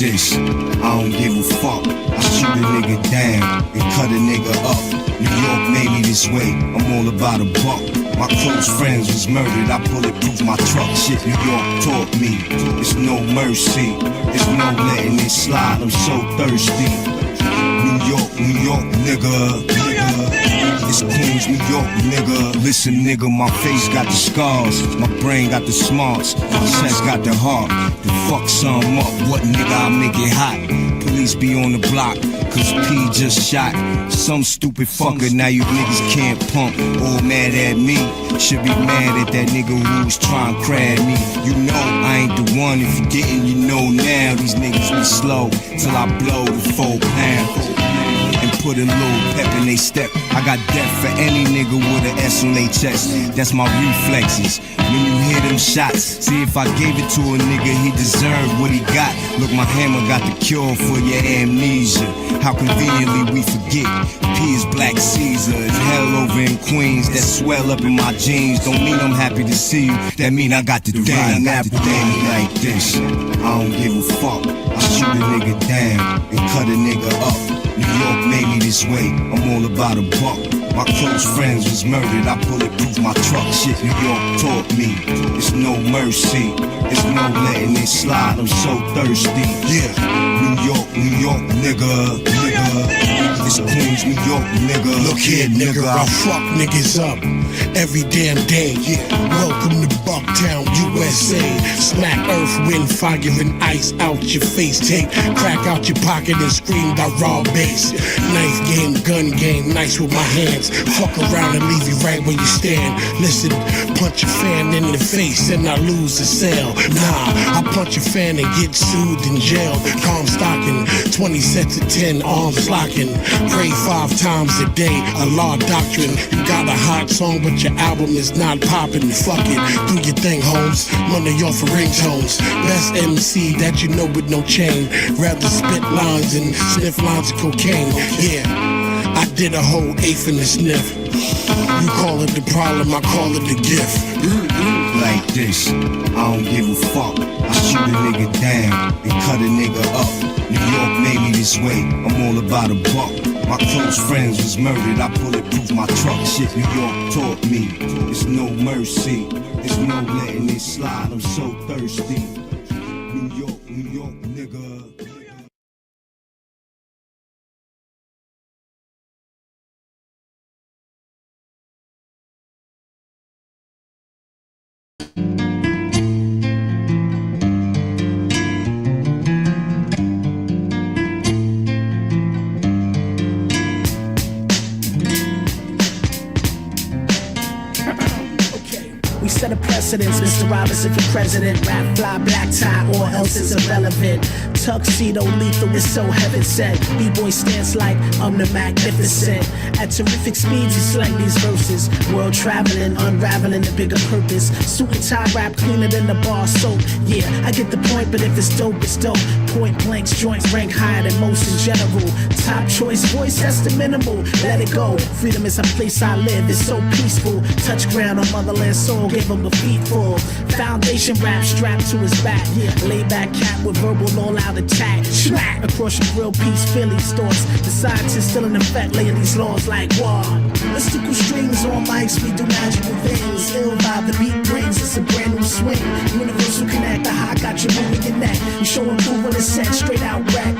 this. I don't give a fuck. I shoot a nigga down and cut a nigga up. New York made me this way. I'm all about a buck. My close friends was murdered. I bulletproof my truck. Shit New York taught me. It's no mercy. It's no letting it slide. I'm so thirsty. New York, nigga. It's Queens, New York, nigga. Listen, nigga, my face got the scars. My brain got the smarts. My chest got the heart. The fuck some up. What nigga, I make it hot. Police be on the block, cause P just shot some stupid fucker. Now you niggas can't pump. All mad at me. Should be mad at that nigga who was trying to crab me. You know I ain't the one. If you didn't, you know now. These niggas be slow till I blow the 4 pound. And put a little pep in they step. I got death for any nigga with an S on they chest. That's my reflexes. When you hear them shots, see if I gave it to a nigga, he deserved what he got. Look, my hammer got the cure for your amnesia. How conveniently we forget. P is Black Caesar. It's hell over in Queens that swell up in my jeans. Don't mean I'm happy to see you. That mean I got the thing. I got the thing like this. I don't give a fuck. I shoot a nigga down and cut a nigga up. New York made me this way. I'm all about a buck. My close friends was murdered. I bulletproof my truck. Shit New York taught me. It's no mercy. It's no letting it slide. I'm so thirsty. Yeah. New York, nigga. It's Queens, New York, nigga. Look here, nigga. I fuck niggas up every damn day. Yeah. Welcome to Bucktown, USA. Smack earth, wind, fire, and ice out your face. Take crack out your pocket and scream that raw bass. Knife game, gun game, nice with my hands. Fuck around and leave you right where you stand. Listen, punch a fan in the face and I lose the sale. Nah, I punch a fan and get soothed in jail. Calm stocking, 20 sets of 10 arms locking. Pray 5 times a day, a law doctrine. You got a hot song but your album is not popping. Fuck it, do your thing, Holmes. Money off of ringtones. Best MC that you know with no chain. Rather spit lines and sniff lines of cocaine. Yeah, I did a whole eighth in the sniff. You call it the problem, I call it the gift. Like this, I don't give a fuck. I shoot a nigga down and cut a nigga up. New York made me this way. I'm all about a buck. My close friends was murdered. I bulletproof my truck. Shit New York taught me. It's no mercy. It's no letting it slide. I'm so thirsty. New York, nigga. We set a precedence, Mr. Robinson for president. Rap fly, black tie, or else it's irrelevant. tuxedo lethal is so heaven sent. B-boy stance like I'm the magnificent. At terrific speeds, he slang these verses. World traveling, unraveling the bigger purpose. Suit and tie rap cleaner than the bar soap. Yeah, I get the point, but if it's dope, it's dope. Point blanks, joints rank higher than most in general. Top choice voice, that's the minimal. Let it go. Freedom is a place I live, it's so peaceful. Touch ground on motherland soul, give him a feet full. Foundation rap strapped to his back. Yeah, lay back cat with verbal all out attack. Smack across your grill piece, Philly's thoughts. The scientists still in effect, laying these laws like war. Mystical strings on mics, we do magical things. Ill vibe, the beat brings, it's a brand new swing. Universal connect, the high got you moving your neck. You show approval and set straight out wreck.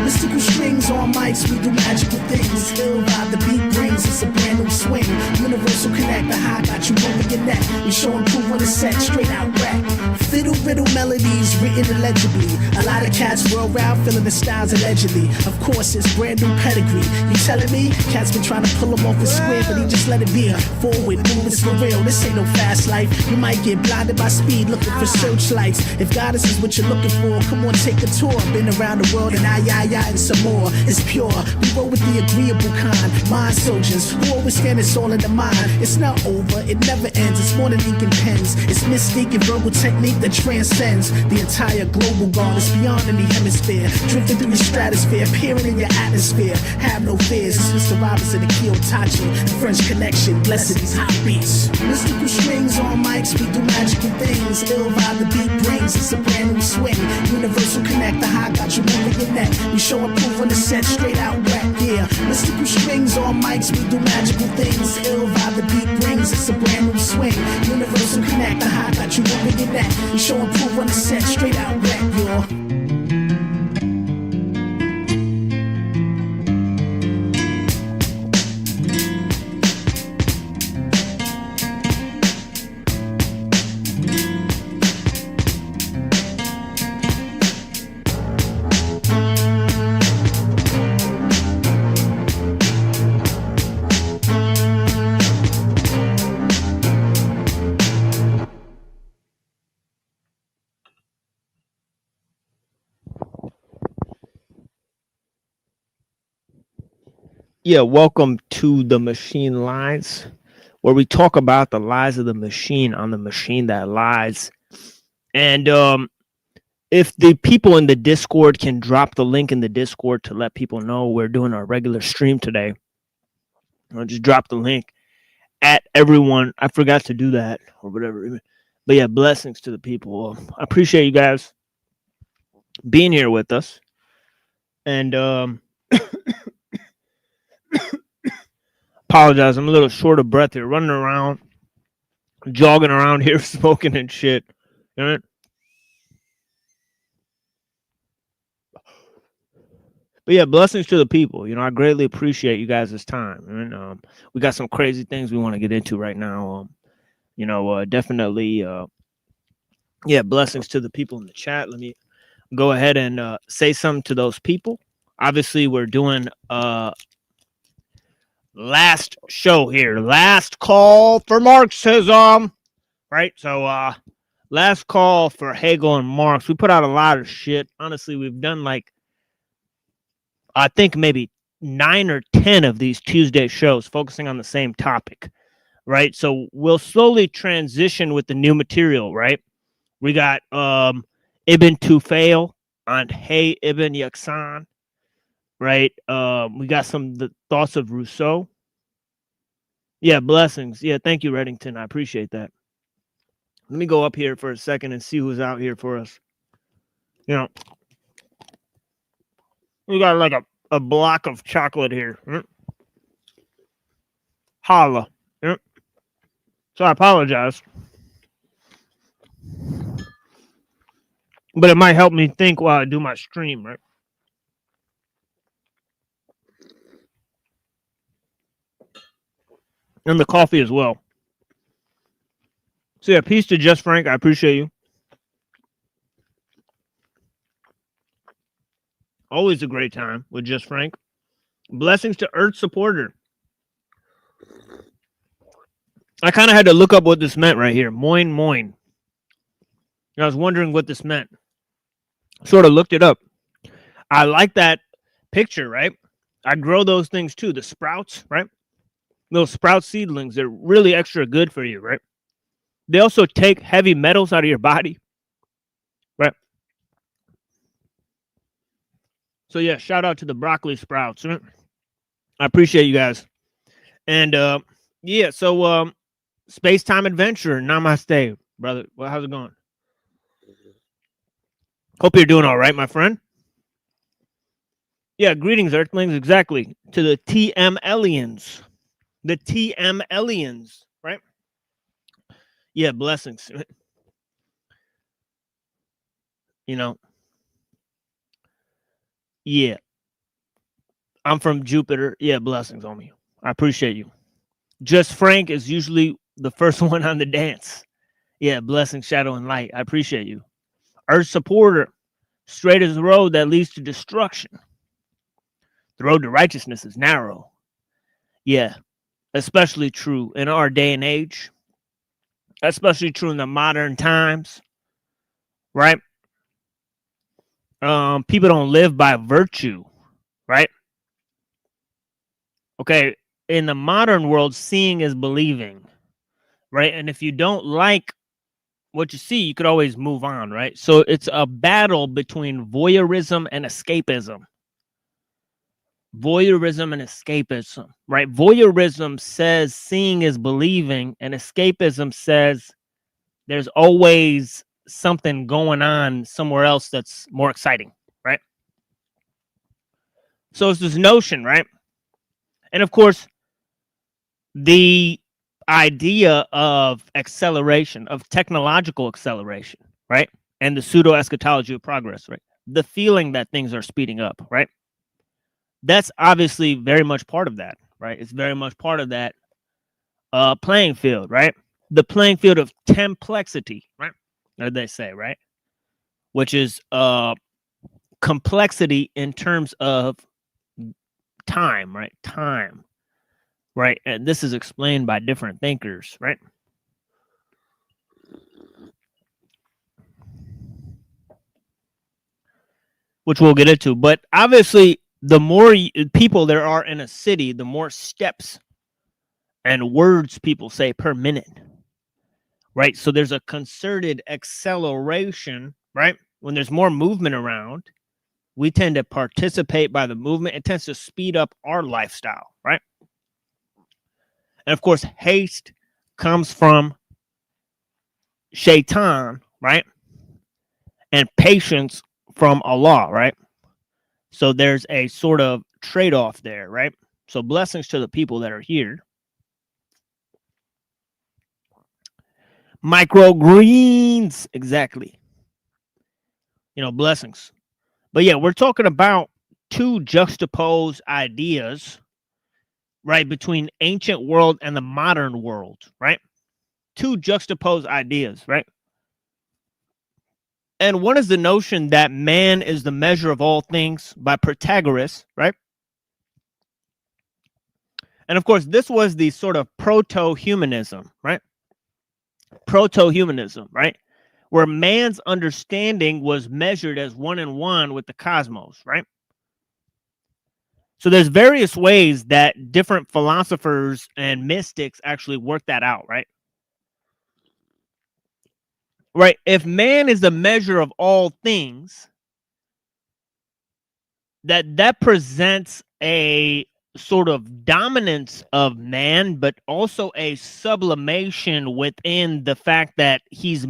Mystical strings on mics, we do magical things. Ill vibe, the beat brings, it's a brand new swing. Universal connect, the high got you moving your neck. You show approval and set straight out wreck. Fiddle riddle melodies written illegibly. A lot of cats roll around feeling the styles allegedly. Of course, it's brand new pedigree. You telling me? Cats been trying to pull him off his square, but he just let it be. Forward movements for real. This ain't no fast life. You might get blinded by speed looking for searchlights. If goddess is what you're looking for, come on, take a tour. Been around the world and and some more. It's pure. We roll with the agreeable kind. Mind soldiers who always stand it's all in the mind. It's not over. It never ends. It's more than ink and pens. It's mystique and verbal technique that transcends the entire global guard. It's beyond any hemisphere. Drifting through your stratosphere, peering in your atmosphere. Have no fears. It's Mr. Robinson and Kiyotachi. The French connection, blessed these hot beats. Mystical strings on mics, we do magical things. Ill vibe the beat brings, it's a brand new swing. Universal connect, the high got you moving your neck. We show proof on the set, straight out rap, yeah. Mystical strings on mics, we do magical things. Ill vibe the beat brings, it's a brand new swing. Universal connect, the high got you moving your neck. We show proof on the set, straight out rap, y'all. Yeah, welcome to the Machine Lies, where we talk about the lies of the machine on the machine that lies. And if the people in the Discord can drop the link in the Discord to let people know we're doing our regular stream today, I'll just drop the link at everyone. I forgot to do that or whatever. But yeah, blessings to the people. I appreciate you guys being here with us. And apologize, I'm a little short of breath here, running around, jogging around here, smoking and shit. You know? But yeah, blessings to the people. You know, I greatly appreciate you guys' time. And we got some crazy things we want to get into right now. Definitely, yeah, blessings to the people in the chat. Let me go ahead and say something to those people. Obviously, we're doing last show here, last call for Marxism, right? So last call for Hegel and Marx. We put out a lot of shit. Honestly, we've done like I think maybe 9 or 10 of these Tuesday shows focusing on the same topic, right? So we'll slowly transition with the new material, right? We got Ibn Tufayl on Hey Ibn Yaksan, right? We got the thoughts of Rousseau. Yeah, blessings. Yeah, thank you, Reddington. I appreciate that. Let me go up here for a second and see who's out here for us. You know, we got like a block of chocolate here. Holla. So I apologize. But it might help me think while I do my stream, right? And the coffee as well. So yeah, peace to Just Frank. I appreciate you. Always a great time with Just Frank. Blessings to Earth Supporter. I kind of had to look up what this meant right here. Moin moin. I was wondering what this meant. Sort of looked it up. I like that picture, right? I grow those things too. The sprouts, right? Those sprout seedlings, they're really extra good for you, right? They also take heavy metals out of your body, right? So yeah, shout out to the broccoli sprouts. Right? I appreciate you guys. And yeah, so Space Time Adventure, namaste, brother. Well, how's it going? Hope you're doing all right, my friend. Yeah, greetings, Earthlings. Exactly. To the TM aliens. The TM aliens, right? Yeah, blessings. You know, yeah. I'm from Jupiter. Yeah, blessings on me. I appreciate you. Just Frank is usually the first one on the dance. Yeah, blessings, shadow, and light. I appreciate you. Earth supporter. Straight is the road that leads to destruction. The road to righteousness is narrow. Yeah, especially true in our day and age. Especially true in the modern times. Right? People don't live by virtue. Right? Okay, in the modern world, seeing is believing. Right? And if you don't like what you see, you could always move on, right? So it's a battle between voyeurism and escapism. Voyeurism and escapism, right? Voyeurism says seeing is believing, and escapism says there's always something going on somewhere else that's more exciting, right? So it's this notion, right? And of course, the idea of acceleration, of technological acceleration, right? And the pseudo eschatology of progress, right? The feeling that things are speeding up, right? That's obviously very much part of that, right? It's very much part of that playing field, right? The playing field of templexity, right? Or they say, right? Which is complexity in terms of time, right? Time. Right, and this is explained by different thinkers, right? Which we'll get into. But obviously, the more people there are in a city, the more steps and words people say per minute, right? So there's a concerted acceleration, right? When there's more movement around, we tend to participate by the movement. It tends to speed up our lifestyle, right? And of course, haste comes from Shaitan, right? And patience from Allah, right? So there's a sort of trade-off there, right? So blessings to the people that are here. Microgreens, exactly. You know, blessings. But yeah, we're talking about two juxtaposed ideas, right, between ancient world and the modern world, right? Two juxtaposed ideas, right? And one is the notion that man is the measure of all things by Protagoras, right? And of course, this was the sort of proto-humanism, right? Proto-humanism, right? Where man's understanding was measured as one and one with the cosmos, right? So there's various ways that different philosophers and mystics actually work that out, right? Right. If man is the measure of all things, that presents a sort of dominance of man, but also a sublimation within the fact that he's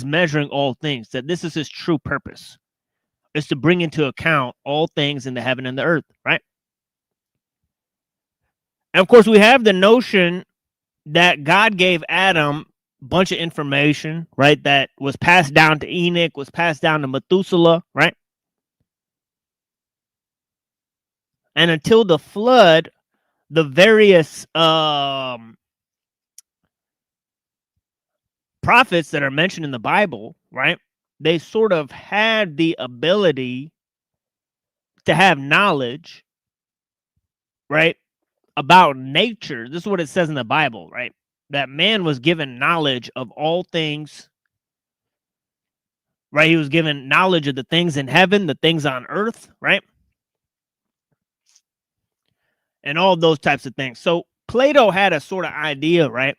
measuring all things, that this is his true purpose, is to bring into account all things in the heaven and the earth, right? And of course, we have the notion that God gave Adam a bunch of information, right, that was passed down to Enoch, was passed down to Methuselah, right? And until the flood, the various prophets that are mentioned in the Bible, right, they sort of had the ability to have knowledge, right, about nature. This is what it says in the Bible, right? That man was given knowledge of all things, right? He was given knowledge of the things in heaven, the things on earth, right? And all those types of things. So Plato had a sort of idea, right?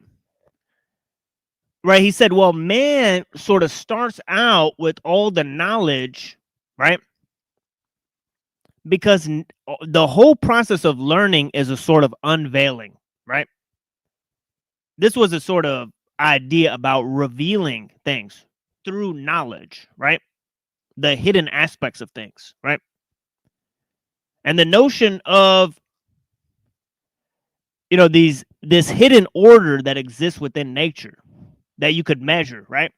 Right, he said, well, man sort of starts out with all the knowledge, right? Because the whole process of learning is a sort of unveiling, right? This was a sort of idea about revealing things through knowledge, right? The hidden aspects of things, right? And the notion of, you know, this hidden order that exists within nature that you could measure, right?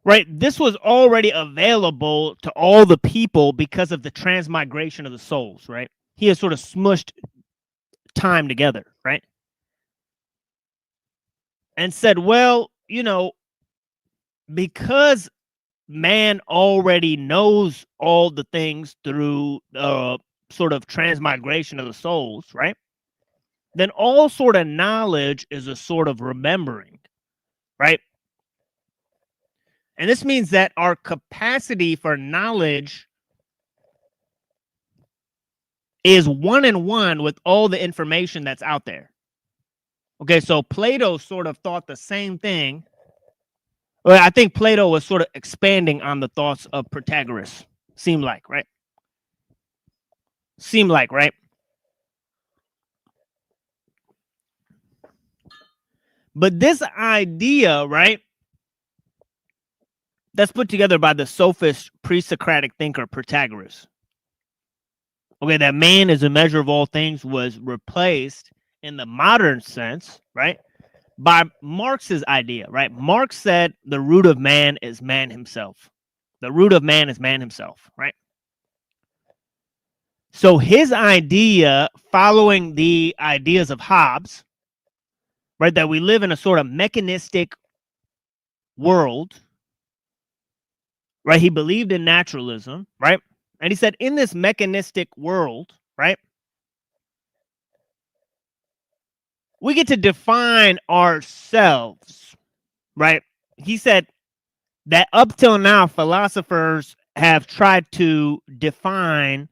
Right, this was already available to all the people because of the transmigration of the souls, right? He has sort of smushed time together, right? And said, well, you know, because man already knows all the things through sort of transmigration of the souls, right? Then all sort of knowledge is a sort of remembering, right? And this means that our capacity for knowledge is one and one with all the information that's out there. Okay, so Plato sort of thought the same thing. Well, I think Plato was sort of expanding on the thoughts of Protagoras. Seemed like, right? Seemed like, right? But this idea, right, that's put together by the sophist pre-Socratic thinker Protagoras. Okay, that man is a measure of all things was replaced in the modern sense, right, by Marx's idea, right? Marx said the root of man is man himself. The root of man is man himself, right? So his idea, following the ideas of Hobbes, right, that we live in a sort of mechanistic world, right? He believed in naturalism, right? And he said, in this mechanistic world, right, we get to define ourselves, right? He said that up till now, philosophers have tried to define,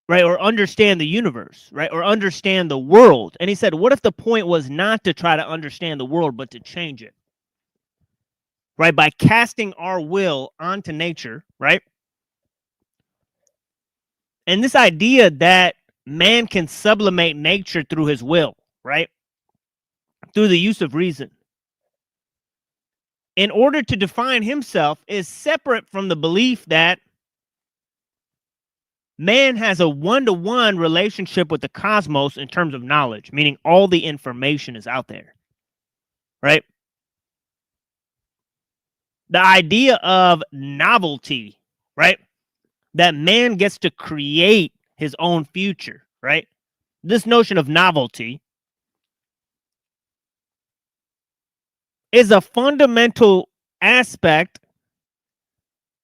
right, or understand the universe, right, or understand the world. And he said, what if the point was not to try to understand the world, but to change it? Right, by casting our will onto nature, right? And this idea that man can sublimate nature through his will, right? Through the use of reason. In order to define himself is separate from the belief that man has a one-to-one relationship with the cosmos in terms of knowledge, meaning all the information is out there, right? The idea of novelty, right? That man gets to create his own future, right? This notion of novelty is a fundamental aspect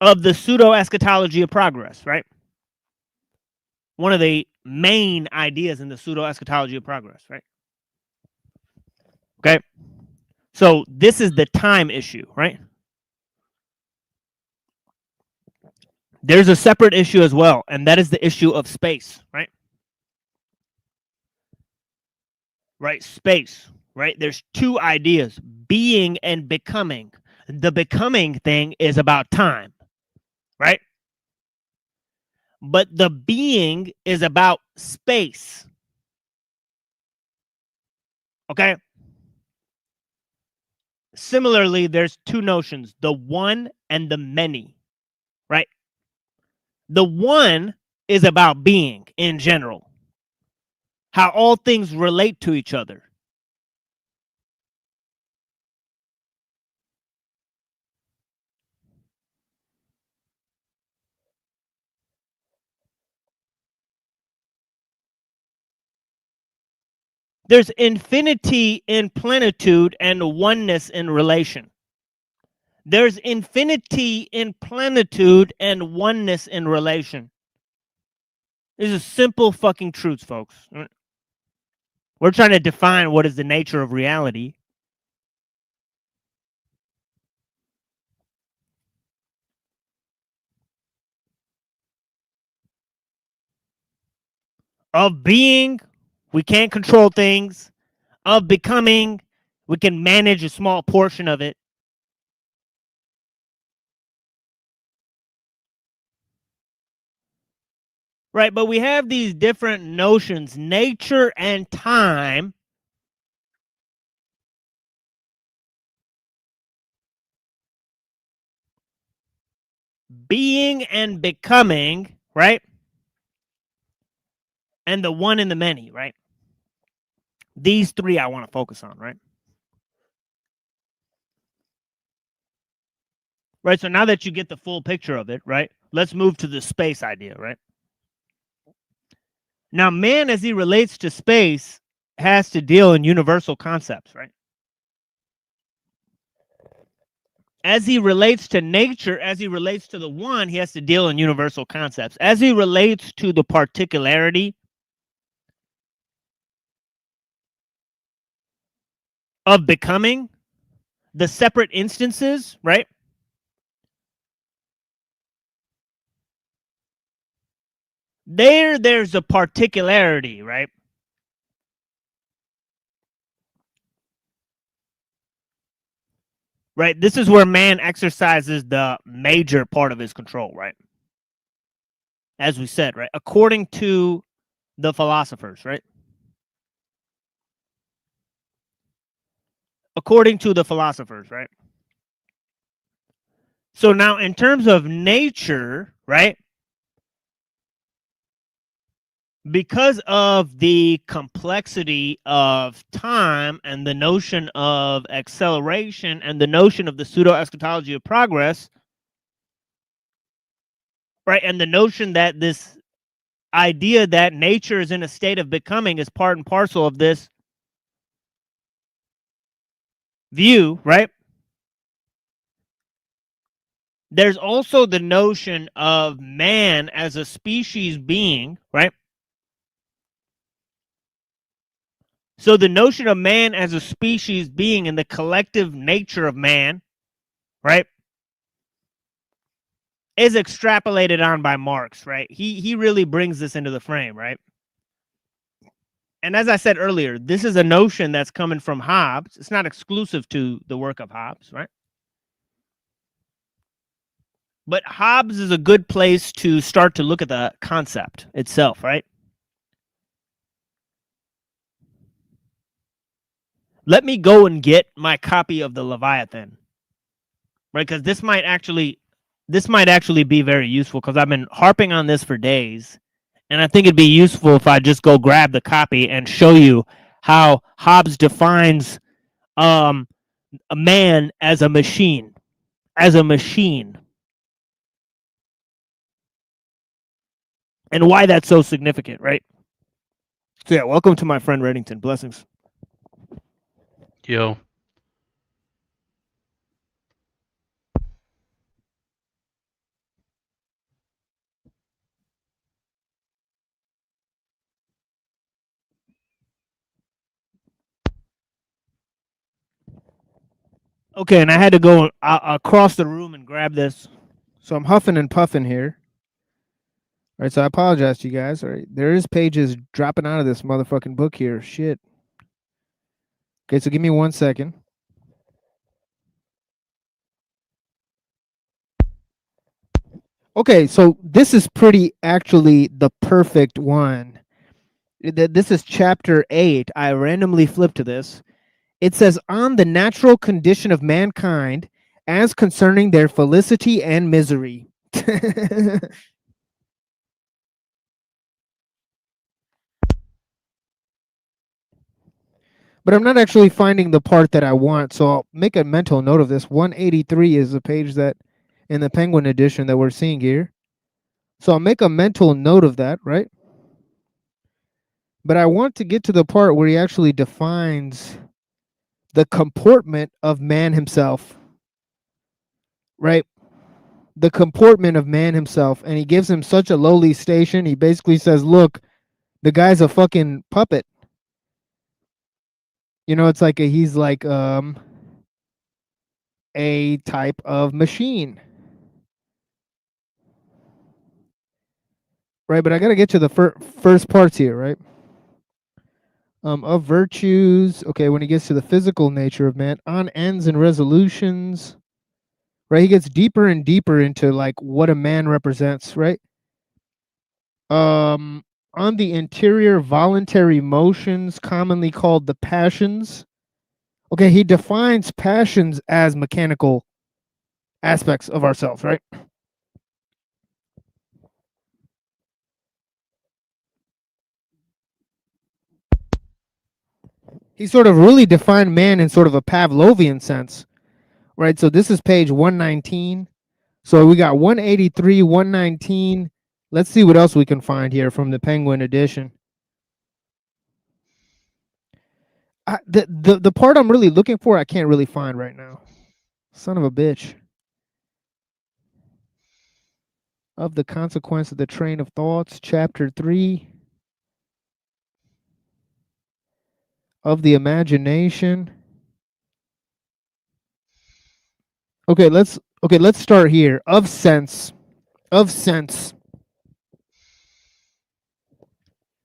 of the pseudo-eschatology of progress, right? One of the main ideas in the pseudo-eschatology of progress, right? Okay. So this is the time issue, right? There's a separate issue as well, and that is the issue of space, right? Right, space, right? There's two ideas, being and becoming. The becoming thing is about time, right? But the being is about space. Okay? Similarly, there's two notions, the one and the many, right? The one is about being in general, how all things relate to each other. There's infinity in plenitude and oneness in relation. There's infinity in plenitude and oneness in relation. These are simple fucking truths, folks. We're trying to define what is the nature of reality. Of being, we can't control things. Of becoming, we can manage a small portion of it. Right, but we have these different notions, nature and time. Being and becoming, right? And the one and the many, right? These three I want to focus on, right? Right, so now that you get the full picture of it, right? Let's move to the space idea, right? Now, man, as he relates to space, has to deal in universal concepts, right? As he relates to nature, as he relates to the one, he has to deal in universal concepts. As he relates to the particularity of becoming, the separate instances, right? There's a particularity, right? Right, this is where man exercises the major part of his control, right? As we said, right? According to the philosophers, right? According to the philosophers, right? So now in terms of nature, right? Because of the complexity of time and the notion of acceleration and the notion of the pseudo-eschatology of progress, right? And the notion that this idea that nature is in a state of becoming is part and parcel of this view, right? There's also the notion of man as a species being, right? So the notion of man as a species being and the collective nature of man, right, is extrapolated on by Marx, right? He really brings this into the frame, right? And as I said earlier, this is a notion that's coming from Hobbes. It's not exclusive to the work of Hobbes, right? But Hobbes is a good place to start to look at the concept itself, right? Let me go and get my copy of the Leviathan, right? Because this might actually be very useful because I've been harping on this for days, and I think it'd be useful if I just go grab the copy and show you how Hobbes defines a man as a machine, and why that's so significant, right? So yeah, welcome to my friend Reddington. Blessings. Yo. Okay, and I had to go across the room and grab this. So I'm huffing and puffing here. All right, so I apologize to you guys. All right, there is pages dropping out of this motherfucking book here. Shit. Okay, so give me 1 second. Okay, so this is pretty actually the perfect one. This is chapter 8. I randomly flipped to this. It says, on the natural condition of mankind as concerning their felicity and misery. But I'm not actually finding the part that I want, so I'll make a mental note of this. 183 is the page that in the Penguin edition that we're seeing here. So I'll make a mental note of that, right? But I want to get to the part where he actually defines the comportment of man himself, right? The comportment of man himself. And he gives him such a lowly station. He basically says, look, the guy's a fucking puppet. You know, it's like he's like a type of machine. Right, but I got to get to the first parts here, right? Of virtues. Okay, when he gets to the physical nature of man, on ends and resolutions. Right, he gets deeper and deeper into like what a man represents, right? On the interior voluntary motions, commonly called the passions. Okay, he defines passions as mechanical aspects of ourselves, right? He sort of really defined man in sort of a Pavlovian sense, right? So this is page 119. So we got 183, 119. Let's see what else we can find here from the Penguin edition. The part I'm really looking for, I can't really find right now. Son of a bitch. Of the consequence of the train of thoughts, chapter 3. Of the imagination. Okay, let's start here. Of sense.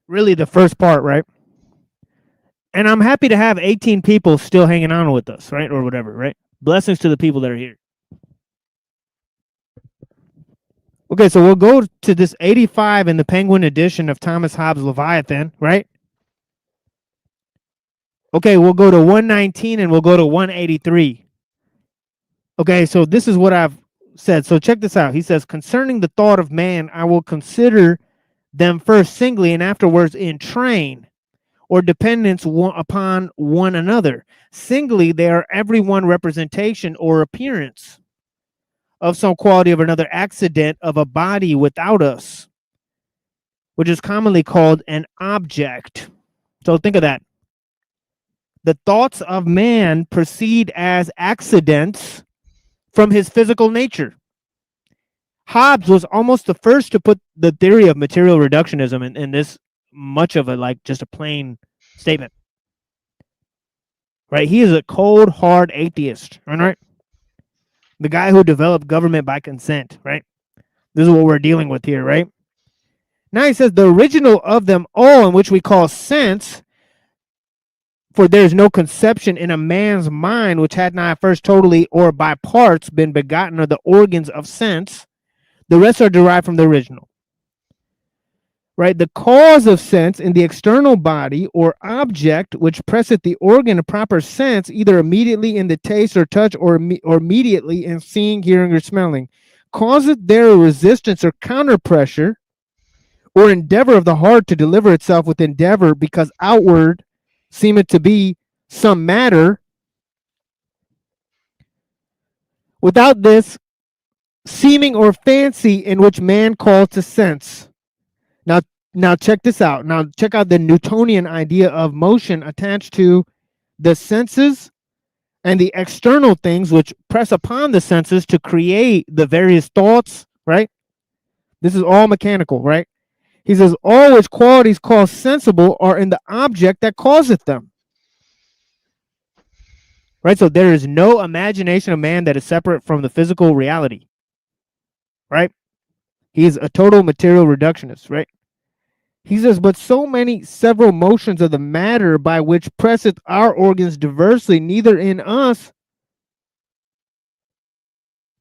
Really the first part, right? And I'm happy to have 18 people still hanging on with us, right? Or whatever, right? Blessings to the people that are here. Okay, so we'll go to this 85 in the Penguin edition of Thomas Hobbes' Leviathan, right? Okay, we'll go to 119 and we'll go to 183. Okay, so this is what I've said. So check this out. He says, concerning the thought of man, I will consider them first singly and afterwards in train or dependence upon one another. Singly, they are every one representation or appearance of some quality of another accident of a body without us, which is commonly called an object. So think of that. The thoughts of man proceed as accidents from his physical nature. Hobbes was almost the first to put the theory of material reductionism in this much of a like just a plain statement. Right? He is a cold, hard atheist, right? The guy who developed government by consent, right? This is what we're dealing with here, right? Now he says the original of them all, in which we call sense, for there is no conception in a man's mind which had not first totally or by parts been begotten of the organs of sense. The rest are derived from the original. Right? The cause of sense in the external body or object which presseth the organ of proper sense, either immediately in the taste or touch or immediately in seeing, hearing, or smelling, causeth there a resistance or counter pressure or endeavor of the heart to deliver itself with endeavor, because outward seemeth to be some matter. Without this seeming or fancy in which man calls to sense. Now check this out. Now check out the Newtonian idea of motion attached to the senses and the external things which press upon the senses to create the various thoughts, right? This is all mechanical, right? He says, all which qualities called sensible are in the object that causeth them. Right? So there is no imagination of man that is separate from the physical reality. Right? He is a total material reductionist, right? He says, but so many several motions of the matter by which presseth our organs diversely, neither in us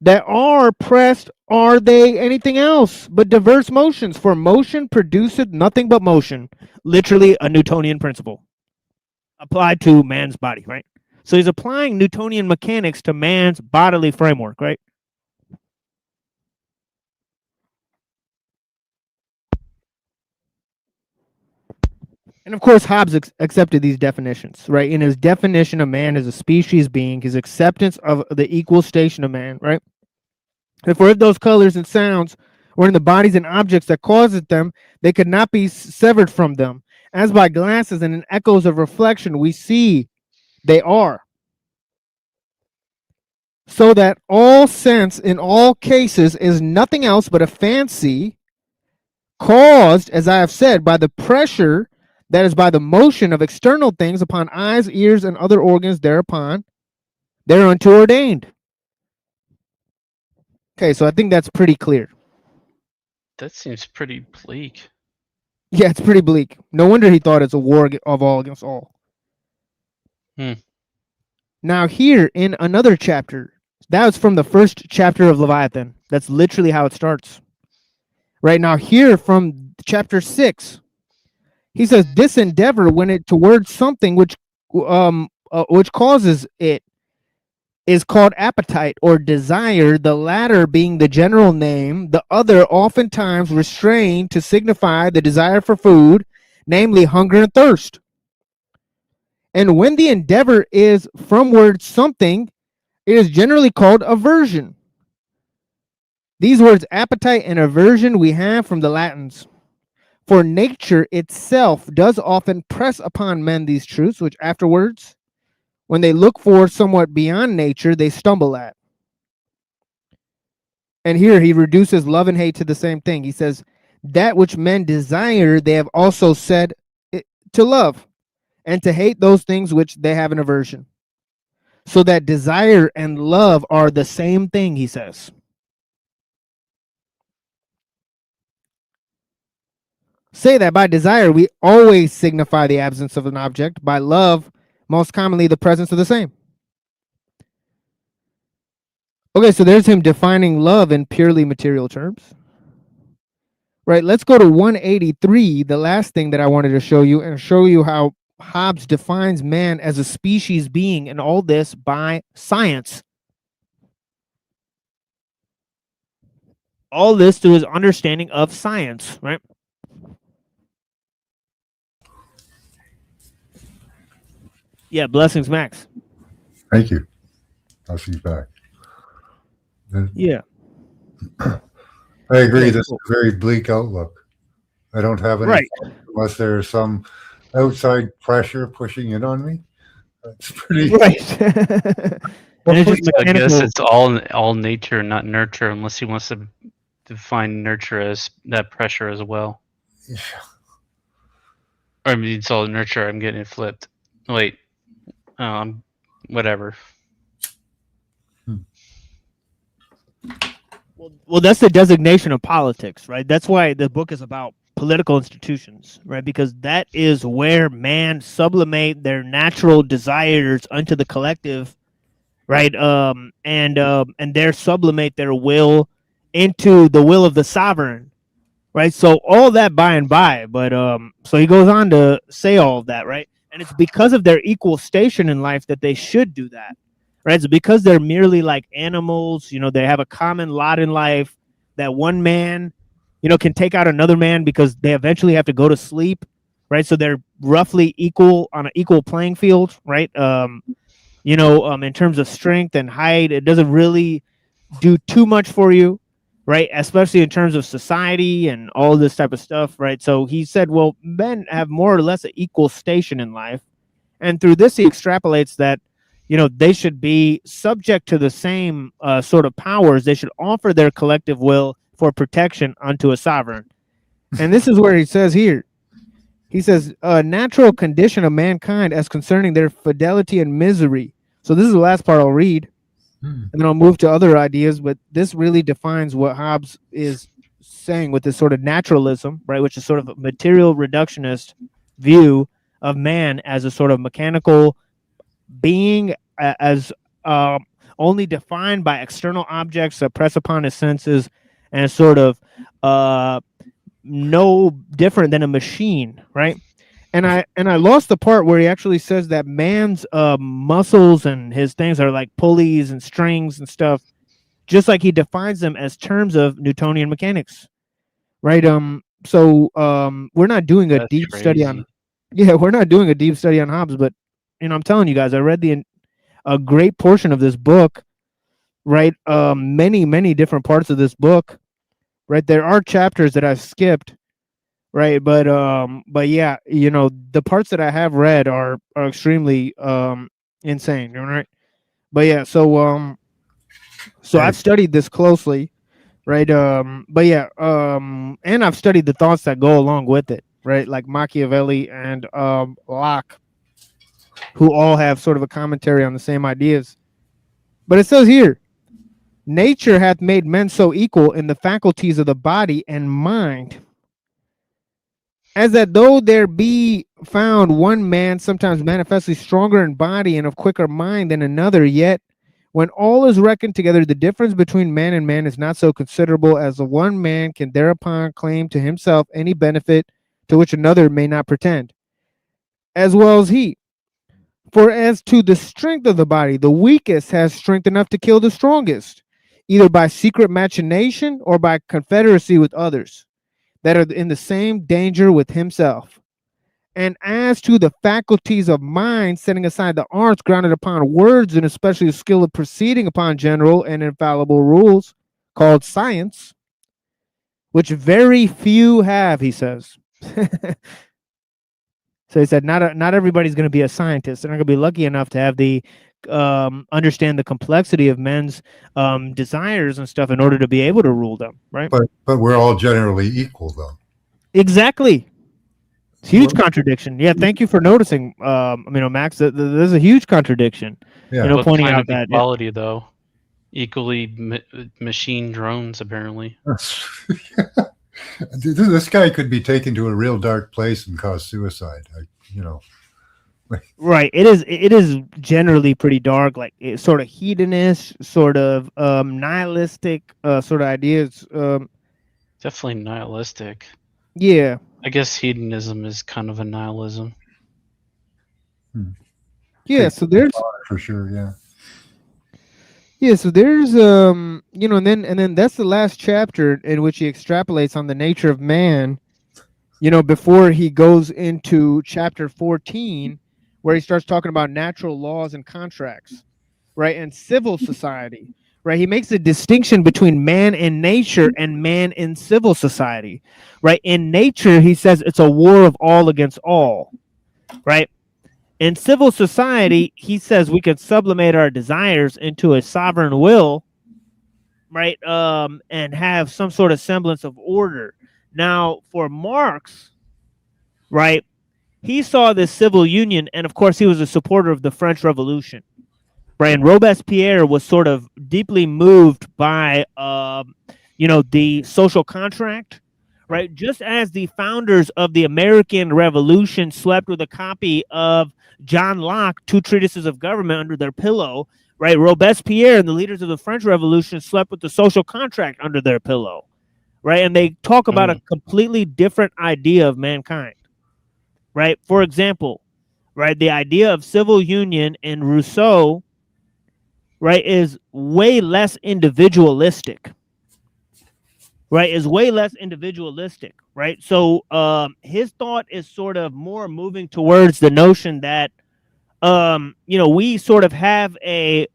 that are pressed are they anything else but diverse motions, for motion produceth nothing but motion. Literally a Newtonian principle applied to man's body, right? So he's applying Newtonian mechanics to man's bodily framework, right? And of course, Hobbes accepted these definitions, right? In his definition of man as a species being, his acceptance of the equal station of man, right? For if those colors and sounds were in the bodies and objects that caused them, they could not be severed from them. As by glasses and in echoes of reflection, we see they are. So that all sense in all cases is nothing else but a fancy caused, as I have said, by the pressure that is by the motion of external things upon eyes, ears, and other organs thereunto ordained. Okay, so I think that's pretty clear. That seems pretty bleak. Yeah, it's pretty bleak. No wonder he thought it's a war of all against all. Now here in another chapter, that was from the first chapter of Leviathan. That's literally how it starts. Right now here from chapter 6, he says this endeavor when it towards something which causes it is called appetite or desire, the latter being the general name, the other oftentimes restrained to signify the desire for food, namely hunger and thirst. And when the endeavor is from word something, it is generally called aversion. These words appetite and aversion we have from the Latins. For nature itself does often press upon men these truths, which afterwards, when they look for somewhat beyond nature, they stumble at. And here he reduces love and hate to the same thing. He says, that which men desire, they have also said to love, and to hate those things which they have an aversion. So that desire and love are the same thing, he says. Say that by desire, we always signify the absence of an object. By love, most commonly the presence of the same. Okay, so there's him defining love in purely material terms. Right, let's go to 183, the last thing that I wanted to show you, and show you how Hobbes defines man as a species being, and all this by science. All this through his understanding of science, right? Yeah, blessings, Max. Thank you. I'll see you back. Yeah. I agree. Yeah, This cool. is a very bleak outlook. I don't have any Right. unless there's some outside pressure pushing it on me. It's pretty Right. And it's just I guess mechanical. it's all nature, not nurture, unless he wants to define nurture as that pressure as well. Yeah. Or I mean, it's all nurture. I'm getting it flipped. Wait, whatever. Well, that's the designation of politics, right? That's why the book is about political institutions, right? Because that is where man sublimate their natural desires unto the collective, right? And there sublimate their will into the will of the sovereign, right? So all that by and by, but so he goes on to say all of that, right? And it's because of their equal station in life that they should do that. Right, it's because they're merely like animals, you know, they have a common lot in life that one man, you know, can take out another man because they eventually have to go to sleep, right? So they're roughly equal on an equal playing field, right? You know, in terms of strength and height, it doesn't really do too much for you, right? Especially in terms of society and all this type of stuff, right? So he said, well, men have more or less an equal station in life. And through this, he extrapolates that, you know, they should be subject to the same sort of powers. They should offer their collective will for protection unto a sovereign. And this is where he says here, he says, a natural condition of mankind as concerning their fidelity and misery. So this is the last part I'll read, and then I'll move to other ideas. But this really defines what Hobbes is saying with this sort of naturalism, right, which is sort of a material reductionist view of man as a sort of mechanical being, as only defined by external objects that press upon his senses, and sort of no different than a machine, right? And I lost the part where he actually says that man's muscles and his things are like pulleys and strings and stuff, just like he defines them as terms of Newtonian mechanics, right? So we're not doing a That's deep crazy. study on, we're not doing a deep study on Hobbes, but you know, I'm telling you guys, I read a great portion of this book, right? Many different parts of this book, right? There are chapters that I've skipped, right? But yeah, you know, the parts that I have read are extremely insane, right? But yeah, so I've studied this closely, right? But yeah, and I've studied the thoughts that go along with it. right? Like Machiavelli and Locke, who all have sort of a commentary on the same ideas. But it says here, nature hath made men so equal in the faculties of the body and mind, as that though there be found one man sometimes manifestly stronger in body and of quicker mind than another, yet when all is reckoned together, the difference between man and man is not so considerable as the one man can thereupon claim to himself any benefit to which another may not pretend, as well as he. For as to the strength of the body, the weakest has strength enough to kill the strongest, either by secret machination or by confederacy with others that are in the same danger with himself. And as to the faculties of mind, setting aside the arts grounded upon words, and especially the skill of proceeding upon general and infallible rules, called science, which very few have, he says. So he said, not everybody's going to be a scientist. They're not going to be lucky enough to have the understand the complexity of men's desires and stuff in order to be able to rule them, right? But we're all generally equal, though. Exactly. It's a huge contradiction. Yeah, thank you for noticing. Max, there's a huge contradiction. Yeah. You know, What pointing kind out of that. equality, though? Equally machine drones, apparently. This guy could be taken to a real dark place and cause suicide. Right. It is generally pretty dark, like it's sort of hedonist, sort of nihilistic sort of ideas. Definitely nihilistic. Yeah. I guess hedonism is kind of a nihilism. Yeah. So there's For sure, yeah. Yeah, so there's and then that's the last chapter in which he extrapolates on the nature of man, before he goes into chapter 14, where he starts talking about natural laws and contracts, right? And civil society, right? He makes a distinction between man in nature and man in civil society, right? In nature, he says it's a war of all against all, right? In civil society, he says we can sublimate our desires into a sovereign will, right? And have some sort of semblance of order. Now, for Marx, right, he saw this civil union, and of course, he was a supporter of the French Revolution, right? And Robespierre was sort of deeply moved by, the social contract, right? Just as the founders of the American Revolution slept with a copy of John Locke, Two Treatises of Government, under their pillow, right? Robespierre and the leaders of the French Revolution slept with the social contract under their pillow, right? And they talk about a completely different idea of mankind, right? For example, right, the idea of civil union in Rousseau, right, is way less individualistic. Right, is way less individualistic, right? So his thought is sort of more moving towards the notion that we sort of have a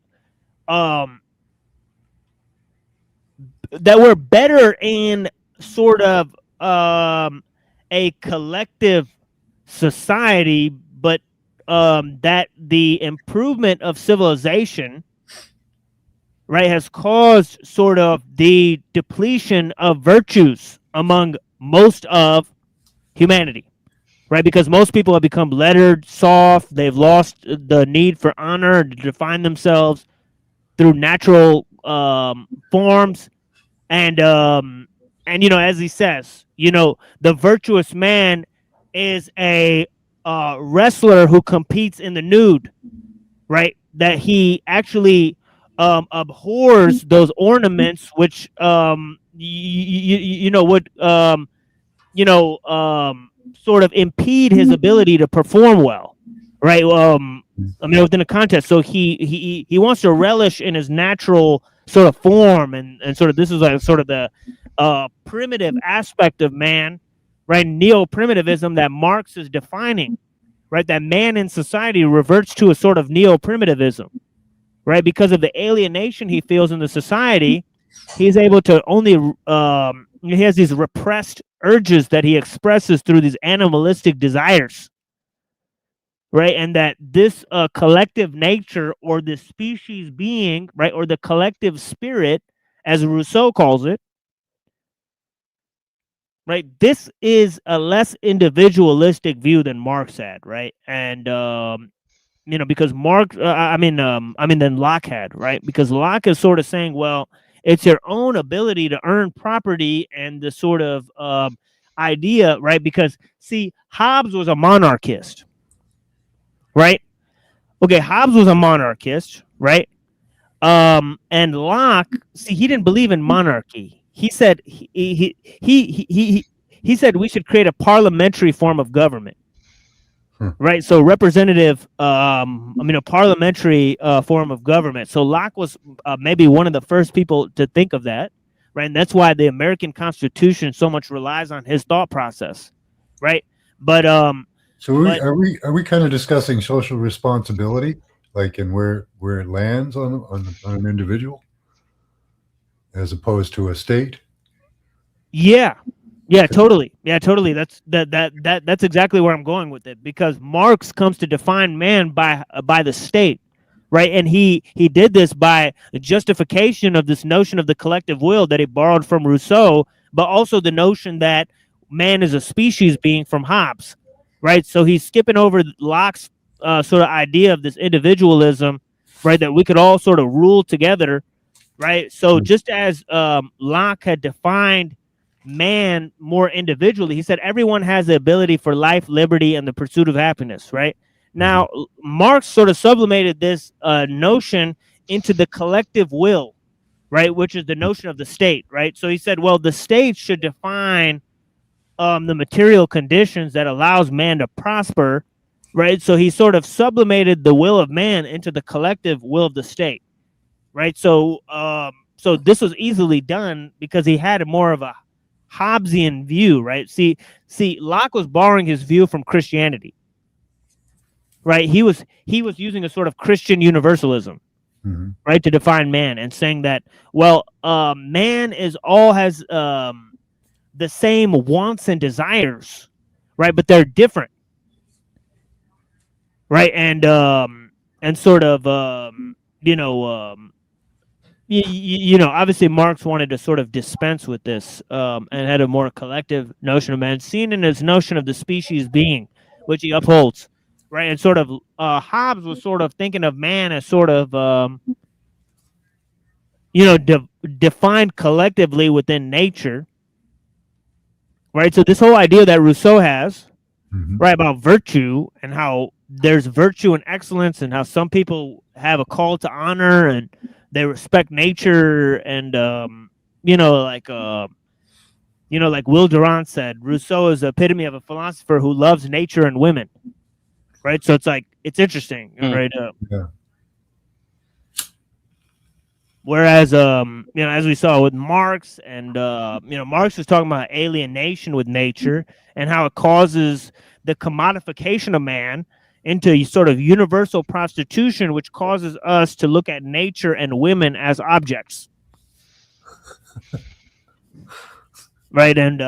that we're better in sort of a collective society, but that the improvement of civilization, right, has caused sort of the depletion of virtues among most of humanity, right? Because most people have become lettered, soft. They've lost the need for honor to define themselves through natural forms, and as he says, the virtuous man is a wrestler who competes in the nude, right? That he actually abhors those ornaments which would sort of impede his ability to perform well, right? Within a contest. So he wants to relish in his natural sort of form, and sort of this is like sort of the primitive aspect of man, right? Neo-primitivism that Marx is defining, right? That man in society reverts to a sort of neo-primitivism, right? Because of the alienation he feels in the society, he's able to only, he has these repressed urges that he expresses through these animalistic desires, right? And that this collective nature, or the species being, right, or the collective spirit, as Rousseau calls it, right? This is a less individualistic view than Marx had, right? And because Marx, than Locke had, right? Because Locke is sort of saying, well, it's your own ability to earn property and the sort of idea, right? Because see, Hobbes was a monarchist, right? Okay, Hobbes was a monarchist, right? And Locke, see, he didn't believe in monarchy. He said he said we should create a parliamentary form of government, right? So representative, a parliamentary form of government. So Locke was maybe one of the first people to think of that, right? And that's why the American Constitution so much relies on his thought process, right? But So are we kind of discussing social responsibility, like in where it lands on an individual, as opposed to a state? Yeah, totally. Yeah, totally. That's exactly where I'm going with it, because Marx comes to define man by the state, right? And he did this by the justification of this notion of the collective will that he borrowed from Rousseau, but also the notion that man is a species being from Hobbes, right? So he's skipping over Locke's sort of idea of this individualism, right? That we could all sort of rule together, right? So just as Locke had defined man more individually, he said everyone has the ability for life, liberty, and the pursuit of happiness, right? Now, Marx sort of sublimated this notion into the collective will, right? Which is the notion of the state, right? So he said, well, the state should define the material conditions that allows man to prosper, right? So he sort of sublimated the will of man into the collective will of the state, right? So so this was easily done because he had more of a Hobbesian view, right? See, Locke was borrowing his view from Christianity, right? He was using a sort of Christian universalism, right, to define man, and saying that, well, man has the same wants and desires, right? But they're different, right? And sort of obviously Marx wanted to sort of dispense with this and had a more collective notion of man, seen in his notion of the species being, which he upholds, right? And sort of Hobbes was sort of thinking of man as sort of defined collectively within nature, right? So this whole idea that Rousseau has, right, about virtue and how there's virtue and excellence, and how some people have a call to honor and they respect nature, and like Will Durant said, Rousseau is the epitome of a philosopher who loves nature and women, right? So it's like, it's interesting, right? Yeah. Whereas as we saw with Marx, and Marx was talking about alienation with nature and how it causes the commodification of man into sort of universal prostitution, which causes us to look at nature and women as objects, right? And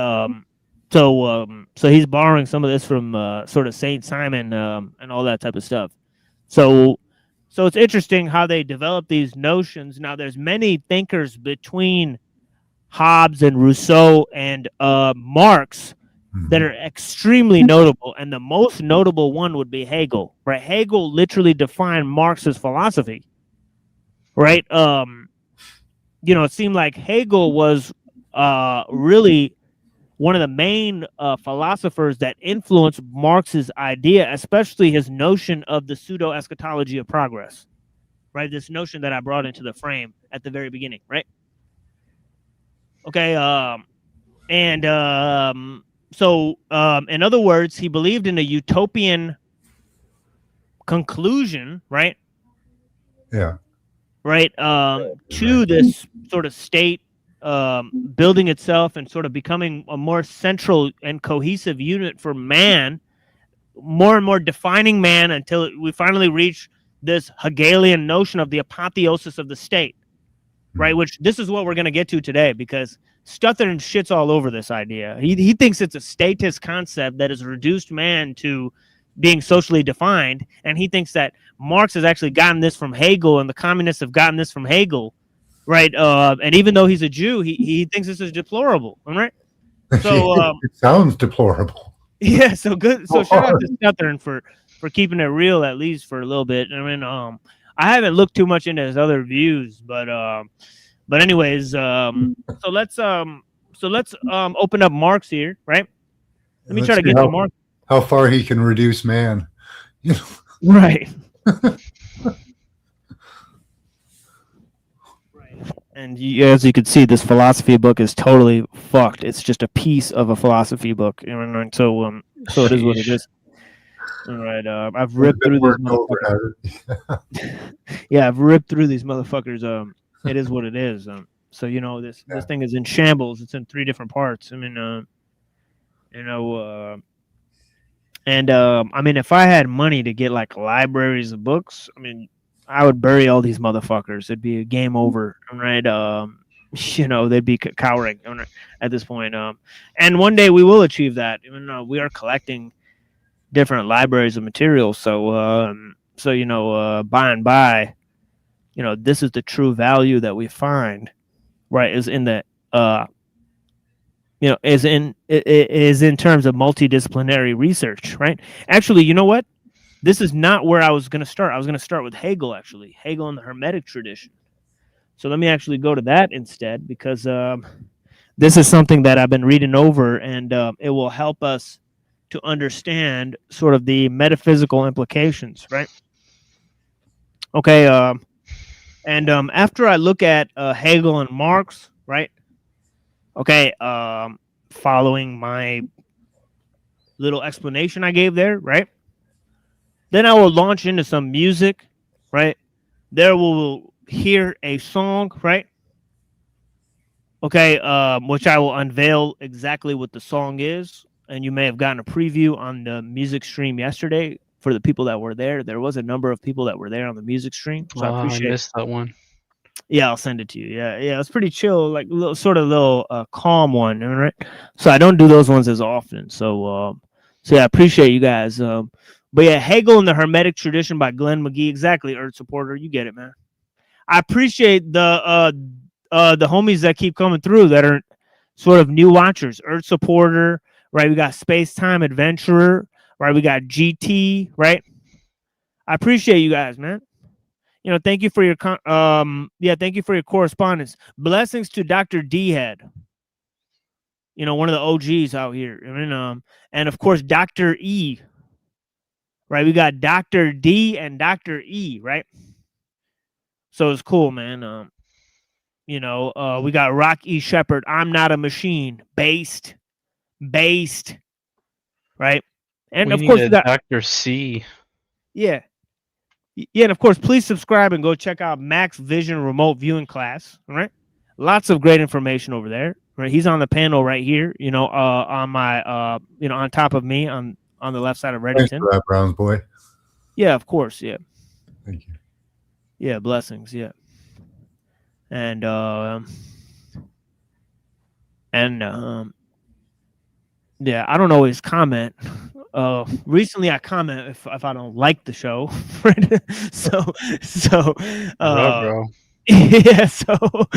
so he's borrowing some of this from sort of Saint Simon and all that type of stuff. So it's interesting how they develop these notions. Now, there's many thinkers between Hobbes and Rousseau and Marx that are extremely notable, and the most notable one would be Hegel, right? Hegel literally defined Marx's philosophy, right? It seemed like Hegel was really one of the main philosophers that influenced Marx's idea, especially his notion of the pseudo-eschatology of progress, right? This notion that I brought into the frame at the very beginning, right? Okay, so, in other words, he believed in a utopian conclusion, right? Yeah. Right. To this sort of state building itself and sort of becoming a more central and cohesive unit for man, more and more defining man, until we finally reach this Hegelian notion of the apotheosis of the state, right? Which this is what we're going to get to today, because Stuther shits all over this idea. He thinks it's a statist concept that has reduced man to being socially defined, and he thinks that Marx has actually gotten this from Hegel, and the communists have gotten this from Hegel, right? And even though he's a Jew, he thinks this is deplorable, all right? So it sounds deplorable. yeah, so good. So Oh, shout out hard. to Southern for keeping it real at least for a little bit. I mean, I haven't looked too much into his other views, but anyways, so let's open up Mark's here, right? Let me Let's try to see get to Mark. how far he can reduce man. You know, Right. And as you can see, this philosophy book is totally fucked. It's just a piece of a philosophy book. So so it is what it is. All right. I've ripped through these worked motherfuckers. over, Yeah, I've ripped through these motherfuckers. It is what it is. So this thing is in shambles. It's in 3 different parts. I mean, I mean, if I had money to get like libraries of books, I mean, I would bury all these motherfuckers. It'd be a game over, right? They'd be cowering at this point. And one day we will achieve that. Even we are collecting different libraries of materials. So, by and by, this is the true value that we find, right? Is in the is in terms of multidisciplinary research, right? Actually, you know what? This is not where I was going to start. I was going to start with Hegel, actually. Hegel and the Hermetic tradition. So let me actually go to that instead, because this is something that I've been reading over, and it will help us to understand sort of the metaphysical implications, right? Okay, and after I look at Hegel and Marx, right? Okay, following my little explanation I gave there, right? Then I will launch into some music, right? There will hear a song, right? Okay, which I will unveil exactly what the song is. And you may have gotten a preview on the music stream yesterday for the people that were there. There was a number of people that were there on the music stream. So I appreciate I missed that one. Yeah, I'll send it to you. Yeah, it's pretty chill, like little calm one, right? So I don't do those ones as often. So yeah, I appreciate you guys. But yeah, Hegel and the Hermetic Tradition by Glenn McGee. Exactly, Earth Supporter. You get it, man. I appreciate the homies that keep coming through that are sort of new watchers. Earth Supporter, right? We got Space Time Adventurer, right? We got GT, right? I appreciate you guys, man. Thank you for your thank you for your correspondence. Blessings to Dr. D Head. One of the OGs out here. And of course Dr. E. Right? We got Dr. D and Dr. E, right? So it's cool, man. We got Rock E. Shepherd, I'm Not a Machine, based, right? And of course we got Dr. C. Yeah. Yeah, and of course, please subscribe and go check out Max Vision Remote Viewing Class. All right, lots of great information over there. Right, he's on the panel right here. On my, on top of me on the left side of Reddington. Thanks for that, Browns boy. Yeah, of course. Yeah. Thank you. Yeah, blessings. Yeah. And yeah, I don't always comment. Recently I comment if I don't like the show. Right? So Bro. yeah, so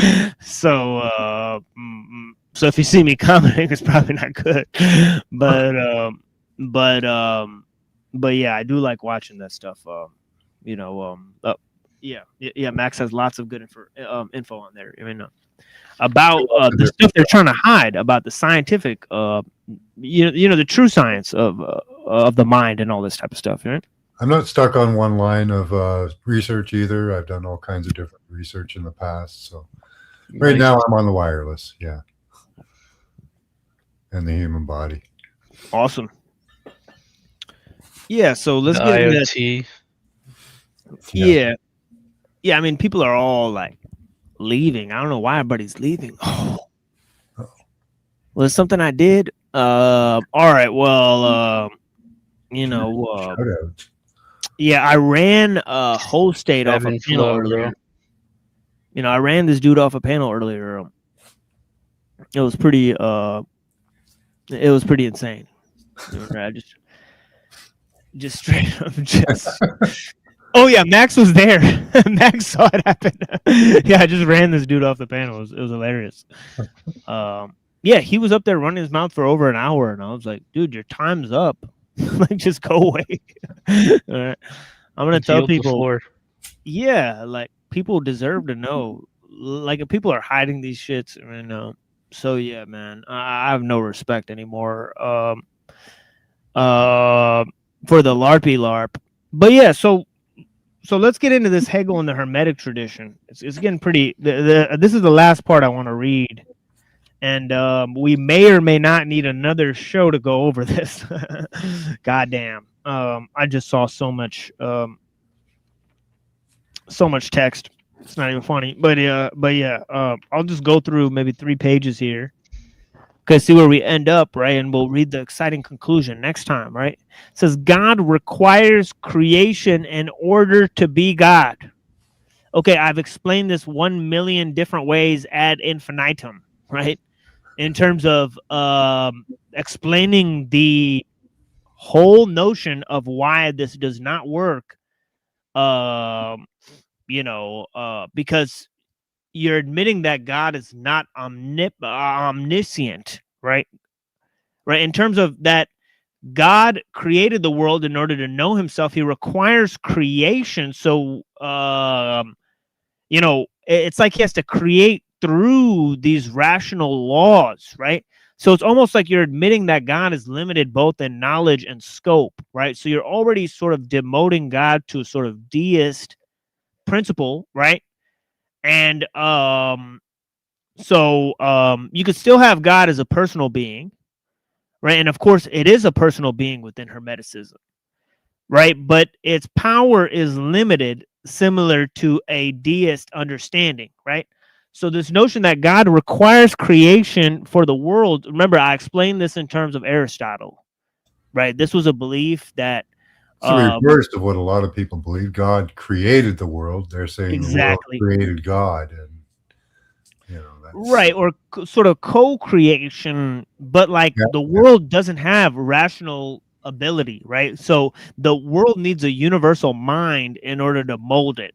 if you see me commenting, it's probably not good. But yeah, I do like watching that stuff. Yeah, Max has lots of good info on there. About the stuff they're trying to hide about the scientific, the true science of the mind and all this type of stuff, right? I'm not stuck on one line of research either. I've done all kinds of different research in the past. So right now I'm on the wireless, yeah, and the human body. Awesome. Yeah, so let's the get into IoT. Yeah. I mean, people are all like leaving. I don't know why everybody's leaving. Oh. Well, it's something I did. All right. Well, yeah, I ran whole state off a panel earlier. I ran this dude off a panel earlier. It was pretty insane. I just straight up Oh yeah, Max was there. Max saw it happen. Yeah, I just ran this dude off the panel. It was hilarious. Yeah, he was up there running his mouth for over an hour, and I was like, dude, your time's up. Like, just go away. All right. I'm gonna tell Yield the people, floor. yeah, like people deserve to know. Like if people are hiding these shits, so yeah, man, I have no respect anymore. For the LARPy LARP, but yeah, so let's get into this Hegel and the Hermetic tradition. It's getting pretty. This is the last part I want to read. And we may or may not need another show to go over this. Goddamn. I just saw so much text. It's not even funny. But yeah, I'll just go through maybe 3 pages here. Okay, see where we end up, right? And we'll read the exciting conclusion next time, right? It says, God requires creation in order to be God. Okay, I've explained this 1 million different ways ad infinitum, right? In terms of explaining the whole notion of why this does not work, because you're admitting that God is not omniscient, right? Right. In terms of that, God created the world in order to know himself. He requires creation. So, it's like he has to create through these rational laws, right? So it's almost like you're admitting that God is limited both in knowledge and scope, right? So you're already sort of demoting God to a sort of deist principle, right? And you could still have God as a personal being, right? And of course, it is a personal being within Hermeticism, right? But its power is limited, similar to a deist understanding, right? So this notion that God requires creation for the world, remember, I explained this in terms of Aristotle, right? This was a belief that... It's the reverse of what a lot of people believe. God created the world. They're saying exactly. The world created God. And, that's... Right, or sort of co-creation, but the world doesn't have rational ability, right? So the world needs a universal mind in order to mold it.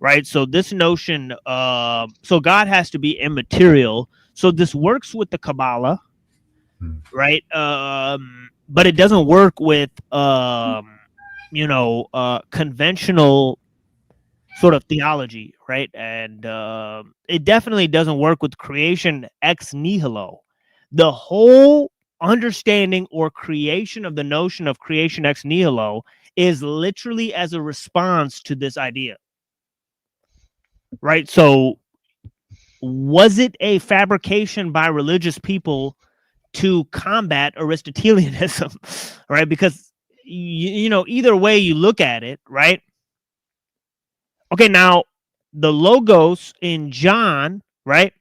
Right. So this notion, so God has to be immaterial. So this works with the Kabbalah, right? But it doesn't work with, conventional sort of theology, right? And it definitely doesn't work with creation ex nihilo. The whole understanding or creation of the notion of creation ex nihilo is literally as a response to this idea. Right. So was it a fabrication by religious people to combat Aristotelianism? Right. Because, either way you look at it. Right. OK, now the logos in John. Right.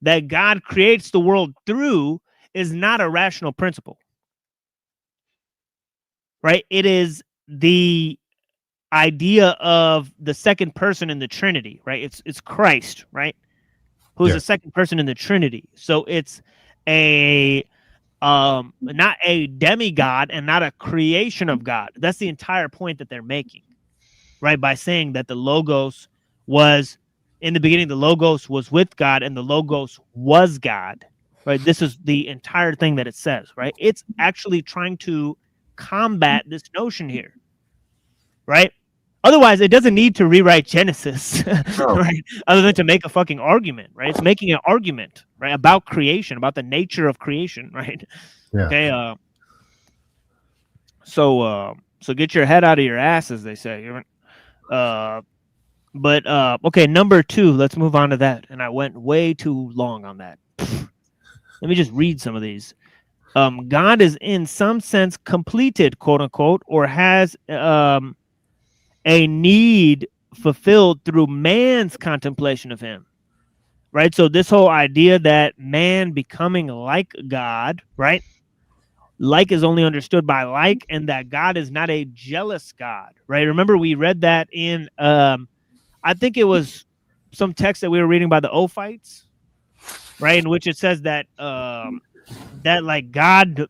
That God creates the world through is not a rational principle. Right. It is the idea of the second person in the Trinity, right? It's Christ, right? Who's the second person in the Trinity. So it's a not a demigod and not a creation of God. That's the entire point that they're making, right? By saying that the Logos was in the beginning, the Logos was with God and the Logos was God, right? This is the entire thing that it says, right? It's actually trying to combat this notion here, right? Otherwise, it doesn't need to rewrite Genesis, right? Other than to make a fucking argument, right? It's making an argument, right, about creation, about the nature of creation, right? Yeah. Okay. So get your head out of your ass, as they say. Okay, number 2. Let's move on to that. And I went way too long on that. Let me just read some of these. God is in some sense completed, quote unquote, or has a need fulfilled through man's contemplation of him, right? So this whole idea that man becoming like God, right? Like is only understood by like, and that God is not a jealous God, right? Remember we read that in, I think it was some text that we were reading by the Ophites, right? In which it says that, that like God,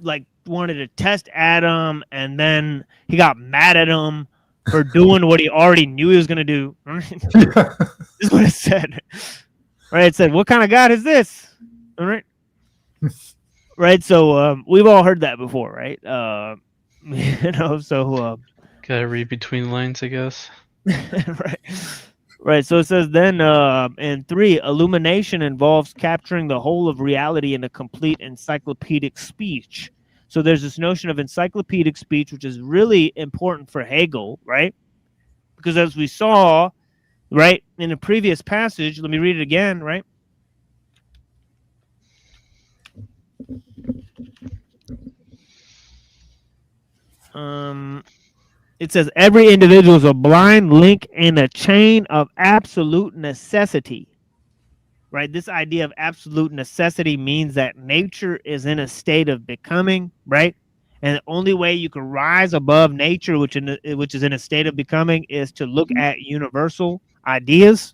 like wanted to test Adam, and then he got mad at him for doing what he already knew he was going to do. This is what it said. Right? It said, what kind of God is this? All right. Right. So we've all heard that before, right? You know, so Gotta read between the lines, I guess. right. Right. So it says then in 3, illumination involves capturing the whole of reality in a complete encyclopedic speech. So there's this notion of encyclopedic speech, which is really important for Hegel, right? Because as we saw, right, in a previous passage, let me read it again, right? It says every individual is a blind link in a chain of absolute necessity. Right? This idea of absolute necessity means that nature is in a state of becoming, right? And the only way you can rise above nature, which is in a state of becoming, is to look at universal ideas,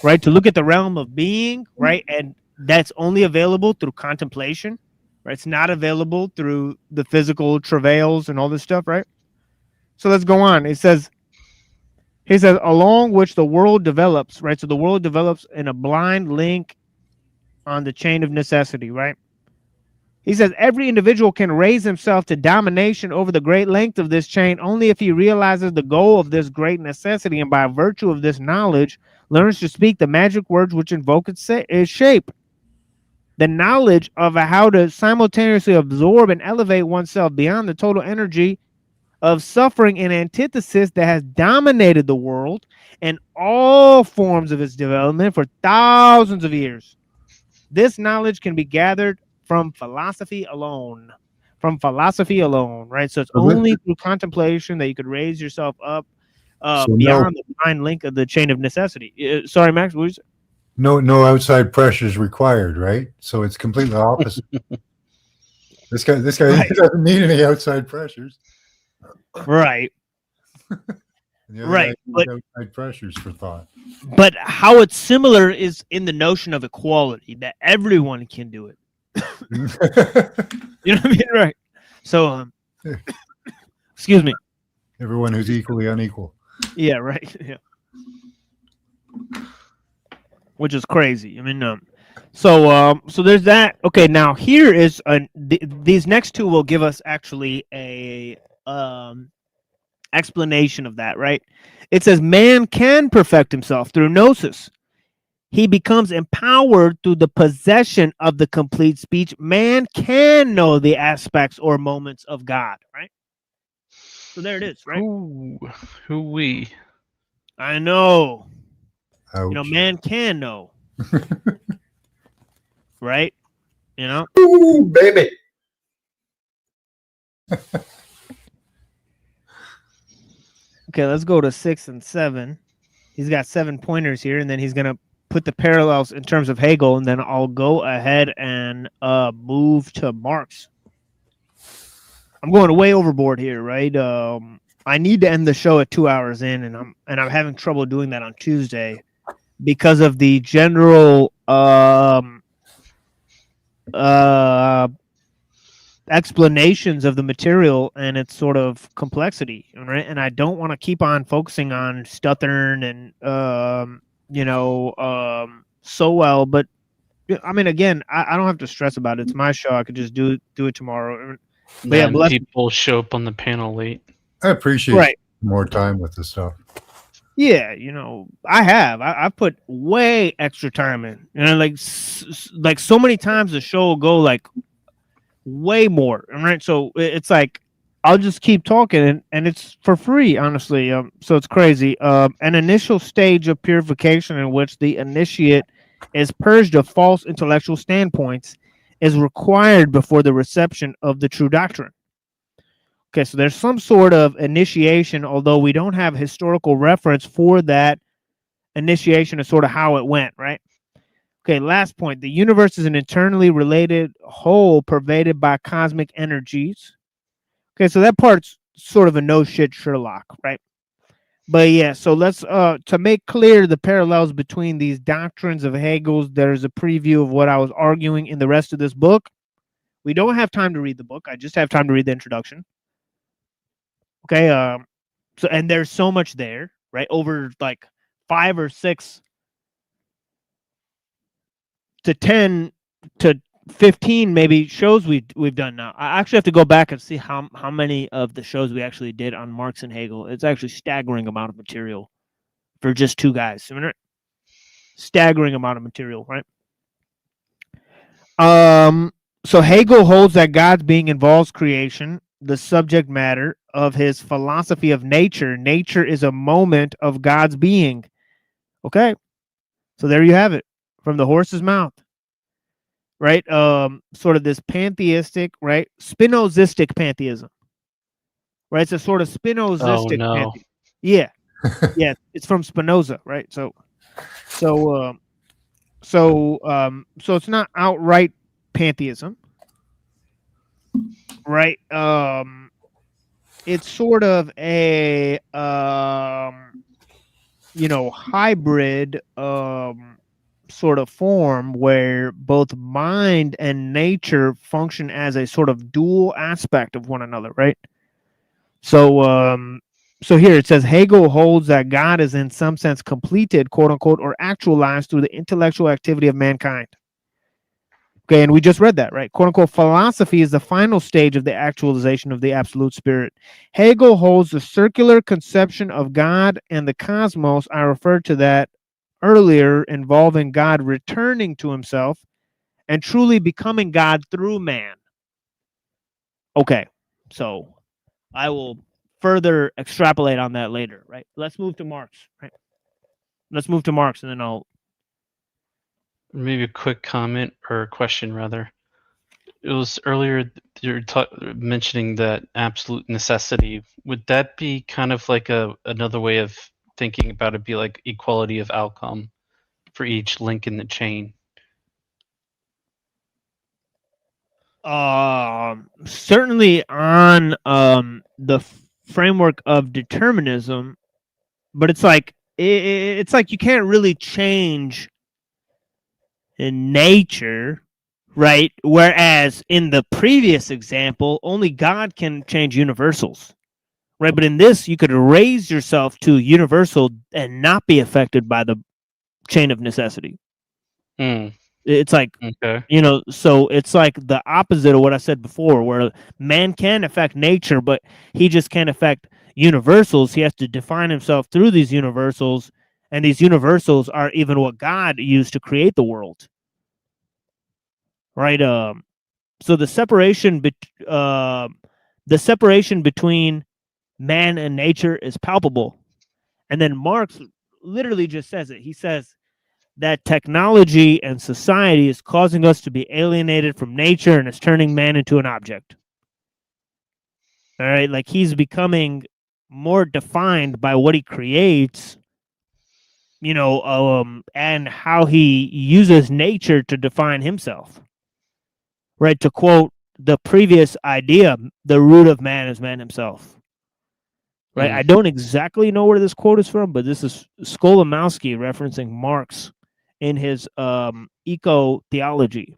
right? To look at the realm of being, right? And that's only available through contemplation, right? It's not available through the physical travails and all this stuff, right? So let's go on. He says, along which the world develops, right? So the world develops in a blind link on the chain of necessity, right? He says every individual can raise himself to domination over the great length of this chain only if he realizes the goal of this great necessity and by virtue of this knowledge learns to speak the magic words which invoke its shape. The knowledge of how to simultaneously absorb and elevate oneself beyond the total energy of suffering and antithesis that has dominated the world and all forms of its development for thousands of years. This knowledge can be gathered from philosophy alone. From philosophy alone, right? So it's only through contemplation that you could raise yourself up beyond the blind link of the chain of necessity. Sorry, Max, what was it? No outside pressures required, right? So it's completely opposite. This guy Right. doesn't need any outside pressures. Right. Right. But outside pressures for thought. But how it's similar is in the notion of equality, that everyone can do it. You know what I mean? Right. So, excuse me. Everyone who's equally unequal. Yeah, right. Yeah. Which is crazy. I mean, so there's that. Okay, now here is these next two will give us actually a explanation of that, right? It says man can perfect himself through gnosis. He becomes empowered through the possession of the complete speech. Man can know the aspects or moments of God, right? So there it is, right? Who we? I know. Ouch. You know, man can know. Right? You know? Ooh, baby. Okay, let's go to 6 and 7. He's got 7 pointers here, and then he's going to put the parallels in terms of Hegel, and then I'll go ahead and move to Marx. I'm going way overboard here, right? I need to end the show at 2 hours in, and I'm having trouble doing that on Tuesday because of the general explanations of the material and its sort of complexity, right? And I don't want to keep on focusing on Stuthern and so well, but I mean, again, I don't have to stress about it. It's my show. I could just do it tomorrow. But yeah, people show up on the panel late. I appreciate more time with this stuff. Yeah, I've put way extra time in, and like so many times the show will go like way more, right? So it's like I'll just keep talking, and it's for free, honestly. So it's crazy. An initial stage of purification in which the initiate is purged of false intellectual standpoints is required before the reception of the true doctrine. Okay, so there's some sort of initiation, although we don't have historical reference for that initiation and sort of how it went, right? Okay, last point. The universe is an internally related whole pervaded by cosmic energies. Okay, so that part's sort of a no shit Sherlock, right? But yeah, so let's to make clear the parallels between these doctrines of Hegel's, there's a preview of what I was arguing in the rest of this book. We don't have time to read the book. I just have time to read the introduction. Okay, so and there's so much there, right? Over like 5 or 6 to 10 to 15 maybe shows we've done now. I actually have to go back and see how many of the shows we actually did on Marx and Hegel. It's actually staggering amount of material for just two guys. I mean, staggering amount of material, right? So Hegel holds that God's being involves creation, the subject matter of his philosophy of nature. Nature is a moment of God's being. Okay. So there you have it from the horse's mouth. Right? Sort of this pantheistic, right? Spinozistic pantheism. Right? It's a sort of Spinozistic pantheism. Yeah. Yeah, it's from Spinoza, right? So it's not outright pantheism. Right? It's sort of a hybrid sort of form where both mind and nature function as a sort of dual aspect of one another, right? So here it says Hegel holds that God is in some sense completed, quote unquote, or actualized through the intellectual activity of mankind. Okay, and we just read that, right? Quote unquote, philosophy is the final stage of the actualization of the absolute spirit. Hegel holds the circular conception of God and the cosmos. I referred to that earlier, involving God returning to himself and truly becoming God through man. Okay, so I will further extrapolate on that later, right? Let's move to Marx, right? Let's move to Marx, and then I'll... Maybe a quick comment or question, rather. It was earlier you were mentioning that absolute necessity. Would that be kind of like another way of thinking about it, be like equality of outcome for each link in the chain? Certainly on the framework of determinism, but it's like you can't really change in nature, right? Whereas in the previous example, only God can change universals. Right, but in this, you could raise yourself to universal and not be affected by the chain of necessity. It's like, okay. So it's like the opposite of what I said before, where man can affect nature, but he just can't affect universals. He has to define himself through these universals, and these universals are even what God used to create the world. Right? So the separation between man and nature is palpable. And then Marx literally just says it. He says that technology and society is causing us to be alienated from nature and is turning man into an object. All right, like he's becoming more defined by what he creates, and how he uses nature to define himself. Right, to quote the previous idea, the root of man is man himself. Right, I don't exactly know where this quote is from, but this is Skolimowski referencing Marx in his eco-theology.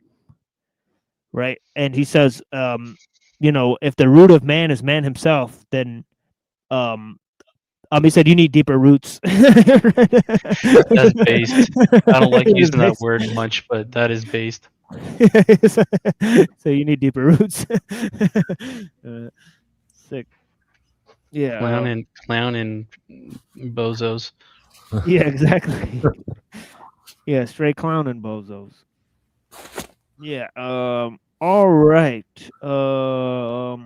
Right, and he says, if the root of man is man himself, then he said you need deeper roots. That's based. I don't like using that word much, but that is based. So you need deeper roots. Sick. Yeah. Clown and bozos. Yeah, exactly. Yeah, straight clown and bozos. Yeah. All right. So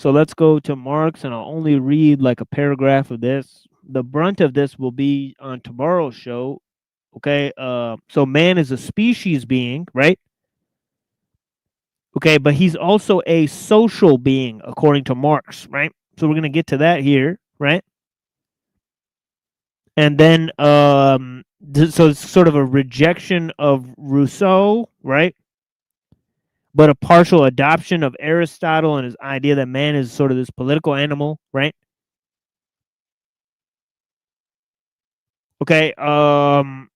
let's go to Marx, and I'll only read like a paragraph of this. The brunt of this will be on tomorrow's show. Okay. So man is a species being, right? Okay, but he's also a social being, according to Marx, right? So we're going to get to that here, right? And then, so it's sort of a rejection of Rousseau, right? But a partial adoption of Aristotle and his idea that man is sort of this political animal, right? Okay, and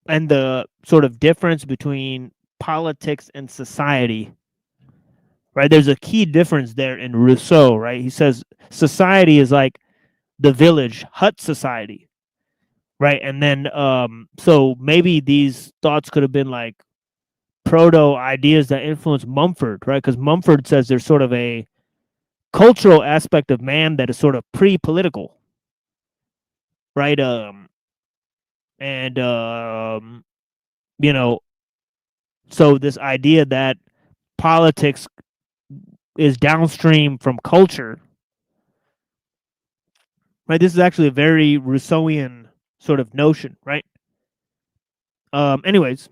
the sort of difference between politics and society. Right, there's a key difference there in Rousseau, right? He says society is like the village, hut society, right? And then so maybe these thoughts could have been like proto ideas that influence Mumford, right? Because Mumford says there's sort of a cultural aspect of man that is sort of pre-political, right? And you know, so this idea that politics is downstream from culture, right? This is actually a very Rousseauian sort of notion, right? Anyways,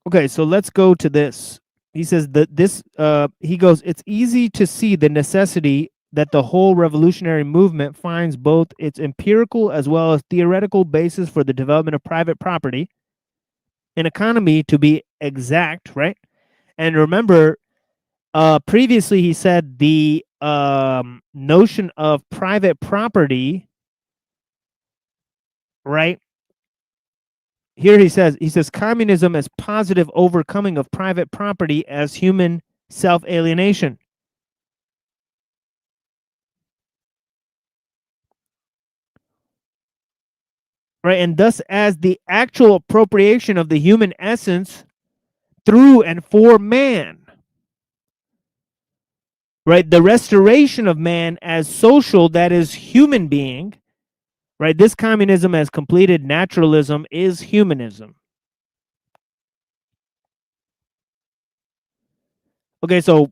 okay, so let's go to this. He says that he goes, it's easy to see the necessity that the whole revolutionary movement finds both its empirical as well as theoretical basis for the development of private property, an economy to be exact, right? And remember, previously he said the notion of private property, right? Here he says communism as positive overcoming of private property as human self-alienation. Right, and thus as the actual appropriation of the human essence through and for man. Right, the restoration of man as social, that is human being. Right, this communism as completed naturalism is humanism. Okay, so,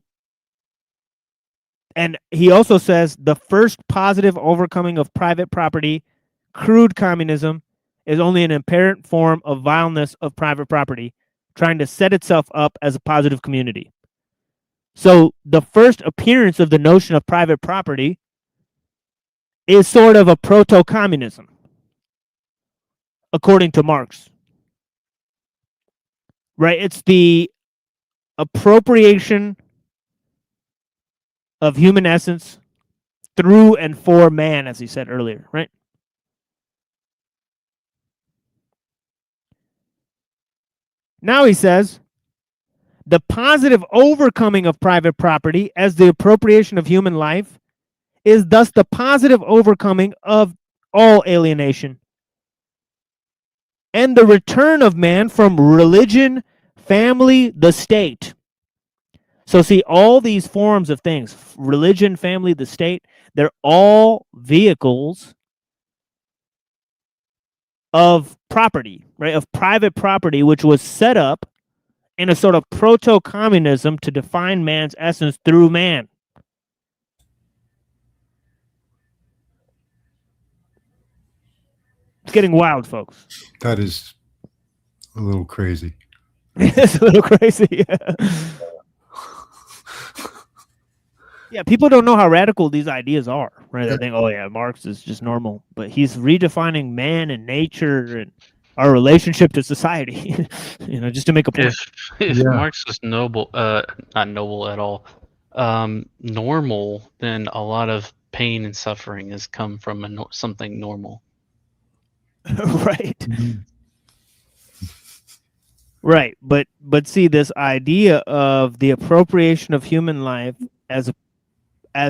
and he also says the first positive overcoming of private property, crude communism, is only an apparent form of vileness of private property, trying to set itself up as a positive community. So the first appearance of the notion of private property is sort of a proto-communism, according to Marx. Right? It's the appropriation of human essence through and for man, as he said earlier, right? Now he says, the positive overcoming of private property as the appropriation of human life is thus the positive overcoming of all alienation and the return of man from religion, family, the state. So see, all these forms of things, religion, family, the state, they're all vehicles of property, right? Of private property, which was set up in a sort of proto-communism to define man's essence through man. It's getting wild, folks. That is a little crazy. It's a little crazy. Yeah, people don't know how radical these ideas are, right? They think, oh yeah, Marx is just normal, but he's redefining man and nature and our relationship to society, just to make a point. If Marx was noble, not noble at all, normal, then a lot of pain and suffering has come from something normal. Right. Right, but see, this idea of the appropriation of human life as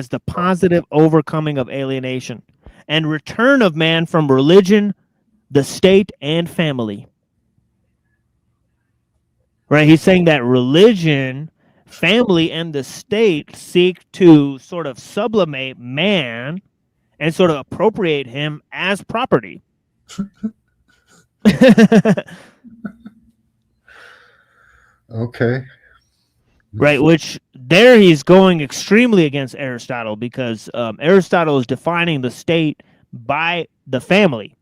the positive overcoming of alienation and return of man from religion, the state, and family. Right, he's saying that religion, family, and the state seek to sort of sublimate man and sort of appropriate him as property. Okay. Right, which there he's going extremely against Aristotle, because Aristotle is defining the state by the family,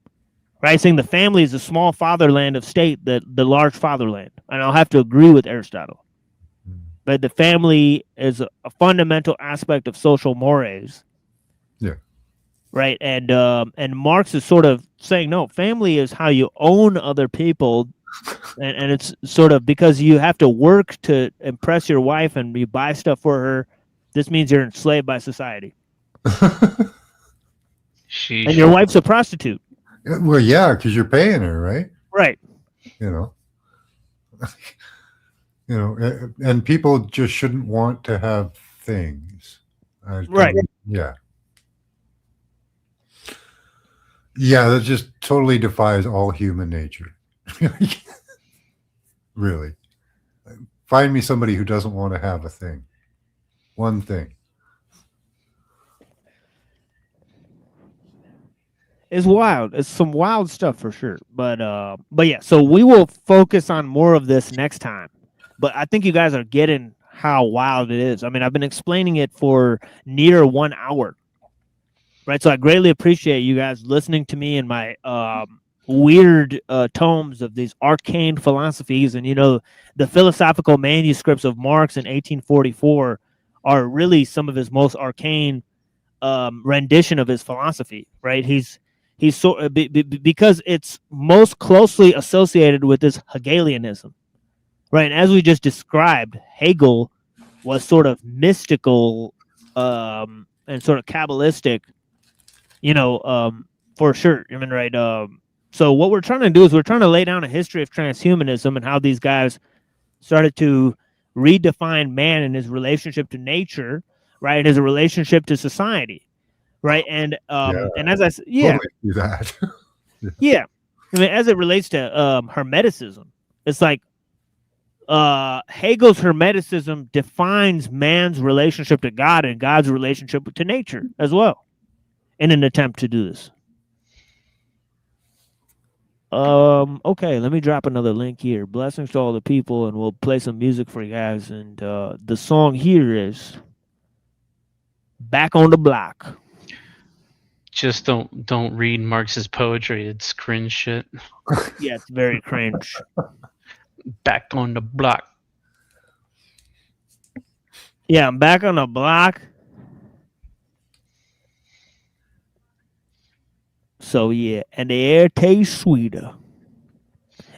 right? Saying the family is the small fatherland of state, the large fatherland. And I'll have to agree with Aristotle. But the family is a fundamental aspect of social mores. Yeah. Right, and Marx is sort of saying, no, family is how you own other people. And it's sort of because you have to work to impress your wife and you buy stuff for her. This means you're enslaved by society. And your wife's a prostitute. Well, yeah, because you're paying her, right? Right. And people just shouldn't want to have things. Right. Yeah. Yeah, that just totally defies all human nature. Really. Find me somebody who doesn't want to have a thing. One thing. It's wild. It's some wild stuff for sure. But yeah, so we will focus on more of this next time. But I think you guys are getting how wild it is. I mean, I've been explaining it for near 1 hour. Right? So I greatly appreciate you guys listening to me and my weird tomes of these arcane philosophies. And the philosophical manuscripts of Marx in 1844 are really some of his most arcane rendition of his philosophy, right? He's because it's most closely associated with this Hegelianism, right? And as we just described, Hegel was sort of mystical and sort of Kabbalistic, for sure. I mean, right? So what we're trying to do is we're trying to lay down a history of transhumanism and how these guys started to redefine man and his relationship to nature, right? And his relationship to society. Right. And and as I said, yeah, Totally do that. yeah. I mean, as it relates to Hermeticism, it's like Hegel's Hermeticism defines man's relationship to God and God's relationship to nature as well in an attempt to do this. Okay, let me drop another link here. Blessings to all the people, and we'll play some music for you guys. And the song here is Back on the Block. Just don't read Marx's poetry. It's cringe shit. Yeah, it's very cringe. Back on the block. Yeah, I'm back on the block. So yeah, and the air tastes sweeter.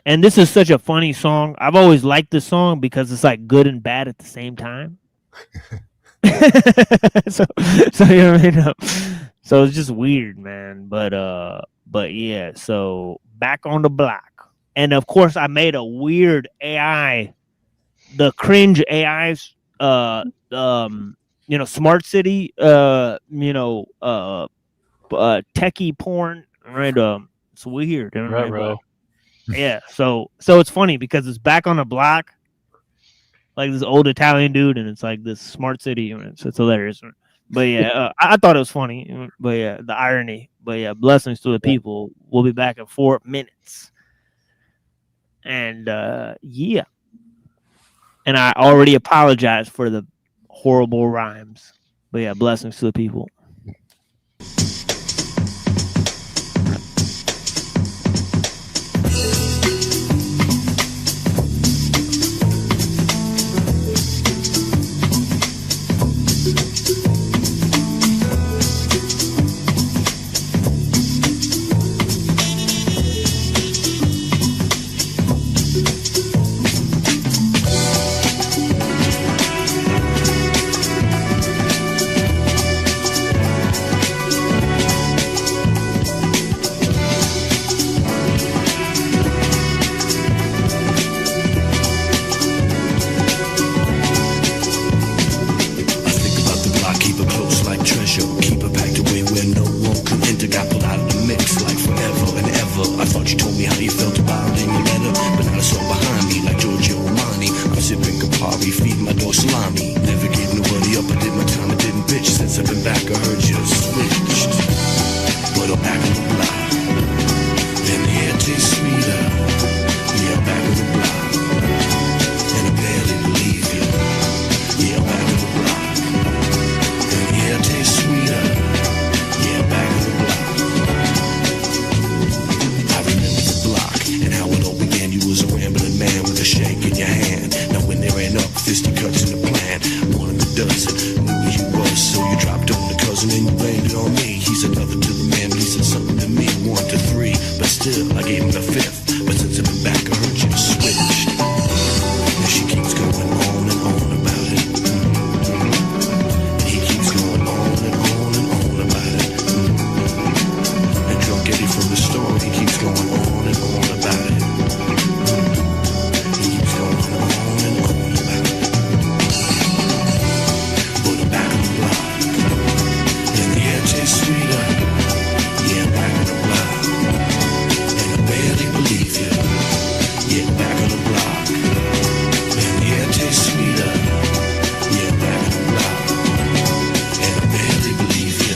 And this is such a funny song. I've always liked this song because it's like good and bad at the same time. so you know what I mean? So it's just weird, man. But yeah, so back on the block. And of course I made a weird AI, the cringe AIs, smart city, techie porn, right? It's weird. Right, bro. Yeah, so it's funny because it's back on the block, like this old Italian dude, and it's like this smart city, and it's hilarious. But yeah, I thought it was funny. But yeah, the irony. But yeah, blessings to the people. We'll be back in 4 minutes. And yeah, and I already apologized for the horrible rhymes. But yeah, blessings to the people. the block. And yeah, it tastes sweeter. Yeah, back on the block. And I barely believe you.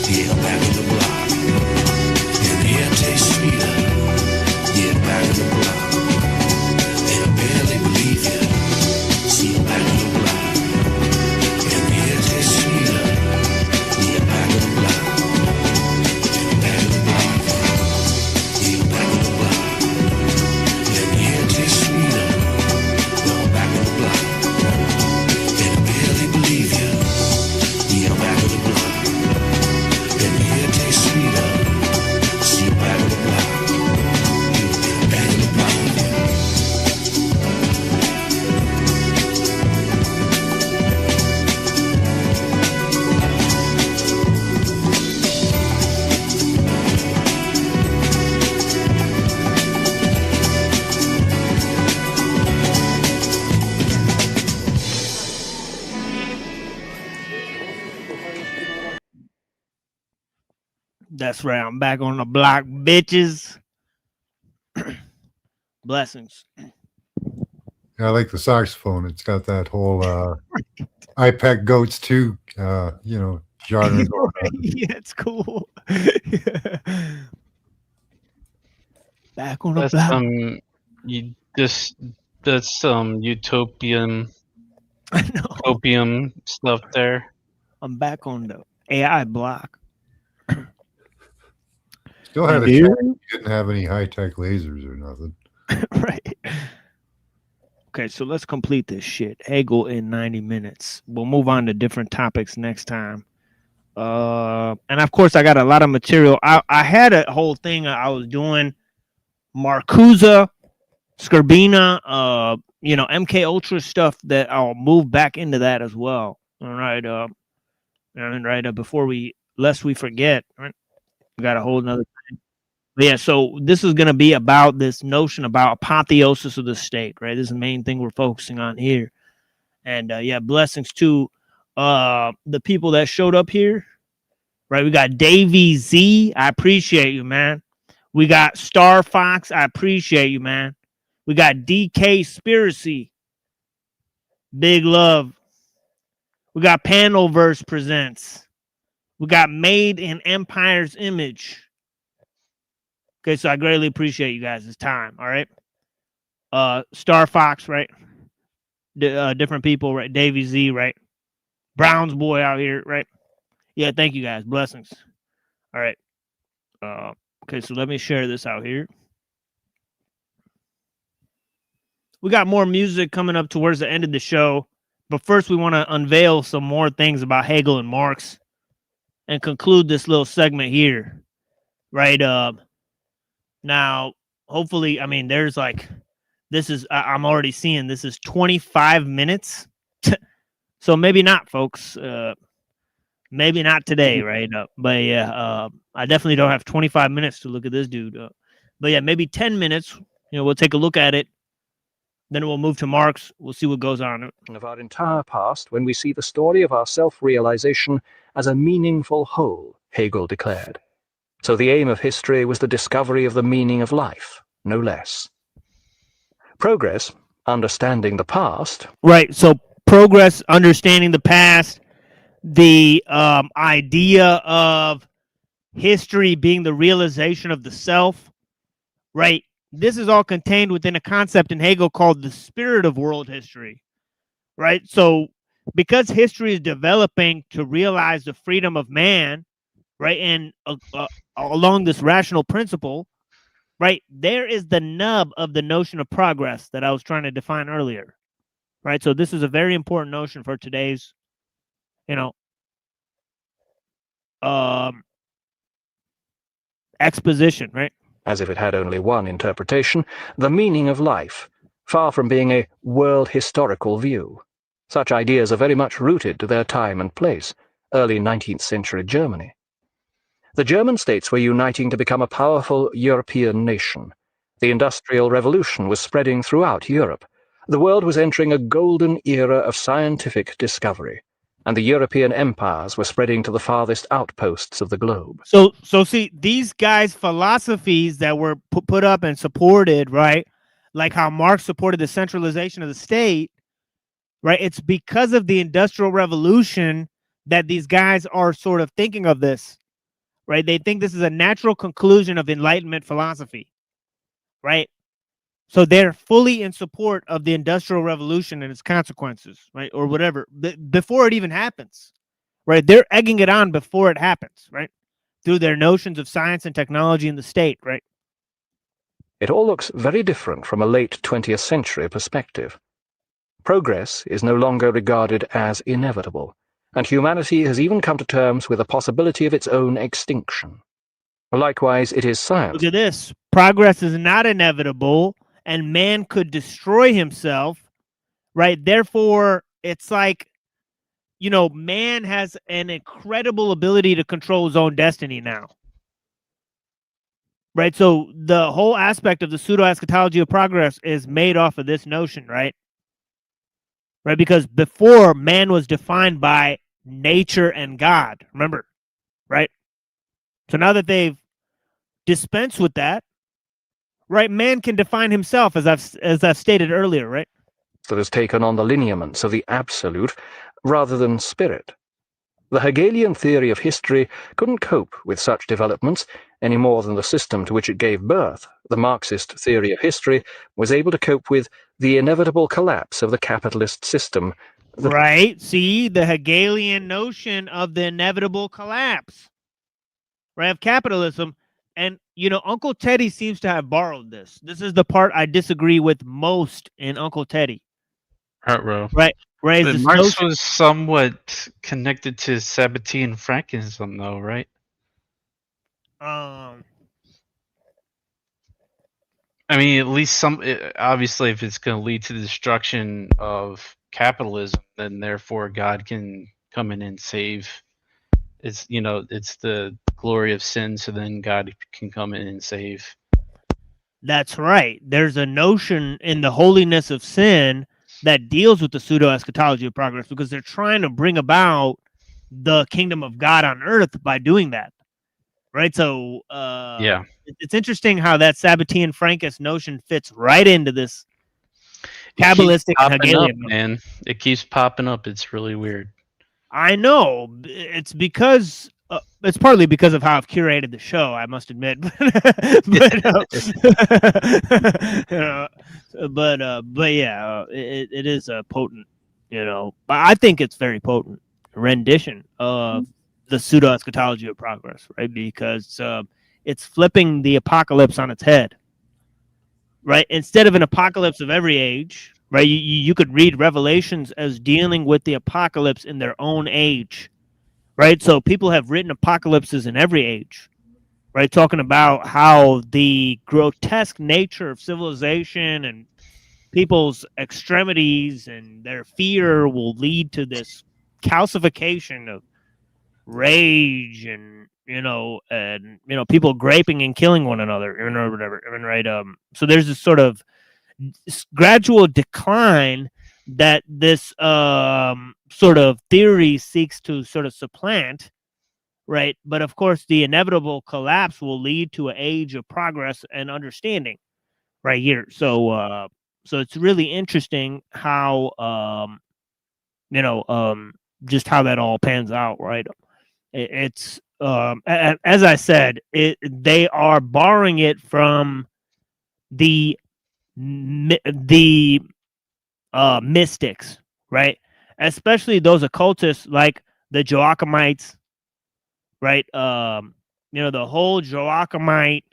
Yeah, back on the block. And yeah, it tastes sweeter. Yeah, back on the block. And I barely believe you. See you back on the block. And yeah, it tastes sweeter. Yeah, back on the block. And back on the block. Yeah, back on the block. And yeah, it tastes sweeter. No, back on the block. And I barely believe you. Yeah, back on the block. And here it tastes sweeter. See you back on the block. Back on the block. That's right. I'm back on the block, bitches. Blessings. Yeah, I like the saxophone. It's got that whole I Peck Goats too, genre going on. Yeah, it's cool. Back on the That's block. that's utopian I know. opium stuff there. I'm back on the AI block. Still had a Dude. chance. You didn't have any high tech lasers or nothing. Right. Okay, so let's complete this shit. Hegel in 90 minutes. We'll move on to different topics next time. And of course, I got a lot of material. I had a whole thing I was doing. Marcuse, Scribina, MK Ultra stuff that I'll move back into that as well. All right. Before lest we forget, right? We got a whole nother thing. But yeah, so this is going to be about this notion about apotheosis of the state, right? This is the main thing we're focusing on here. And blessings to the people that showed up here, right? We got Davey Z. I appreciate you, man. We got Star Fox. I appreciate you, man. We got DK Spiracy. Big love. We got Panelverse Presents. We got Made in Empire's Image. Okay, so I greatly appreciate you guys' time. All right. Star Fox, right? Different people, right? Davey Z, right? Brown's boy out here, right? Yeah, thank you guys. Blessings. All right. Okay, so let me share this out here. We got more music coming up towards the end of the show. But first, we want to unveil some more things about Hegel and Marx and conclude this little segment here. Right? Now, hopefully, I mean, there's like, this is, I'm already seeing this is 25 minutes. So maybe not, folks. Maybe not today, right? But yeah, I definitely don't have 25 minutes to look at this dude. But yeah, maybe 10 minutes. We'll take a look at it. Then we'll move to Marx. We'll see what goes on. Of our entire past when we see the story of our self-realization as a meaningful whole, Hegel declared. So the aim of history was the discovery of the meaning of life, no less. Progress, understanding the past. Right, so progress, understanding the past, the idea of history being the realization of the self, right? This is all contained within a concept in Hegel called the spirit of world history, right? So because history is developing to realize the freedom of man, right, and along this rational principle, right, there is the nub of the notion of progress that I was trying to define earlier, right? So this is a very important notion for today's, exposition, right? As if it had only one interpretation, the meaning of life, far from being a world historical view. Such ideas are very much rooted to their time and place, early 19th century Germany. The German states were uniting to become a powerful European nation. The Industrial Revolution was spreading throughout Europe. The world was entering a golden era of scientific discovery, and the European empires were spreading to the farthest outposts of the globe. So see, these guys' philosophies that were put up and supported, right? Like how Marx supported the centralization of the state, right? It's because of the Industrial Revolution that these guys are sort of thinking of this, right? They think this is a natural conclusion of Enlightenment philosophy, right? So they're fully in support of the Industrial Revolution and its consequences, right? Or whatever, before it even happens, right? They're egging it on before it happens, right? Through their notions of science and technology in the state, right? It all looks very different from a late 20th century perspective. Progress is no longer regarded as inevitable, and humanity has even come to terms with the possibility of its own extinction. Likewise, it is science. Look at this. Progress is not inevitable, and man could destroy himself, right? Therefore, it's like, you know, man has an incredible ability to control his own destiny now. Right? So the whole aspect of the pseudo-eschatology of progress is made off of this notion, right? Right? Because before, man was defined by nature and God, remember? Right? So now that they've dispensed with that, right, man can define himself, as I've stated earlier, right? That has taken on the lineaments of the absolute rather than spirit. The Hegelian theory of history couldn't cope with such developments any more than the system to which it gave birth, the Marxist theory of history, was able to cope with the inevitable collapse of the capitalist system. Right. See, the Hegelian notion of the inevitable collapse, right, of capitalism. And, you know, Uncle Teddy seems to have borrowed this. This is the part I disagree with most in Uncle Teddy. Row. Right. Right. But Marx was somewhat connected to Sabbatean Frankinism, though, right? I mean, at least obviously, if it's going to lead to the destruction of capitalism, then therefore God can come in and save. It's, you know, it's the glory of sin, so then God can come in and save. That's right. There's a notion in the holiness of sin that deals with the pseudo-eschatology of progress, because they're trying to bring about the kingdom of God on earth by doing that. Right? So yeah, it's interesting how that Sabbatean Frankist notion fits right into this Kabbalistic and Hegelian. Man, it keeps popping up. It's really weird. I know. It's because it's partly because of how I've curated the show, I must admit. But yeah, it is a potent, you know, I think it's very potent rendition of the pseudo-eschatology of progress, right? Because it's flipping the apocalypse on its head, right? Instead of an apocalypse of every age, right? You could read Revelations as dealing with the apocalypse in their own age, right? So people have written apocalypses in every age, right? Talking about how the grotesque nature of civilization and people's extremities and their fear will lead to this calcification of rage and people graping and killing one another or whatever, right? So there's this sort of gradual decline that this sort of theory seeks to sort of supplant, right? But of course, the inevitable collapse will lead to an age of progress and understanding, right here. So it's really interesting how just how that all pans out, right? It's as I said, they are borrowing it from the mystics, right? Especially those occultists like the Joachimites, right? The whole Joachimite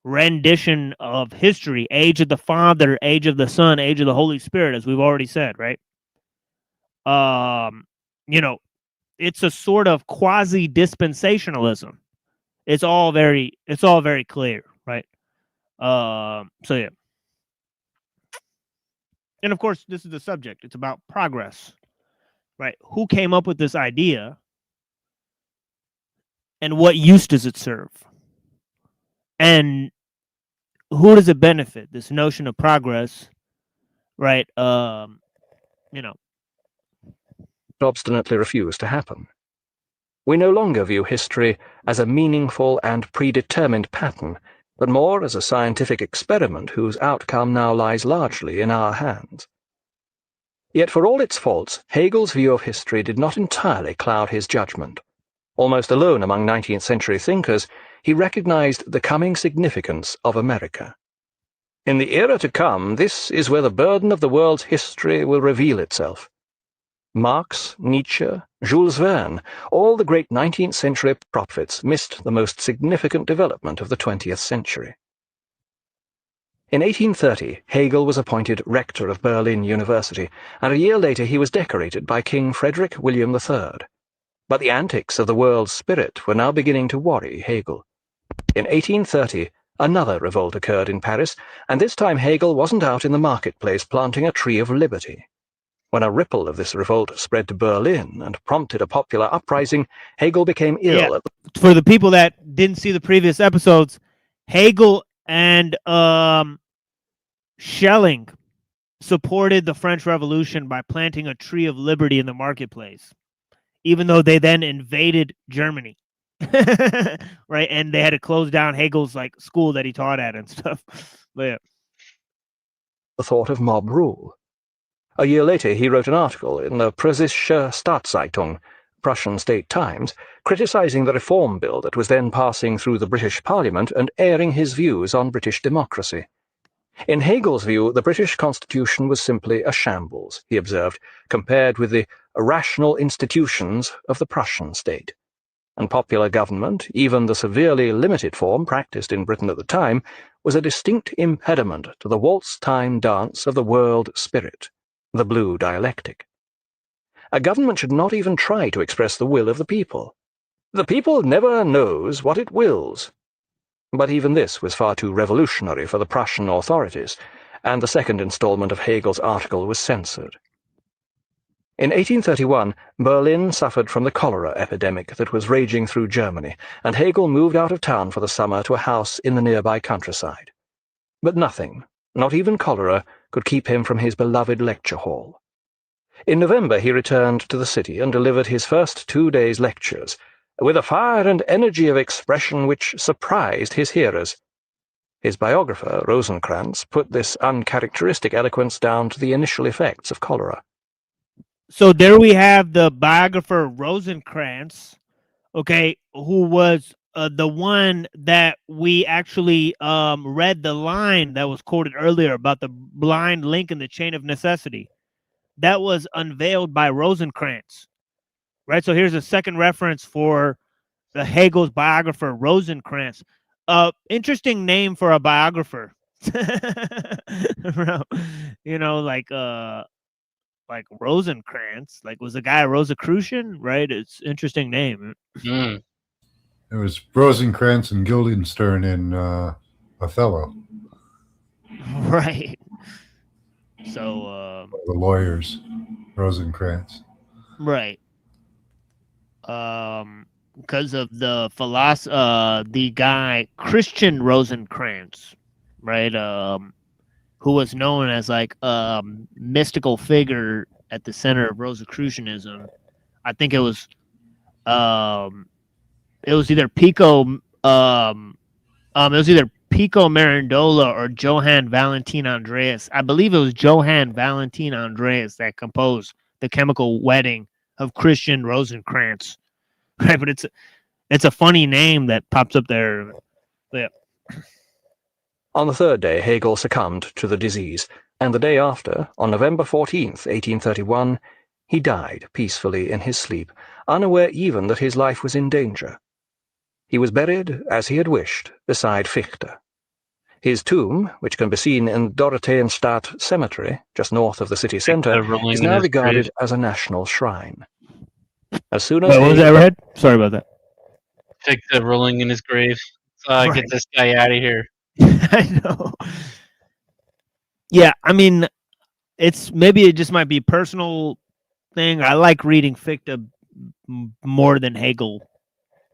rendition of history, age of the Father, age of the Son, age of the Holy Spirit, as we've already said, right? It's a sort of quasi-dispensationalism. It's all very clear, right? So yeah. And of course, this is the subject. It's about progress, right? Who came up with this idea and what use does it serve? And who does it benefit? This notion of progress, right? Obstinately refused to happen. We no longer view history as a meaningful and predetermined pattern, but more as a scientific experiment whose outcome now lies largely in our hands. Yet for all its faults, Hegel's view of history did not entirely cloud his judgment. Almost alone among 19th century thinkers, he recognized the coming significance of America. In the era to come, this is where the burden of the world's history will reveal itself. Marx, Nietzsche, Jules Verne, all the great 19th century prophets missed the most significant development of the 20th century. In 1830, Hegel was appointed rector of Berlin University, and a year later he was decorated by King Frederick William III. But the antics of the world's spirit were now beginning to worry Hegel. In 1830, another revolt occurred in Paris, and this time Hegel wasn't out in the marketplace planting a tree of liberty. When a ripple of this revolt spread to Berlin and prompted a popular uprising, Hegel became ill. For the people that didn't see the previous episodes, Hegel and Schelling supported the French Revolution by planting a tree of liberty in the marketplace, even though they then invaded Germany. Right? And they had to close down Hegel's school that he taught at and stuff. But yeah. The thought of mob rule. A year later, he wrote an article in the Preußische Staatszeitung, Prussian State Times, criticizing the reform bill that was then passing through the British Parliament and airing his views on British democracy. In Hegel's view, the British Constitution was simply a shambles, he observed, compared with the rational institutions of the Prussian state. And popular government, even the severely limited form practiced in Britain at the time, was a distinct impediment to the waltz-time dance of the world spirit, the blue dialectic. A government should not even try to express the will of the people. The people never knows what it wills. But even this was far too revolutionary for the Prussian authorities, and the second installment of Hegel's article was censored. In 1831, Berlin suffered from the cholera epidemic that was raging through Germany, and Hegel moved out of town for the summer to a house in the nearby countryside. But nothing, not even cholera, could keep him from his beloved lecture hall. In November he returned to the city and delivered his first 2 days' lectures, with a fire and energy of expression which surprised his hearers. His biographer, Rosenkranz, put this uncharacteristic eloquence down to the initial effects of cholera. So there we have the biographer Rosenkranz, okay, who was the one that we actually read the line that was quoted earlier about the blind link in the chain of necessity. That was unveiled by Rosenkranz, right? So here's a second reference for the Hegel's biographer Rosenkranz. Interesting name for a biographer. Like Rosencrantz, was the guy Rosicrucian, right? It's interesting name. It was Rosencrantz and Guildenstern in Othello. Right. So the lawyers, Rosencrantz. Right. Because of the the guy Christian Rosencrantz, right? Who was known as mystical figure at the center of Rosicrucianism. I think it was either Pico Mirandola or Johann Valentin Andreas. I believe it was Johann Valentin Andreas that composed The Chemical Wedding of Christian Rosencrantz. Right, but it's a funny name that pops up there. Yeah. On the third day, Hegel succumbed to the disease, and the day after, on November 14th, 1831, he died peacefully in his sleep, unaware even that his life was in danger. He was buried, as he had wished, beside Fichte. His tomb, which can be seen in Dorotheenstadt Cemetery, just north of the city centre, is now regarded as a national shrine. As soon as what was that, Red? Sorry about that. Fichte rolling in his grave. Right. Get this guy out of here. I know. Yeah, I mean, it just might be a personal thing. I like reading Fichte more than Hegel.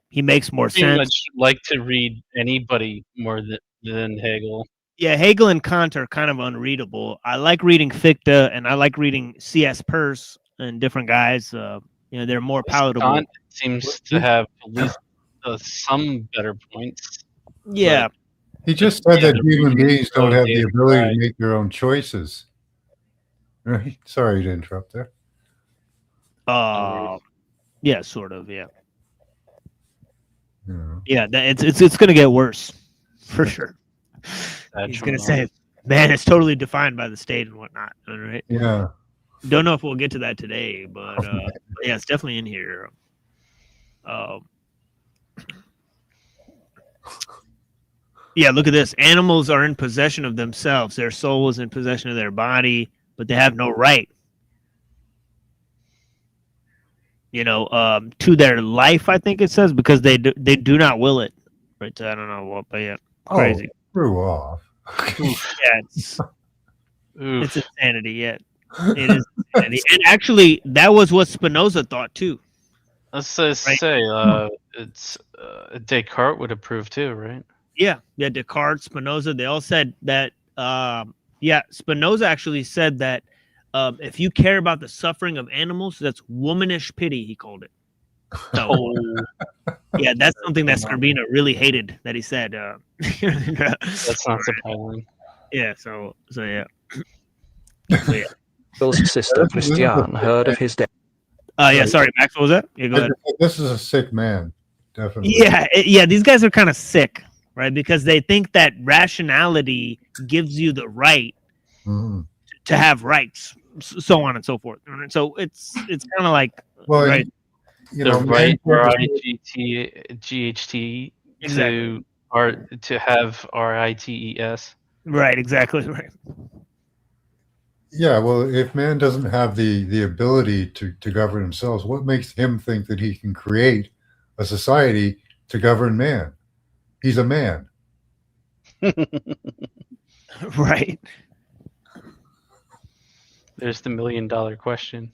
He makes more Pretty sense. much like to read anybody more than Hegel. Yeah, Hegel and Kant are kind of unreadable. I like reading Fichte, and I like reading C.S. Peirce and different guys. They're more palatable. Kant seems to have at least some better points. Yeah. He just said that human beings don't have the David ability Bragg. to make their own choices. Right? Sorry to interrupt there. Yeah, sort of. Yeah. Yeah. Yeah, it's gonna get worse for sure. He's gonna say, "Man, it's totally defined by the state and whatnot." All right. Yeah. Don't know if we'll get to that today, but yeah, it's definitely in here. Yeah, look at this. Animals are in possession of themselves. Their soul is in possession of their body, but they have no right, to their life. I think it says because they do not will it. Right? I don't know what, but yeah, crazy. Oh, screw off. Yeah, it's insanity. Yeah, it is insanity. And actually, that was what Spinoza thought too. Let's say it's Descartes would approve too, right? Yeah, Descartes, Spinoza, they all said that. Spinoza actually said that if you care about the suffering of animals, that's womanish pity. He called it. So, yeah, that's something that Scarbina really hated. That he said. That's not surprising. Yeah. So yeah. Hegel's sister Christiane heard of his death. Yeah. Sorry, Max. What was that? Yeah, go ahead. This is a sick man, definitely. Yeah. These guys are kind of sick, right? Because they think that rationality gives you the right to have rights, so on and so forth. So it's kind of like right. The right RIGHT Exactly. to have RITES. Right. Exactly. Right. Yeah, well, if man doesn't have the ability to govern himself, what makes him think that he can create a society to govern man? He's a man. Right. There's the $1 million question.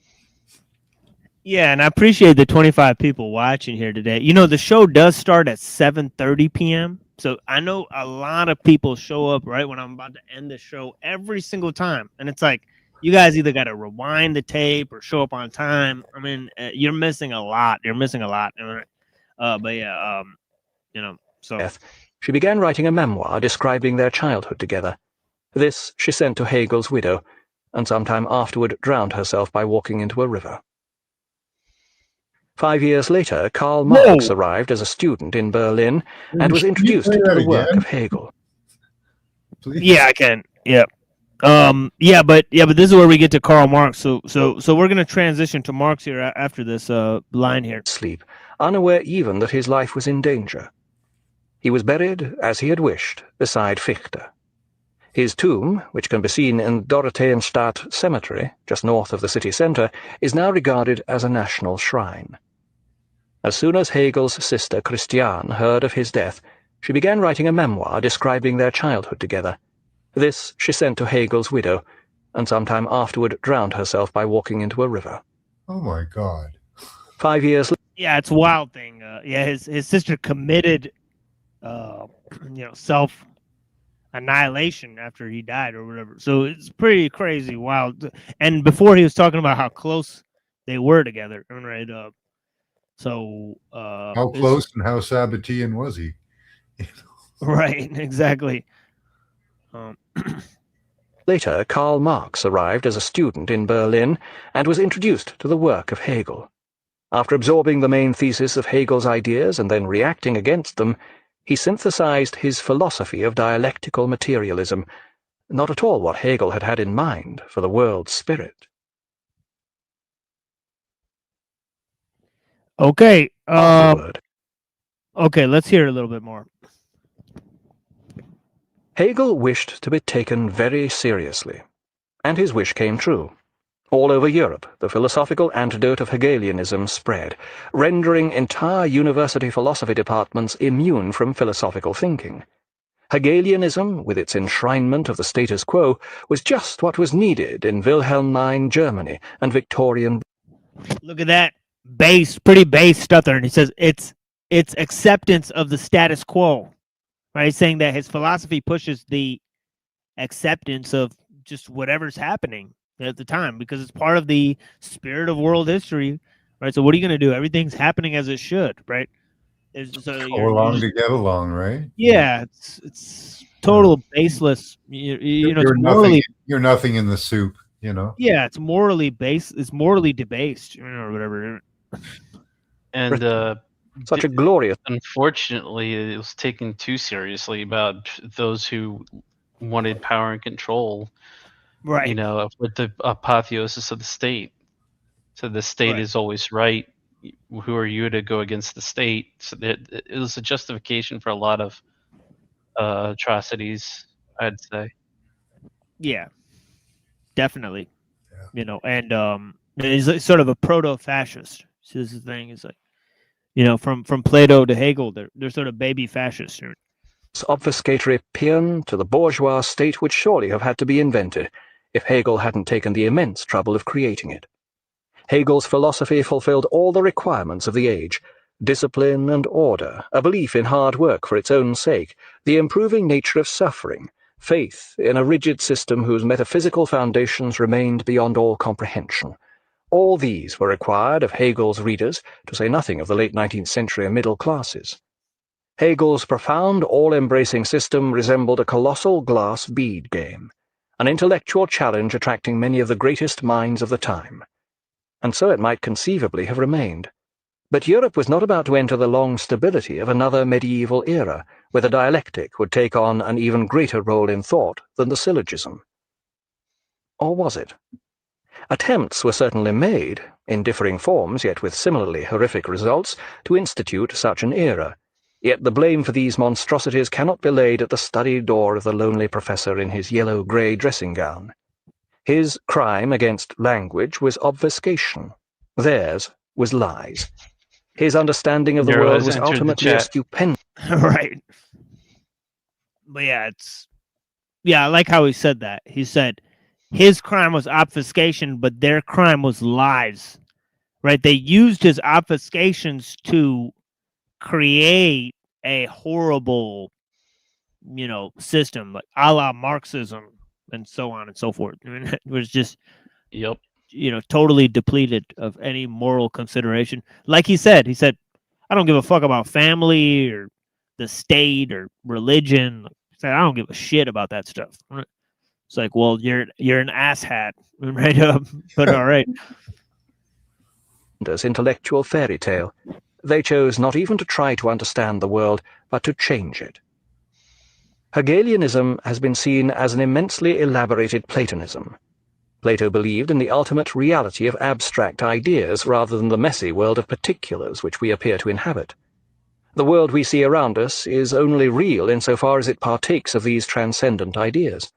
Yeah, and I appreciate the 25 people watching here today. The show does start at 7:30 p.m. So I know a lot of people show up right when I'm about to end the show every single time. And it's like, you guys either got to rewind the tape or show up on time. I mean, you're missing a lot. But yeah, so. She began writing a memoir describing their childhood together. This she sent to Hegel's widow, and sometime afterward drowned herself by walking into a river. 5 years later, Karl Marx arrived as a student in Berlin and was introduced to the work of Hegel. Please? Yeah, I can. Yeah. But this is where we get to Karl Marx. So we're gonna transition to Marx here after this line here. Sleep, unaware even that his life was in danger. He was buried, as he had wished, beside Fichte. His tomb, which can be seen in Dorotheenstadt Cemetery, just north of the city centre, is now regarded as a national shrine. As soon as Hegel's sister Christiane heard of his death, she began writing a memoir describing their childhood together. This she sent to Hegel's widow, and sometime afterward drowned herself by walking into a river. Oh my God. 5 years later. Yeah, it's a wild thing. His sister committed, self annihilation after he died or whatever. So it's pretty crazy, wild. And before he was talking about how close they were together, right? How close and how Sabbatean was he? Right, exactly. Later, Karl Marx arrived as a student in Berlin and was introduced to the work of Hegel. After absorbing the main thesis of Hegel's ideas and then reacting against them, he synthesized his philosophy of dialectical materialism, not at all what Hegel had had in mind for the world's spirit. Okay. Afterward, Let's hear a little bit more. Hegel wished to be taken very seriously, and his wish came true. All over Europe, the philosophical antidote of Hegelianism spread, rendering entire university philosophy departments immune from philosophical thinking. Hegelianism, with its enshrinement of the status quo, was just what was needed in Wilhelmine Germany and Victorian. Look at that pretty base stuff there. And he says it's acceptance of the status quo, right? He's saying that his philosophy pushes the acceptance of just whatever's happening at the time because it's part of the spirit of world history, right? So what are you going to do? Everything's happening as it should, right? Go along to get along, right? Yeah, it's total baseless. You know, you're nothing in the soup, you know. Yeah, it's morally debased, or whatever. And such a glorious. Unfortunately, it was taken too seriously about those who wanted power and control. Right. You know, with the apotheosis of the state. So the state is always right. Who are you to go against the state? So it was a justification for a lot of atrocities, I'd say. Yeah, definitely. Yeah. You know, and he's sort of a proto-fascist. So this is the thing is like, you know, from Plato to Hegel, they're sort of baby fascists. Obfuscatory paean to the bourgeois state would surely have had to be invented if Hegel hadn't taken the immense trouble of creating it. Hegel's philosophy fulfilled all the requirements of the age: discipline and order, a belief in hard work for its own sake, the improving nature of suffering, faith in a rigid system whose metaphysical foundations remained beyond all comprehension. All these were required of Hegel's readers, to say nothing of the late 19th century middle classes. Hegel's profound, all-embracing system resembled a colossal glass bead game, an intellectual challenge attracting many of the greatest minds of the time. And so it might conceivably have remained. But Europe was not about to enter the long stability of another medieval era, where the dialectic would take on an even greater role in thought than the syllogism. Or was it? Attempts were certainly made, in differing forms yet with similarly horrific results, to institute such an era. Yet the blame for these monstrosities cannot be laid at the study door of the lonely professor in his yellow-grey dressing gown. His crime against language was obfuscation. Theirs was lies. His understanding of the world was ultimately a stupendous... Right. But I like how he said that. He said his crime was obfuscation, but their crime was lies. Right? They used his obfuscations to create a horrible, system, like a la Marxism and so on and so forth. I mean, it was just, totally depleted of any moral consideration. Like he said, I don't give a fuck about family or the state or religion. He said, I don't give a shit about that stuff. It's like, well, you're an asshat, right? But all right. As intellectual fairy tale, they chose not even to try to understand the world, but to change it. Hegelianism has been seen as an immensely elaborated Platonism. Plato believed in the ultimate reality of abstract ideas rather than the messy world of particulars which we appear to inhabit. The world we see around us is only real insofar as it partakes of these transcendent ideas.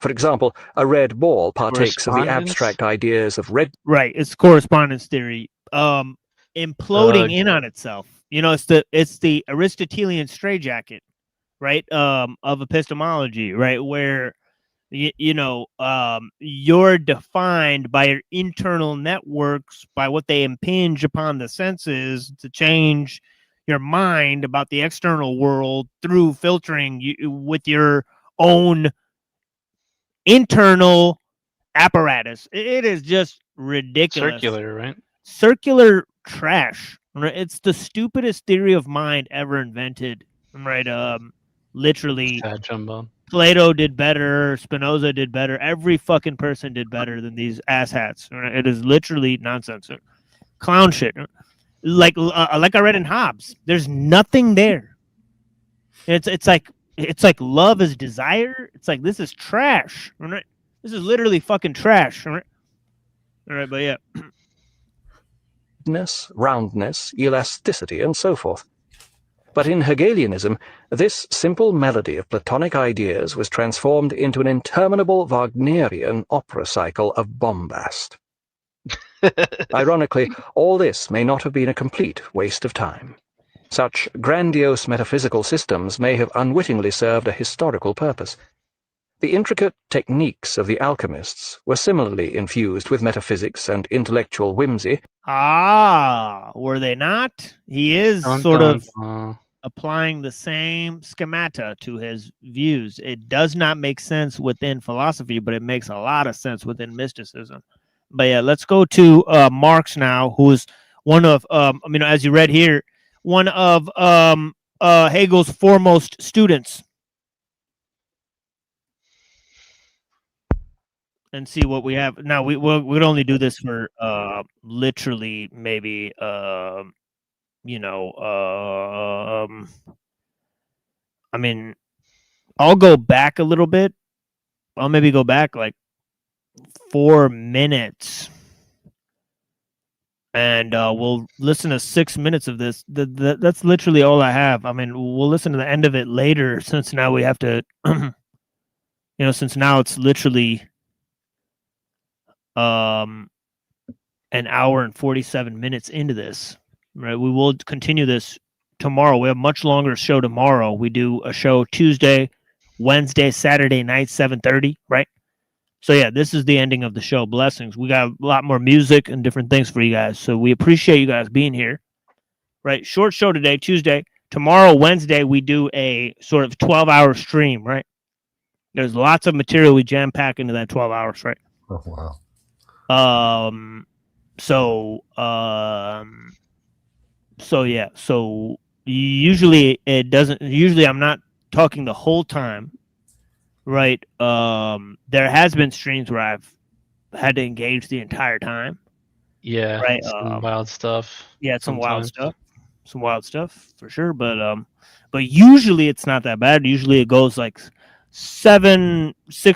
For example, a red ball partakes of the abstract ideas of red... Right, it's correspondence theory. Imploding in on itself. It's the Aristotelian straitjacket, right? Of epistemology, right? Where you're defined by your internal networks, by what they impinge upon the senses to change your mind about the external world through filtering with your own internal apparatus. It is just ridiculous. Circular, right? Circular trash. Right? It's the stupidest theory of mind ever invented. Right? Literally. Plato did better. Spinoza did better. Every fucking person did better than these asshats. Right? It is literally nonsense. Clown shit. Like I read in Hobbes, there's nothing there. It's like love is desire. It's like, this is trash. Right? This is literally fucking trash. Right? All right, but yeah. Roundness, elasticity, and so forth. But in Hegelianism, this simple melody of Platonic ideas was transformed into an interminable Wagnerian opera cycle of bombast. Ironically, all this may not have been a complete waste of time. Such grandiose metaphysical systems may have unwittingly served a historical purpose. The intricate techniques of the alchemists were similarly infused with metaphysics and intellectual whimsy. Were they not? He is sort of applying the same schemata to his views. It does not make sense within philosophy, but it makes a lot of sense within mysticism. But yeah, let's go to Marx now, who is one of, as you read here, one of Hegel's foremost students. And see what we have now. We'd only do this for literally maybe I'll go back a little bit. I'll maybe go back like 4 minutes, and we'll listen to 6 minutes of this. That's literally all I have. I mean, we'll listen to the end of it later, since now we have to, since now it's literally an hour and 47 minutes into this, right? We will continue this tomorrow. We have a much longer show tomorrow. We do a show Tuesday, Wednesday, Saturday night, 7:30, right? So yeah, this is the ending of the show. Blessings. We got a lot more music and different things for you guys. So we appreciate you guys being here, right? Short show today, Tuesday. Tomorrow, Wednesday, we do a sort of 12-hour stream, right? There's lots of material we jam-pack into that 12 hours, right? Oh, wow. So yeah, so usually I'm not talking the whole time, right? There has been streams where I've had to engage the entire time. Yeah, right. Some wild stuff. Yeah, some wild stuff for sure. But usually it's not that bad. Usually it goes like 6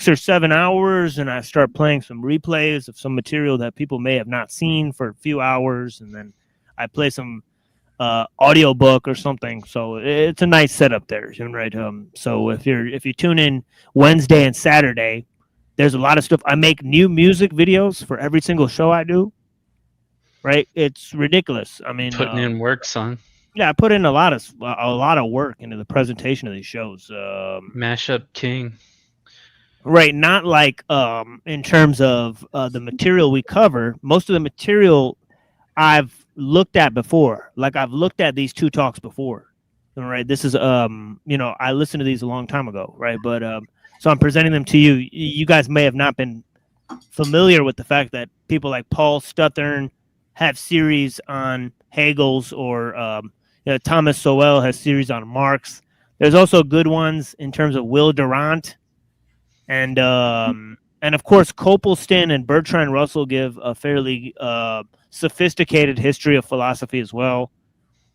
or 7 hours, and I start playing some replays of some material that people may have not seen for a few hours, and then I play some audio book or something. So it's a nice setup there, right? So if you tune in Wednesday and Saturday, there's a lot of stuff. I make new music videos for every single show I do, right? It's ridiculous. I mean, putting in work, son. Yeah, I put in a lot of work into the presentation of these shows. Mashup king. Right, not like in terms of the material we cover. Most of the material I've looked at before. Like I've looked at these two talks before. Right, this is I listened to these a long time ago, right? But so I'm presenting them to you. You guys may have not been familiar with the fact that people like Paul Stuthern have series on Hegel's, or Thomas Sowell has series on Marx. There's also good ones in terms of Will Durant, and of course Copleston and Bertrand Russell give a fairly sophisticated history of philosophy as well.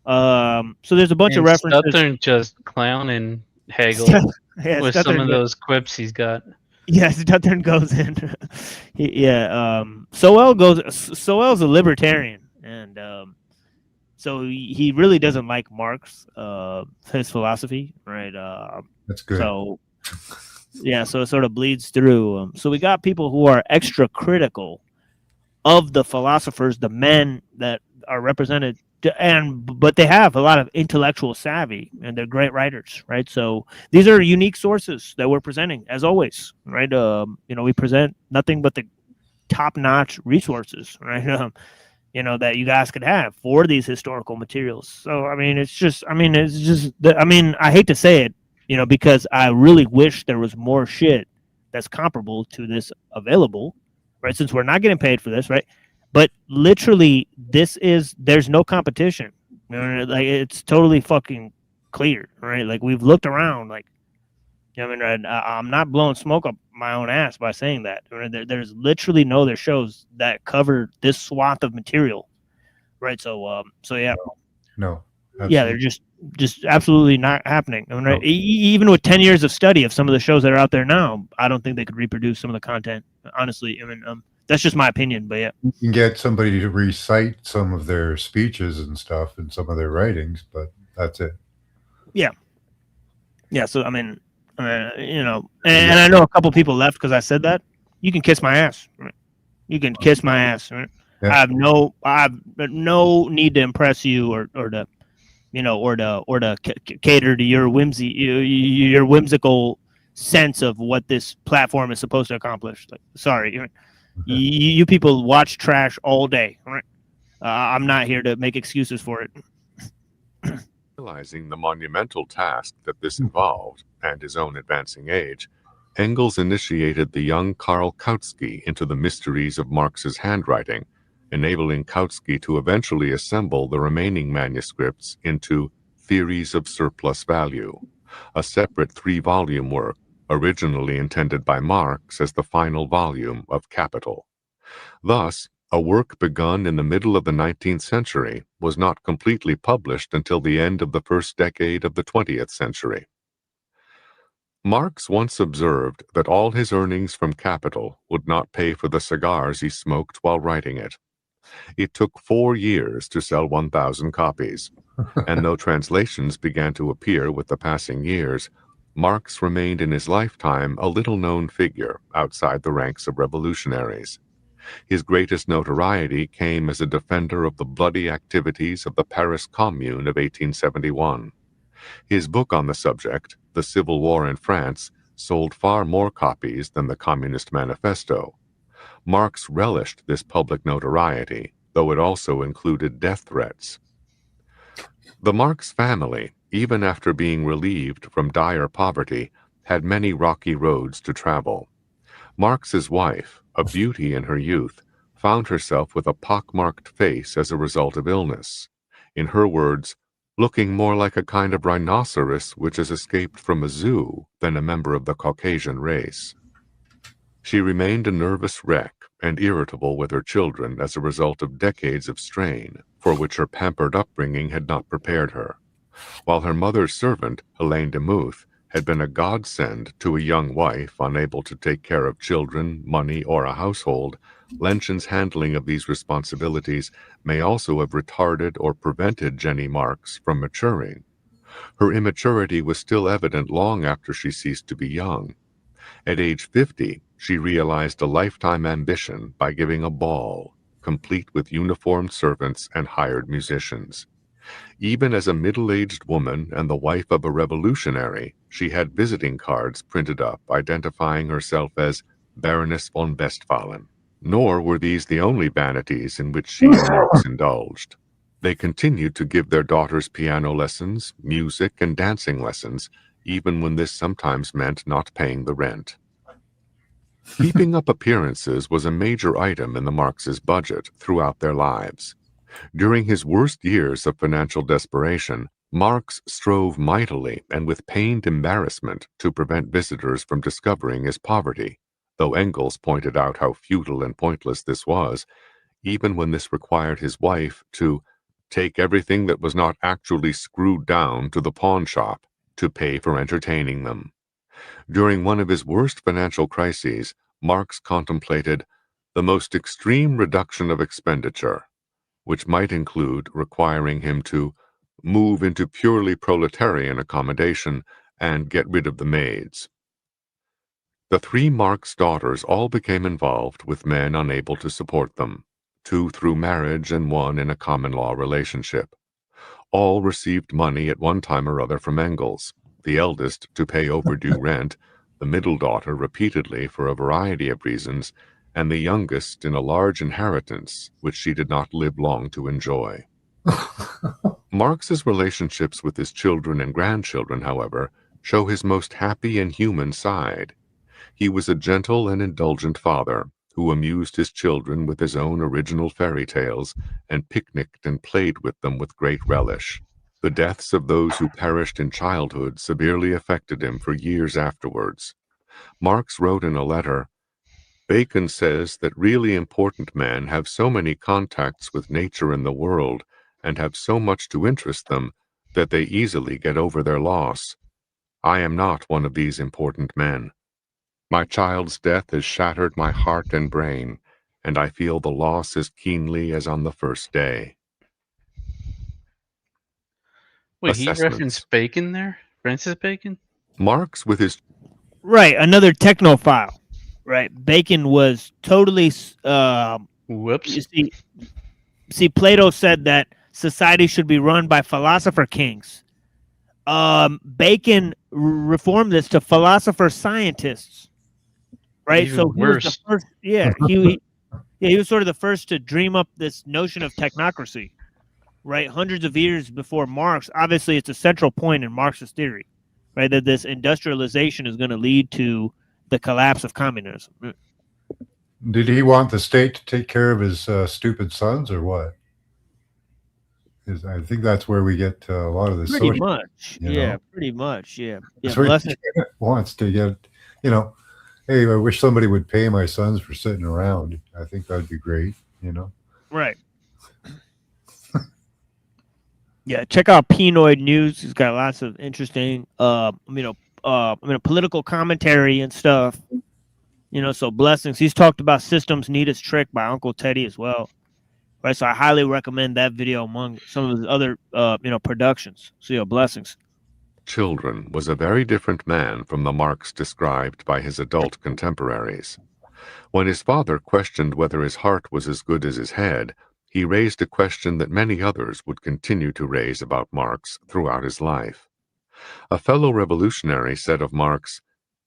So there's a bunch of references. Stuthern just clowning Hegel with some of those quips he's got. Yes, Stuthern goes in. Sowell's a libertarian, and so he really doesn't like Marx, his philosophy, right? That's good. So yeah, so it sort of bleeds through. So we got people who are extra critical of the philosophers, the men that are represented, but they have a lot of intellectual savvy, and they're great writers, right? So these are unique sources that we're presenting, as always, right? We present nothing but the top-notch resources, right? That you guys could have for these historical materials. So I hate to say it, because I really wish there was more shit that's comparable to this available, right? Since we're not getting paid for this, right? But literally, there's no competition. Like it's totally fucking clear, right? Like we've looked around, like, I'm not blowing smoke up my own ass by saying that. There's literally no other shows that cover this swath of material, right? So yeah. No. Absolutely. Yeah, they're just absolutely not happening. Right? Even with 10 years of study of some of the shows that are out there now, I don't think they could reproduce some of the content. Honestly, that's just my opinion, but yeah. You can get somebody to recite some of their speeches and stuff and some of their writings, but that's it. Yeah, so I mean, you know, and I know a couple people left because I said that. You can kiss my ass. Right? You can kiss my ass. Right? Yeah. I have no need to impress you or to, you know, or to cater to your your whimsical sense of what this platform is supposed to accomplish. Like, sorry, you people watch trash all day. Right? I'm not here to make excuses for it. Realizing the monumental task that this involved and his own advancing age, Engels initiated the young Karl Kautsky into the mysteries of Marx's handwriting, enabling Kautsky to eventually assemble the remaining manuscripts into Theories of Surplus Value, a separate 3-volume work originally intended by Marx as the final volume of Capital. Thus, a work begun in the middle of the 19th century was not completely published until the end of the first decade of the 20th century. Marx once observed that all his earnings from Capital would not pay for the cigars he smoked while writing it. It took 4 years to sell 1,000 copies, and though translations began to appear with the passing years, Marx remained in his lifetime a little-known figure outside the ranks of revolutionaries. His greatest notoriety came as a defender of the bloody activities of the Paris Commune of 1871. His book on the subject, The Civil War in France, sold far more copies than the Communist Manifesto. Marx relished this public notoriety, though it also included death threats. The Marx family, even after being relieved from dire poverty, had many rocky roads to travel. Marx's wife, a beauty in her youth, found herself with a pockmarked face as a result of illness. In her words, looking more like a kind of rhinoceros which has escaped from a zoo than a member of the Caucasian race. She remained a nervous wreck and irritable with her children as a result of decades of strain, for which her pampered upbringing had not prepared her. While her mother's servant, Helene de Muth, had been a godsend to a young wife unable to take care of children, money, or a household, Lenchen's handling of these responsibilities may also have retarded or prevented Jenny Marx from maturing. Her immaturity was still evident long after she ceased to be young. At age 50, she realized a lifetime ambition by giving a ball, complete with uniformed servants and hired musicians. Even as a middle-aged woman and the wife of a revolutionary, she had visiting cards printed up identifying herself as Baroness von Westphalen. Nor were these the only vanities in which she and Marx indulged. They continued to give their daughters piano lessons, music, and dancing lessons, even when this sometimes meant not paying the rent. Keeping up appearances was a major item in the Marx's budget throughout their lives. During his worst years of financial desperation, Marx strove mightily and with pained embarrassment to prevent visitors from discovering his poverty, though Engels pointed out how futile and pointless this was, even when this required his wife to take everything that was not actually screwed down to the pawn shop to pay for entertaining them. During one of his worst financial crises, Marx contemplated the most extreme reduction of expenditure, which might include requiring him to move into purely proletarian accommodation and get rid of the maids. The 3 Marx daughters all became involved with men unable to support them, 2 through marriage and 1 in a common-law relationship. All received money at one time or other from Engels, the eldest to pay overdue rent, the middle daughter repeatedly for a variety of reasons, and the youngest in a large inheritance which she did not live long to enjoy. Marx's relationships with his children and grandchildren, however, show his most happy and human side. He was a gentle and indulgent father who amused his children with his own original fairy tales and picnicked and played with them with great relish. The deaths of those who perished in childhood severely affected him for years afterwards. Marx wrote in a letter, "Bacon says that really important men have so many contacts with nature and the world, and have so much to interest them, that they easily get over their loss. I am not one of these important men. My child's death has shattered my heart and brain, and I feel the loss as keenly as on the first day." Wait, he assessments. referenced Bacon there? Francis Bacon? Marx, with his Right, another technophile. Right, Bacon was totally. Whoops. You see, Plato said that society should be run by philosopher kings. Bacon reformed this to philosopher scientists. Right, Even so he was the worse. first. Yeah, he was sort of the first to dream up this notion of technocracy. Right, hundreds of years before Marx. Obviously, it's a central point in Marxist theory. Right, that this industrialization is going to lead to the collapse of communism. Did he want the state to take care of his stupid sons, or what? I think that's where we get a lot of the Pretty social, much, you yeah. know? Pretty much, yeah. That's where Blessing. he wants to get, hey, I wish somebody would pay my sons for sitting around. I think that'd be great, Right. Yeah, check out Penoid News. He's got lots of interesting, political commentary and stuff. So blessings. He's talked about Systems Neatest Trick by Uncle Teddy as well. Right, so I highly recommend that video among some of his other, productions. So, blessings. children was a very different man from the Marx described by his adult contemporaries. When his father questioned whether his heart was as good as his head, he raised a question that many others would continue to raise about Marx throughout his life. A fellow revolutionary said of Marx,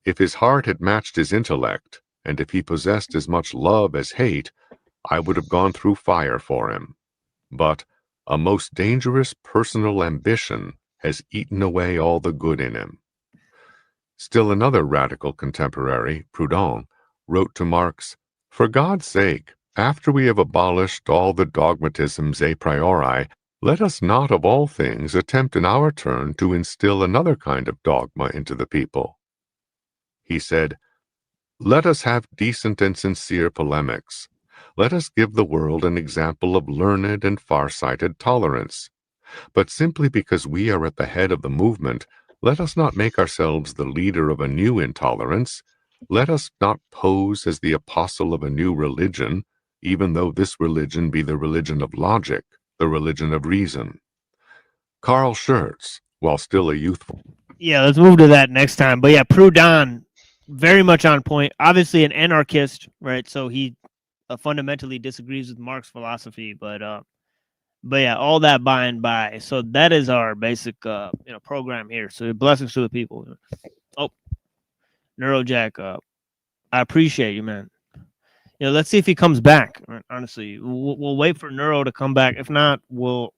"If his heart had matched his intellect, and if he possessed as much love as hate, I would have gone through fire for him. But a most dangerous personal ambition has eaten away all the good in him." Still another radical contemporary, Proudhon, wrote to Marx, "For God's sake, after we have abolished all the dogmatisms a priori, let us not of all things attempt in our turn to instill another kind of dogma into the people." He said, "Let us have decent and sincere polemics. Let us give the world an example of learned and far-sighted tolerance. But simply because we are at the head of the movement, let us not make ourselves the leader of a new intolerance. Let us not pose as the apostle of a new religion, even though this religion be the religion of logic, the religion of reason." Carl Schurz, while still a youthful... Yeah, let's move to that next time. But yeah, Proudhon, very much on point. Obviously an anarchist, right? So he fundamentally disagrees with Marx philosophy, but yeah, all that by and by. So that is our basic program here. So blessings to the people. Oh, Neurojack, I appreciate you, man. Let's see if he comes back. Honestly, we'll wait for Neuro to come back. If not, we'll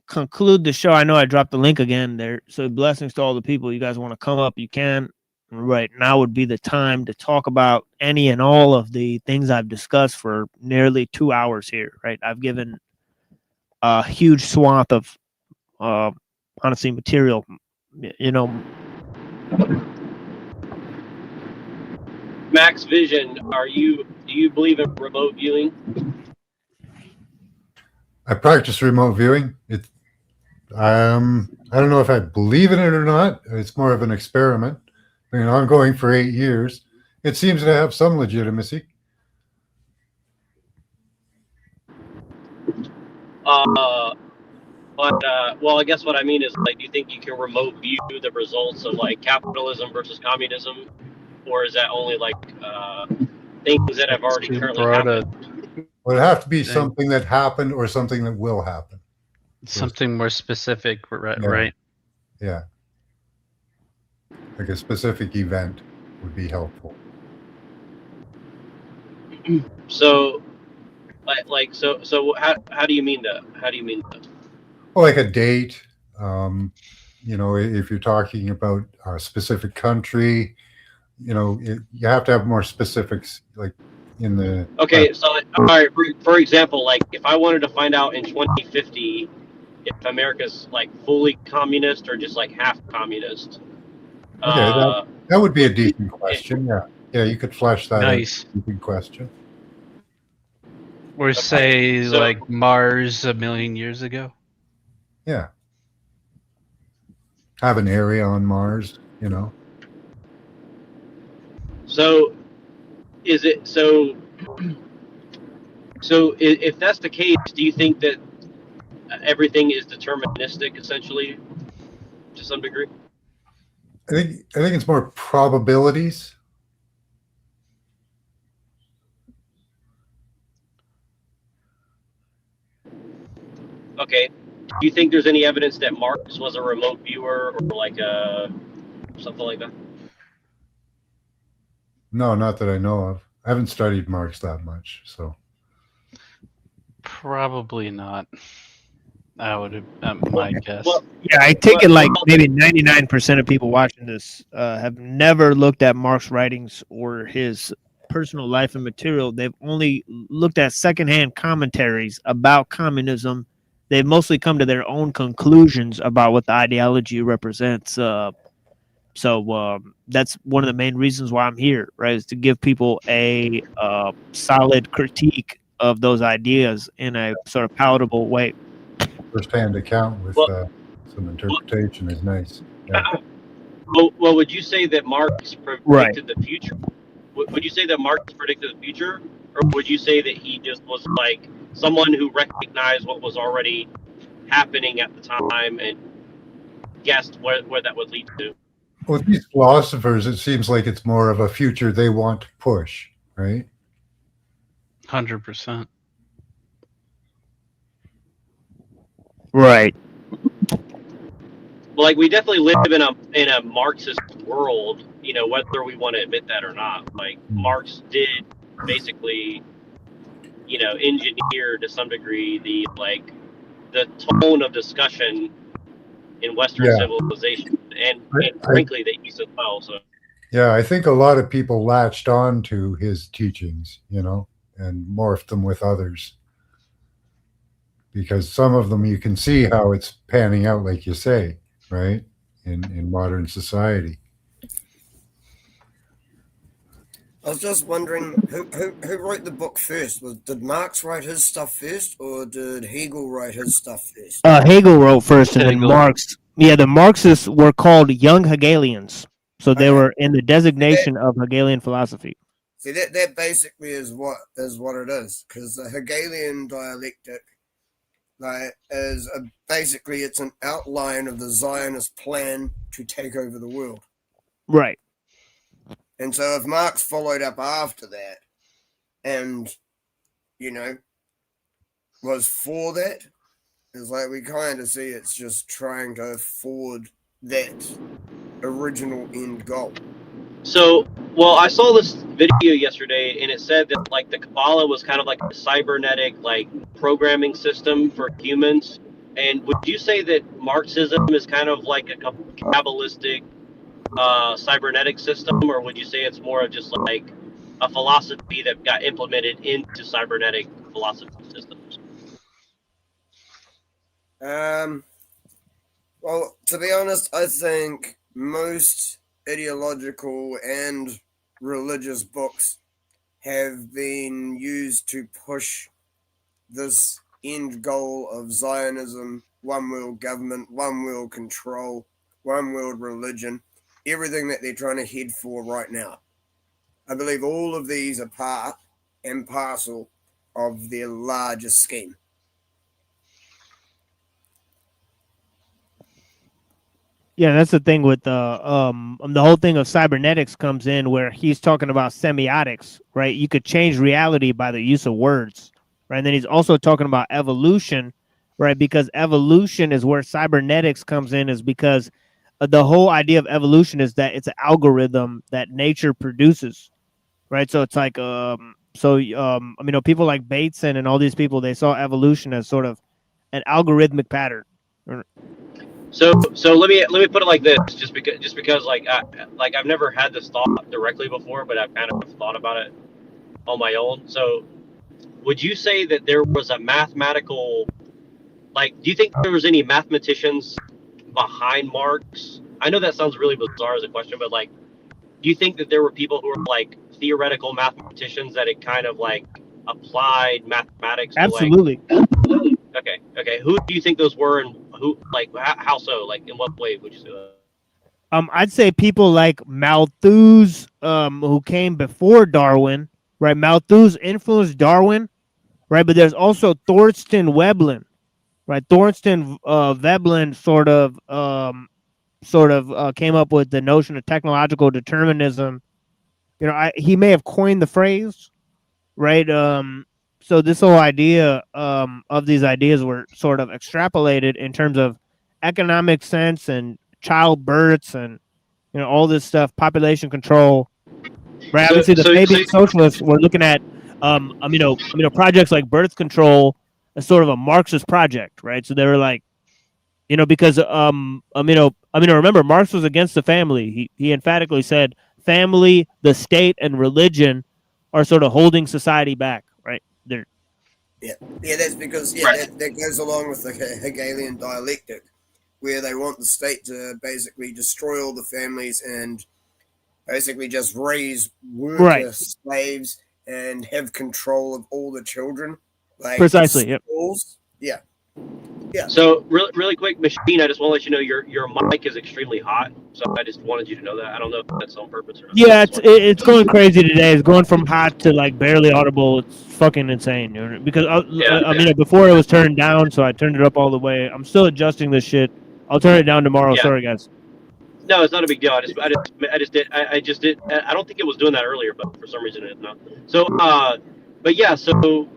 conclude the show. I know I dropped the link again there. So blessings to all the people. You guys want to come up, you can. Right now would be the time to talk about any and all of the things I've discussed for nearly 2 hours here. Right, I've given a huge swath of honestly material. Max Vision, do you believe in remote viewing? I practice remote viewing. I don't know if I believe in it or not. It's more of an experiment. I'm going for 8 years. It seems to have some legitimacy. Well, I guess what I mean is, do you think you can remote view the results of capitalism versus communism, or is that only things that have already currently happened? Well, it'd have to be something that happened or something that will happen. Something more specific, right? Yeah. Like a specific event would be helpful. So, how do you mean that? How do you mean that? Well, like a date. If you're talking about a specific country, you have to have more specifics, like in the. Okay, so all right. For example, if I wanted to find out in 2050 if America's fully communist or just half communist. Okay, that would be a decent question. Yeah, you could flesh that out. Nice. Decent question. Or say Mars a million years ago. Yeah. Have an area on Mars, So, is it so? So, if that's the case, do you think that everything is deterministic, essentially, to some degree? I think it's more probabilities. Okay. Do you think there's any evidence that Marx was a remote viewer or like something like that? No, not that I know of. I haven't studied Marx that much, so. Probably not. I would have my guess. Well, Yeah, I take it like maybe 99% of people watching this have never looked at Marx's writings or his personal life and material. They've only looked at secondhand commentaries about communism. They've mostly come to their own conclusions about what the ideology represents. So that's one of the main reasons why I'm here, right? Is to give people a solid critique of those ideas in a sort of palatable way. First-hand account with some interpretation is nice. Yeah. Well, would you say that Marx predicted the future? Would you say that Marx predicted the future? Or would you say that he just was like someone who recognized what was already happening at the time and guessed where that would lead to? With these philosophers, it seems like it's more of a future they want to push, right? 100%. Right. Well, like we definitely live in a Marxist world, you know, whether we want to admit that or not. Like Marx did basically, you know, engineer to some degree the tone of discussion in Western civilization and frankly the East as well. So yeah, I think a lot of people latched on to his teachings, you know, and morphed them with others. Because some of them you can see how it's panning out, like you say, right? In modern society. I was just wondering who wrote the book first? Did Marx write his stuff first, or did Hegel write his stuff first? Hegel wrote first, and then Marx. Yeah, the Marxists were called young Hegelians, so they were in the designation of Hegelian philosophy. See, that basically is what it is, because the Hegelian dialectic, is basically it's an outline of the Zionist plan to take over the world. Right. And so if Marx followed up after that and, you know, was for that, it's like we kind of see it's just trying to forward that original end goal. So, well, I saw this video yesterday, and it said that like the Kabbalah was kind of like a cybernetic like programming system for humans. And would you say that Marxism is kind of like a Kabbalistic cybernetic system, or would you say it's more of just like a philosophy that got implemented into cybernetic philosophy systems? Well, to be honest, I think most ideological and religious books have been used to push this end goal of Zionism, one world government, one world control, one world religion, everything that they're trying to head for right now. I believe all of these are part and parcel of their larger scheme. Yeah, that's the thing with the whole thing of cybernetics comes in where he's talking about semiotics, right? You could change reality by the use of words, right? And then he's also talking about evolution, right? Because evolution is where cybernetics comes in, is because the whole idea of evolution is that it's an algorithm that nature produces, right? So it's like, people like Bateson and all these people, they saw evolution as sort of an algorithmic pattern. So let me put it like this, just because like I've never had this thought directly before, but I've kind of thought about it on my own. So would you say that there was a mathematical, like, do you think there was any mathematicians behind Marx? I know that sounds really bizarre as a question, but like, do you think that there were people who were like theoretical mathematicians that had kind of like applied mathematics? Absolutely. Okay. Who do you think those were, and who, like, how so? Like, in what way would you say that? I'd say people like Malthus, who came before Darwin, right? Malthus influenced Darwin, right? But there's also Thorstein Veblen, right? Thorsten Veblen sort of came up with the notion of technological determinism. You know, he may have coined the phrase, right? So this whole idea of these ideas were sort of extrapolated in terms of economic sense and childbirths and all this stuff, population control. Right? Obviously, the Fabian socialists were looking at projects like birth control as sort of a Marxist project, right? So they were like, because remember, Marx was against the family. He emphatically said family, the state, and religion are sort of holding society back, right? They're that's because that goes along with the Hegelian dialectic, where they want the state to basically destroy all the families and basically just raise worker slaves and have control of all the children. Like precisely. Yep. Yeah. So really quick, Machine, I just want to let you know your mic is extremely hot. So I just wanted you to know that. I don't know if that's on purpose or not. Yeah, it's going crazy today. It's going from hot to like barely audible. It's fucking insane. Because before it was turned down, so I turned it up all the way. I'm still adjusting this shit. I'll turn it down tomorrow. Yeah. Sorry, guys. No, it's not a big deal. I just did. I don't think it was doing that earlier, but for some reason it's not. So, but yeah. So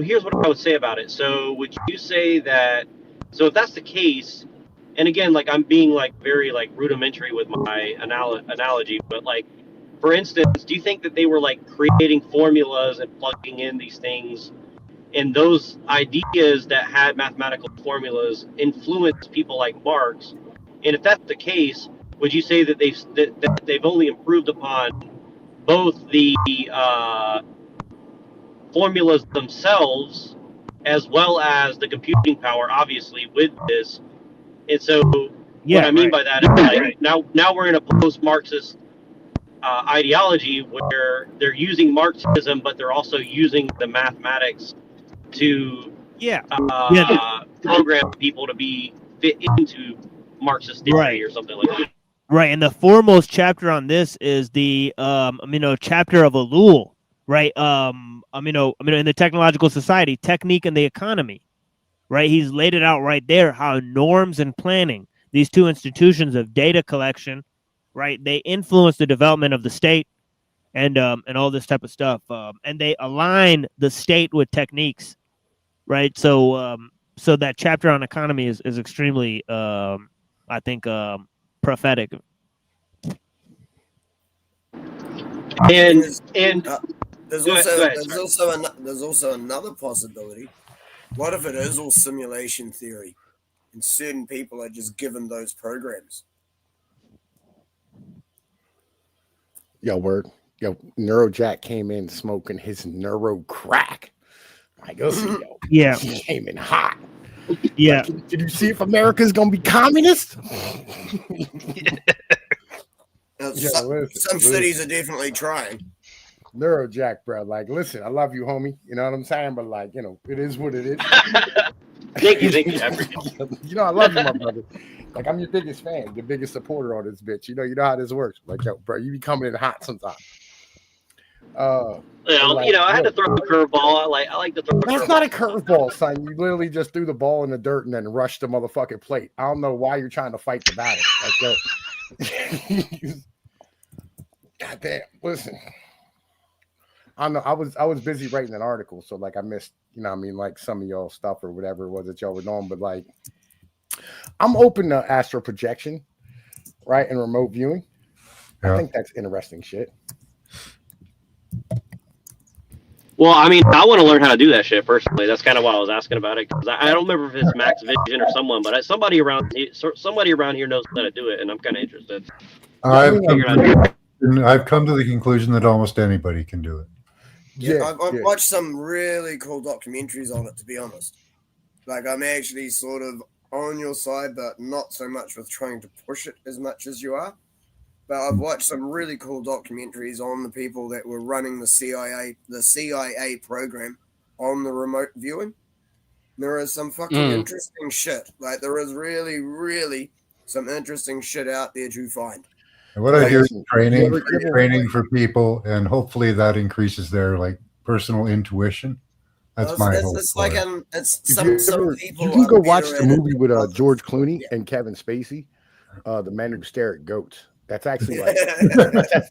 here's what I would say about it. So would you say that? So if that's the case, and again, like I'm being like very like rudimentary with my analogy, but like for instance, do you think that they were like creating formulas and plugging in these things, and those ideas that had mathematical formulas influenced people like Marx? And if that's the case, would you say that they've only improved upon both the formulas themselves as well as the computing power, obviously, with this? And so what I mean by that is like now we're in a post-Marxist ideology where they're using Marxism, but they're also using the mathematics to program people to be fit into Marxist theory or something like that. Right, and the foremost chapter on this is the chapter of Ellul, right? In the Technological Society, Technique and the Economy, right? He's laid it out right there how norms and planning, these two institutions of data collection, right? They influence the development of the state and all this type of stuff, and they align the state with techniques, right? So that chapter on economy is extremely I think prophetic. And there's also another possibility. What if it is all simulation theory, and certain people are just given those programs? Yo, Neurojack came in smoking his neuro crack. Like, listen, he came in hot. Yeah. Like, did you see if America's gonna be communist? Some cities are definitely trying. Neurojack, bro. Like, listen, I love you, homie. You know what I'm saying? But like, it is what it is. Thank you. I love you, my brother. Like, I'm your biggest fan, your biggest supporter on this bitch. You know how this works. Like, yo, bro, you be coming in hot sometimes. I had to throw a curveball. I like to throw. That's not a curveball, son. You literally just threw the ball in the dirt and then rushed the motherfucking plate. I don't know why you're trying to fight the battle. Like, yo. God damn. Listen. I don't know. I was busy writing an article, so like I missed, like some of y'all stuff or whatever it was that y'all were doing. But like, I'm open to astral projection, right, and remote viewing. Yeah. I think that's interesting shit. Well, I mean, I want to learn how to do that shit personally. That's kind of why I was asking about it, because I don't remember if it's Max Vision or someone, but somebody around here knows how to do it, and I'm kind of interested. I've come to the conclusion that almost anybody can do it. Yeah, I've watched some really cool documentaries on it, to be honest. Like, I'm actually sort of on your side, but not so much with trying to push it as much as you are. But I've watched some really cool documentaries on the people that were running the CIA program on the remote viewing. There is some fucking interesting shit. Like, there is really, really some interesting shit out there to find. And what I do is training for people, and hopefully that increases their like personal intuition. That's my hope. It's for like it. it's If some you people can go are watch better the at it movie than with others. George Clooney and Kevin Spacey, The Men Who Stare at Goats. That's actually like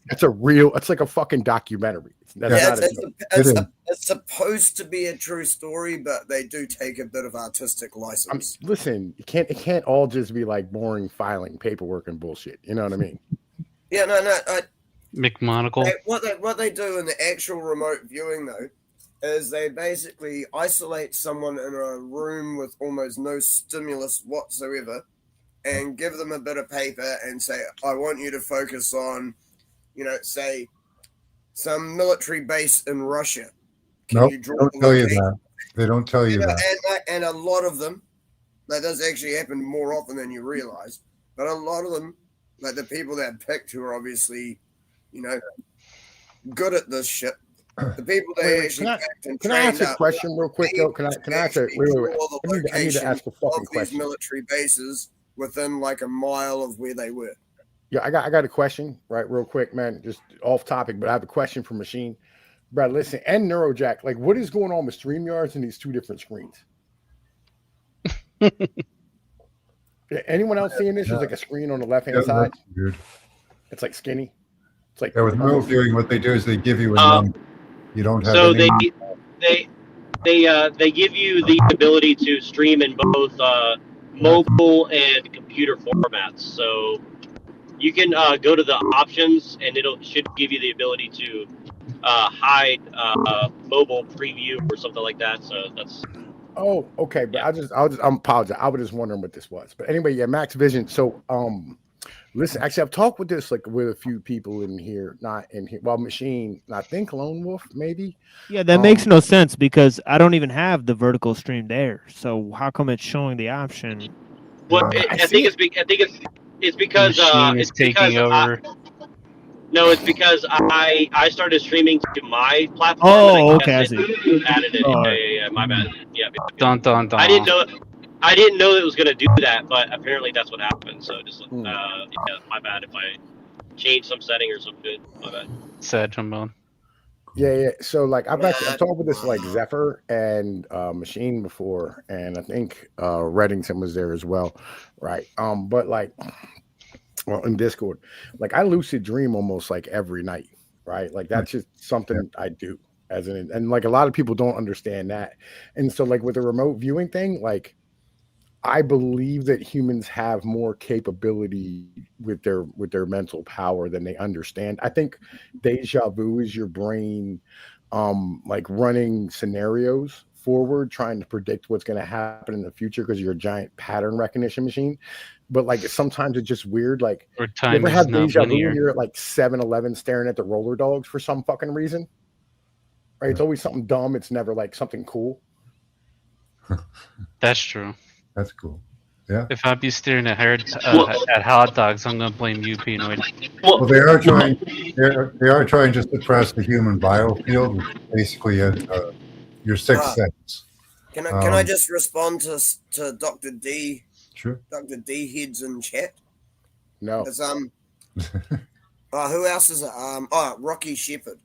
that's a real. It's like a fucking documentary. That's Yeah, not a joke. it's supposed to be a true story, but they do take a bit of artistic license. Listen, it can't all just be like boring filing paperwork and bullshit. You know what I mean? Yeah, no. McMonagle. What they do in the actual remote viewing though is they basically isolate someone in a room with almost no stimulus whatsoever and give them a bit of paper and say, I want you to focus on, say some military base in Russia. Nope, you draw don't the tell you location? that. They don't tell you that. And a lot of them, that does actually happen more often than you realize, but a lot of them, like the people that picked who are obviously, good at this shit, the people that actually picked and Can I ask trained a up, question real quick though? Can I ask a wait. I need to ask a fucking these question. military bases within like a mile of where they were. Yeah, I got a question, right, real quick, man. Just off topic, but I have a question for Machine. Brad, listen, and Neurojack, like what is going on with StreamYards and these two different screens? Anyone else seeing this? There's like a screen on the left-hand side. Weird. It's like skinny. It's like with remote viewing, what they do is they give you a number. You don't have So any. they give you the ability to stream in both mobile and computer formats. So you can go to the options, and should give you the ability to hide mobile preview or something like that. So that's. Oh, okay, but I'm apologize. I was just wondering what this was. But anyway, yeah, Max Vision. So listen, actually I've talked with this with a few people in here, not in here. Well, Machine, I think Lone Wolf, maybe. Yeah, that makes no sense because I don't even have the vertical stream there. So how come it's showing the option? Well, I think it's because Machine it's is taking over. No, it's because I started streaming to my platform. Oh, and okay, I guess see. it added it. Oh, Yeah, my bad. Yeah. Dun dun dun. I didn't know it was gonna do that, but apparently that's what happened. So just yeah, my bad if I changed some setting or something. My bad. Sad trombone. Yeah. So like I've talked with this like Zephyr and Machine before, and I think Reddington was there as well, right? But like, well, in Discord, like I lucid dream almost like every night, right? Like that's just something I do and like a lot of people don't understand that, and so like with the remote viewing thing, like I believe that humans have more capability with their mental power than they understand. I think deja vu is your brain like running scenarios forward, trying to predict what's going to happen in the future because you're a giant pattern recognition machine. But like sometimes it's just weird. Like Or you time ever is have not deja vu linear. when you're at like 7-Eleven staring at the roller dogs for some fucking reason? Right? It's always something dumb. It's never like something cool. That's true. That's cool. Yeah. If I'd be staring at at hot dogs, I'm gonna blame you, Pinoid. Well, they are trying. They are trying to suppress the human biofield, which basically is your sixth sense. Can I just respond to Dr. D? Sure. Dr. D heads in chat. No. It's who else is it? Rocky Shepherd.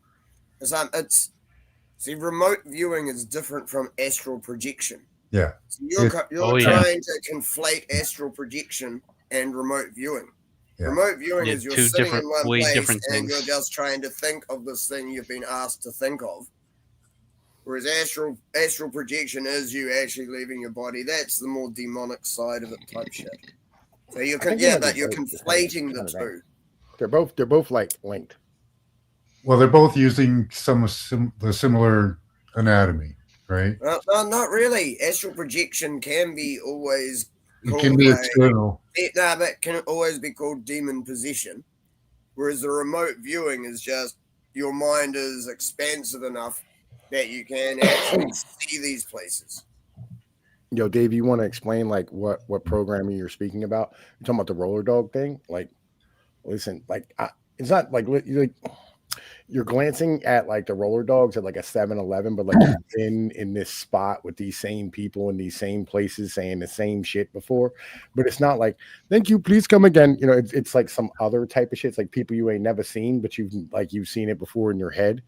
See, remote viewing is different from astral projection. Yeah. So you're trying to conflate astral projection and remote viewing. Yeah. Remote viewing Yeah, is you're two sitting different- in one way place different and things. you're just trying to think of this thing you've been asked to think of. Whereas astral projection is you actually leaving your body. That's the more demonic side of it type shit. So you're I think but you're conflating the two. They're both like linked. Well, they're both using the similar anatomy, right? No, not really. Astral projection can be always It can be external. But can always be called demon possession. Whereas the remote viewing is just your mind is expansive enough that you can actually see these places. Yo, Dave, you want to explain like what programming you're speaking about? You're talking about the roller dog thing? Like, listen, like it's not like you're glancing at like the roller dogs at like a 7-Eleven, but like you've been in this spot with these same people in these same places saying the same shit before. But it's not like, thank you, please come again. You know, it's like some other type of shit. It's like people you ain't never seen, but you've seen it before in your head.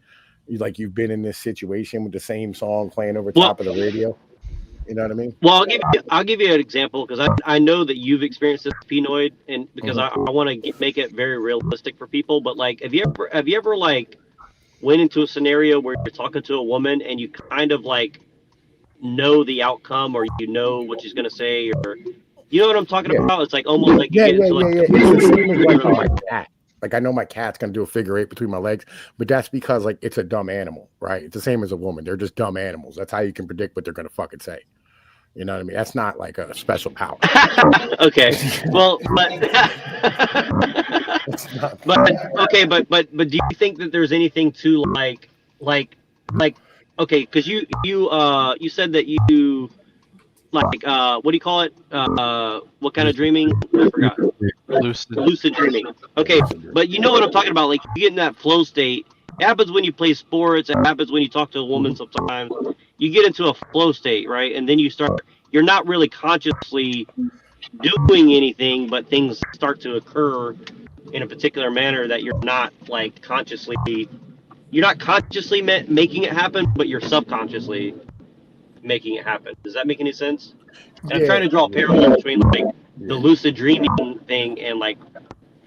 you've been in this situation with the same song playing over top of the radio. You know what I mean? Well, I'll give you an example because I know that you've experienced this, Penoid, and because I want to make it very realistic for people. But like, have you ever like went into a scenario where you're talking to a woman and you kind of like know the outcome, or you know what she's gonna say, or you know what I'm talking about? It's like almost like you get into like It's the same as like my cat. Like I know my cat's gonna do a figure eight between my legs, but that's because like it's a dumb animal, right? It's the same as a woman. They're just dumb animals. That's how you can predict what they're gonna fucking say. You know what I mean? That's not like a special power. Okay. Well, but do you think that there's anything to like okay, because you said that you like what do you call it? What kind of dreaming? I forgot. Lucid dreaming. Okay, but you know what I'm talking about. Like you get in that flow state. It happens when you play sports. It happens when you talk to a woman sometimes. You get into a flow state, right? And then you're not really consciously doing anything, but things start to occur in a particular manner that you're not consciously making it happen, but you're subconsciously making it happen. Does that make any sense? Yeah. I'm trying to draw a parallel between the lucid dreaming thing and like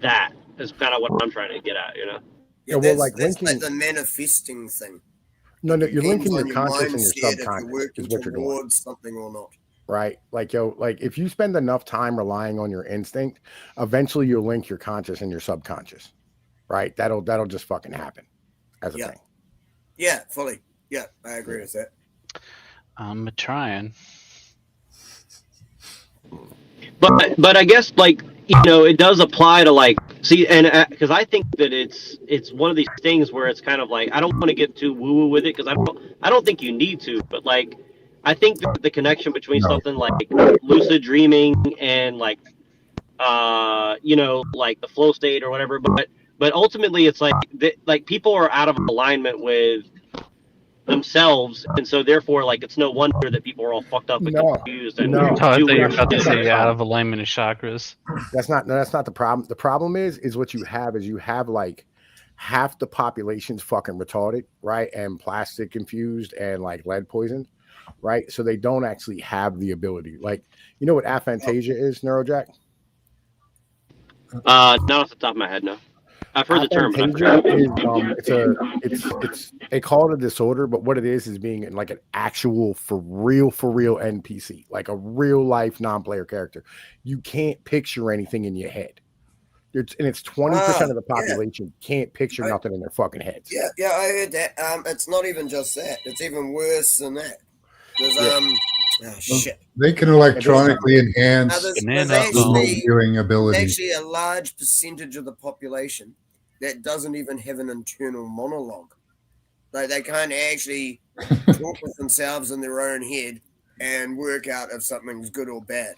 that is kind of what I'm trying to get at, you know? Yeah, well, that's like the manifesting thing. No, you're linking your conscious and your subconscious is what you're doing. Towards something or not. Right? Like, if you spend enough time relying on your instinct, eventually you'll link your conscious and your subconscious. Right? That'll just fucking happen as a thing. Yeah, fully. Yeah, I agree with that. I'm trying. But I guess it does apply to because I think that it's one of these things where it's kind of like I don't want to get too woo woo with it because I don't think you need to, but I think that the connection between something like lucid dreaming and the flow state or whatever, but ultimately it's like people are out of alignment with themselves, and so therefore it's no wonder that people are all fucked up and confused and I thought you were about to say out of alignment of chakras. That's not the problem. The problem is what you have like half the population's fucking retarded, right? And plastic infused and like lead poisoned, right? So they don't actually have the ability. Like, you know what aphantasia is, Neurojack? Not off the top of my head, no. I've heard the term. They call it a disorder, but what it is being like an actual for real NPC, like a real life non-player character. You can't picture anything in your head. It's 20% of the population can't picture nothing in their fucking heads. Yeah, I heard that. It's not even just that. It's even worse than that. Shit. They can electronically enhance viewing ability. Actually, a large percentage of the population that doesn't even have an internal monologue. Like they can't actually talk with themselves in their own head and work out if something's good or bad.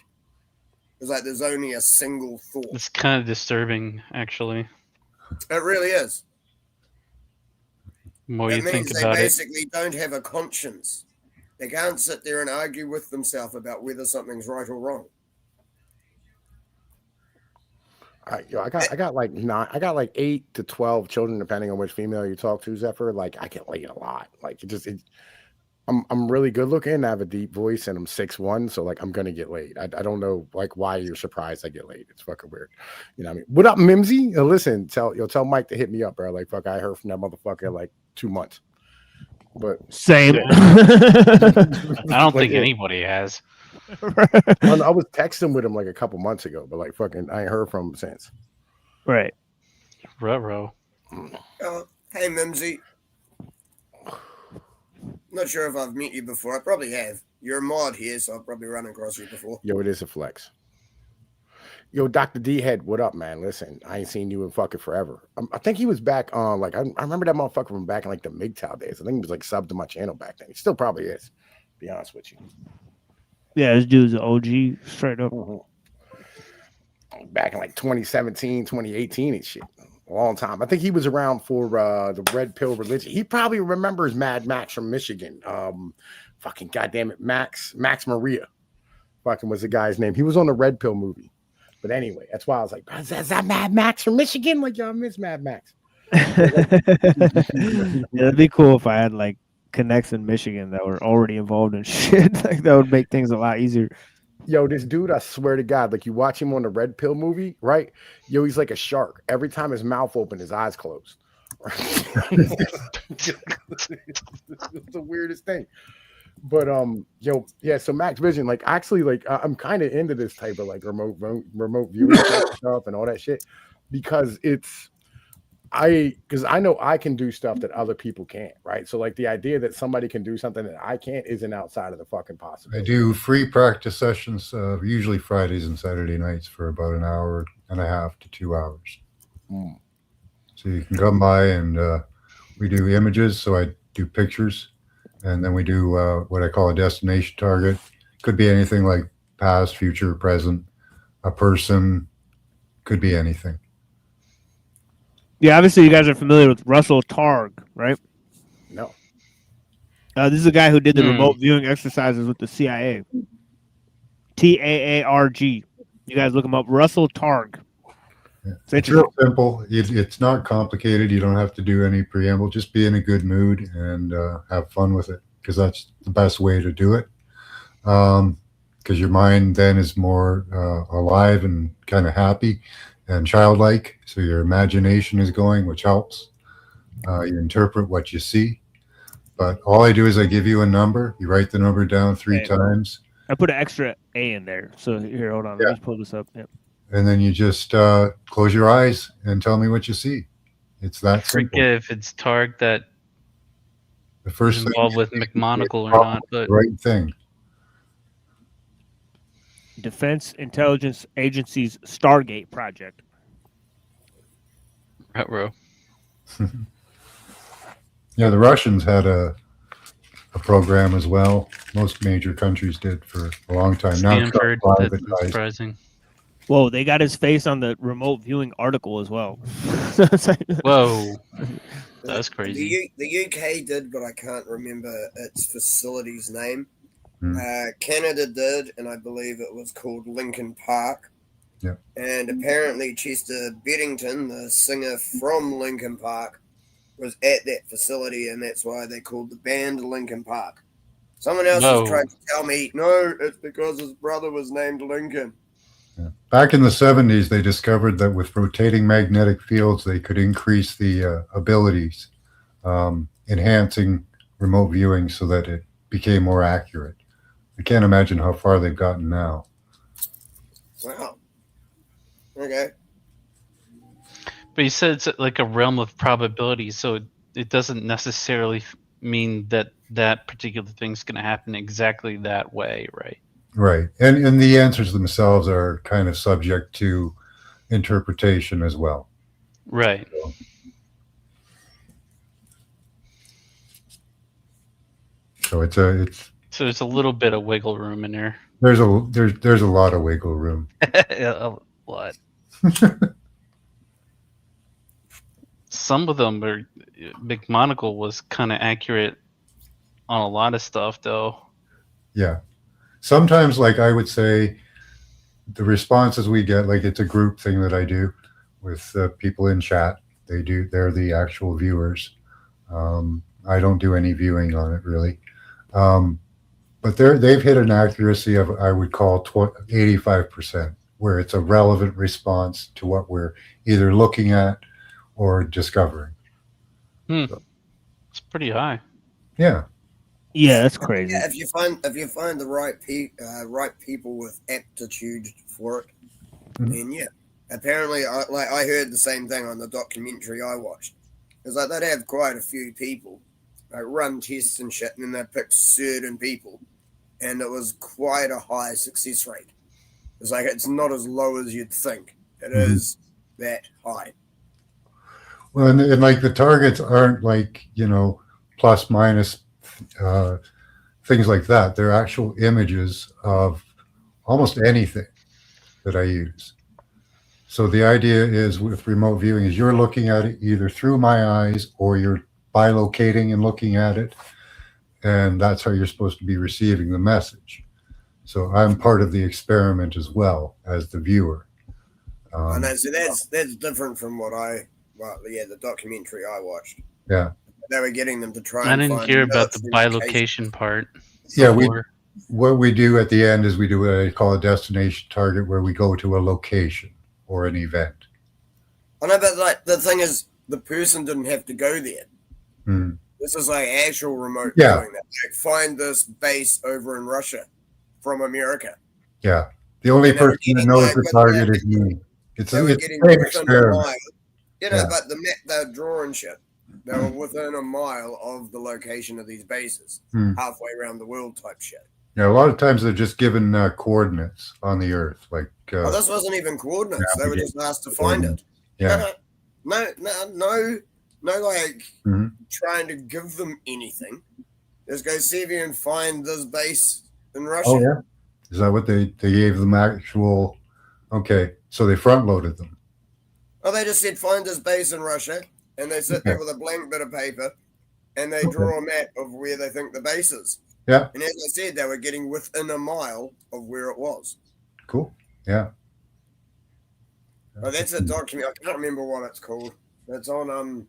It's like there's only a single thought. It's kind of disturbing, actually. It really is. The more you think about it, they basically don't have a conscience. They can't sit there and argue with themselves about whether something's right or wrong. I got like 8 to 12 children, depending on which female you talk to, Zephyr. Like I get laid a lot. Like I'm really good looking. I have a deep voice, and I'm 6'1", so like I'm gonna get laid. I don't know like why you're surprised I get laid. It's fucking weird. You know what I mean? What up, Mimsy? Listen, tell Mike to hit me up, bro. Like fuck, I heard from that motherfucker in like 2 months. But same. I don't think anybody has. I was texting with him like a couple months ago, but like fucking I ain't heard from him since. Right. Ruh-roh. Hey Mimsy. Not sure if I've met you before. I probably have. You're a mod here, so I've probably run across you before. Yo, it is a flex. Yo, Dr. D-Head, what up, man? Listen, I ain't seen you in fucking forever. I think he was back on, I remember that motherfucker from back in, like, the MGTOW days. I think he was, like, subbed to my channel back then. He still probably is, to be honest with you. Yeah, this dude's an OG, straight up. Back in, like, 2017, 2018 and shit. A long time. I think he was around for the Red Pill Religion. He probably remembers Mad Max from Michigan. Fucking goddamn it, Max Maria. Fucking was the guy's name. He was on the Red Pill movie. But anyway, that's why I was like, is that Mad Max from Michigan? Like, yo, I miss Mad Max. It'd be cool if I had like connects in Michigan that were already involved in shit. Like that would make things a lot easier. Yo, this dude, I swear to God, like you watch him on the Red Pill movie, right? Yo, he's like a shark. Every time his mouth open, his eyes closed. It's the weirdest thing. But yo, yeah. So Max Vision, like actually, like I'm kind of into this type of like remote viewing stuff and all that shit because because I know I can do stuff that other people can't, right? So like the idea that somebody can do something that I can't isn't outside of the fucking I possibility. do free practice sessions, usually Fridays and Saturday nights for about an hour and a half to 2 hours. So you can come by and we do images. So I do pictures, and then we do what I call a destination target. Could be anything like past, future, present, a person, could be anything. Yeah, obviously you guys are familiar with Russell Targ, right? No. This is a guy who did the remote viewing exercises with the CIA. TAARG. You guys look him up. Russell Targ. It's real simple. It's not complicated. You don't have to do any preamble. Just be in a good mood and have fun with it, because that's the best way to do it. Because your mind then is more alive and kind of happy and childlike. So your imagination is going, which helps. You interpret what you see. But all I do is I give you a number. You write the number down 3 times. I put an extra A in there. So here, hold on. Let me pull this up. Yep. And then you just close your eyes and tell me what you see. It's that simple. Forget if it's Targ that the first is involved with McMonagle or not, but right thing. Defense Intelligence Agency's Stargate project. Retro. Yeah, the Russians had a program as well. Most major countries did for a long time. Now it's got Stanford, that's privatized. surprising. Whoa, they got his face on the remote viewing article as well. Whoa, that's crazy. The UK did, but I can't remember its facility's name. Canada did, and I believe it was called Lincoln Park. Yeah. And apparently Chester Bennington, the singer from Lincoln Park, was at that facility, and that's why they called the band Lincoln Park. Someone else has tried to tell me, no, it's because his brother was named Lincoln. Yeah. Back in the 70s, they discovered that with rotating magnetic fields, they could increase the abilities, enhancing remote viewing so that it became more accurate. I can't imagine how far they've gotten now. Wow. Okay. But you said it's like a realm of probability, so it doesn't necessarily mean that that particular thing's going to happen exactly that way, right? Right. And the answers themselves are kind of subject to interpretation as well. Right. So it's so there's a little bit of wiggle room in there. There's a lot of wiggle room. A lot. Some of them are. McMonagle was kind of accurate on a lot of stuff, though. Yeah. Sometimes, like I would say, the responses we get, like it's a group thing that I do with people in chat. They're the actual viewers. I don't do any viewing on it really. But they've hit an accuracy of, I would call 85%, where it's a relevant response to what we're either looking at or discovering. So. It's pretty high. Yeah. Yeah, that's crazy. Yeah, if you find the right people with aptitude for it, then yeah. Apparently, I heard the same thing on the documentary I watched. It's like they'd have quite a few people run tests and shit, and then they'd pick certain people, and it was quite a high success rate. It's like it's not as low as you'd think. It is that high. Well, and like the targets aren't like, plus minus things like that. They're actual images of almost anything that I use. So the idea is with remote viewing is you're looking at it either through my eyes or you're bilocating and looking at it. And that's how you're supposed to be receiving the message. So I'm part of the experiment as well as the viewer. I know, so that's different from what I well, yeah, the documentary I watched. Yeah. They were getting them to try. I and didn't find hear about the military bilocation part. Yeah, before. what we do at the end is we do what I call a destination target, where we go to a location or an event. I know, but like the thing is, the person didn't have to go there. Mm. This is like actual remote Yeah. doing that. Like, find this base over in Russia from America. Yeah. The only And they were person that getting, knows like, the with target that- is me. It's They were the getting same within a experiment. mile. You know, Yeah. but the map they're drawing shit. They were within a mile of the location of these bases, Hmm. halfway around the world type shit. Yeah, a lot of times they're just given coordinates on the Earth, like Oh, this wasn't even coordinates. They were just asked to find it. yeah. No, like Mhm. trying to give them anything. Just go see if you can find this base in Russia. Oh yeah. Is that what they gave them actual? Okay, so they front loaded them. Oh, they just said find this base in Russia, and they sit there with a blank bit of paper, and they draw a map of where they think the base is. Yeah. And as I said, they were getting within a mile of where it was. Cool. Yeah. Oh, that's a document. I can't remember what it's called. It's on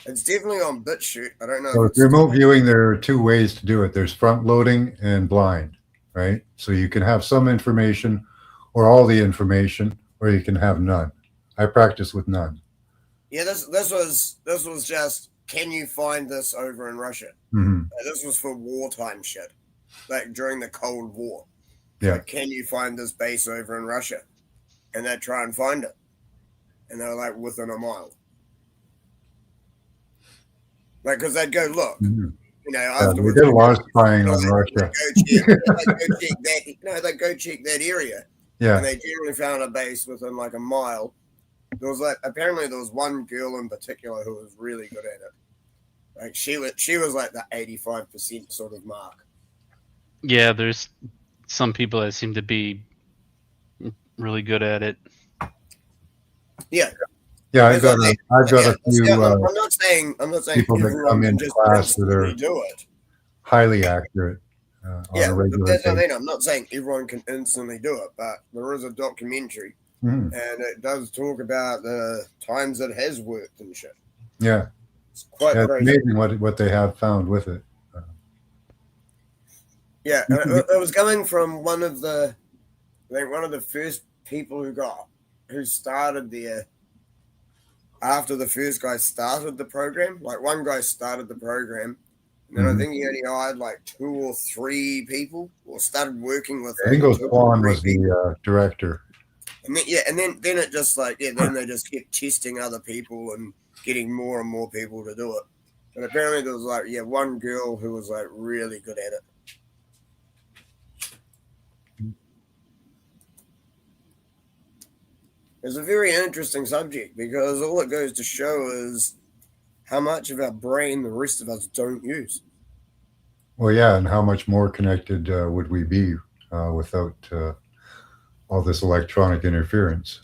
it's definitely on BitChute. I don't know. So if with it's remote viewing, there are two ways to do it. There's front loading and blind, right? So you can have some information or all the information, or you can have none. I practice with none. Yeah, this was just, can you find this over in Russia? Mhm. This was for wartime shit, like during the Cold War. Yeah. Like, can you find this base over in Russia? And they'd try and find it, and they were like within a mile. Like, because they'd go look, Mhm. you know, Yeah, we afterwards. did a lot of spying on they'd Russia. they'd go check that area. Yeah. And they generally found a base within like a mile. There was like, apparently there was one girl in particular who was really good at it. Like she was like the 85% sort of mark. Yeah, there's some people that seem to be really good at it. Yeah. Yeah, I've got a few I'm not saying people that everyone come can in just class that instantly are do it. highly accurate on Yeah, a but regular that's what I basis. mean. I'm not saying everyone can instantly do it, but there is a documentary, Mhm. and it does talk about the times it has worked and shit. Yeah. It's quite Yeah, it's crazy. amazing what they have found with it. Yeah, and it was coming from one of the first people who started there after the first guy started the program. Like, one guy started the program, and then I Mhm. think he only hired like 2 or 3 people, or started working with. Ringo like 2 or Swan 3 was the director. And then it just like, then they just kept testing other people and getting more and more people to do it. But apparently there was like, one girl who was like really good at it. It's a very interesting subject, because all it goes to show is how much of our brain the rest of us don't use. Well, yeah, and how much more connected would we be without all this electronic interference?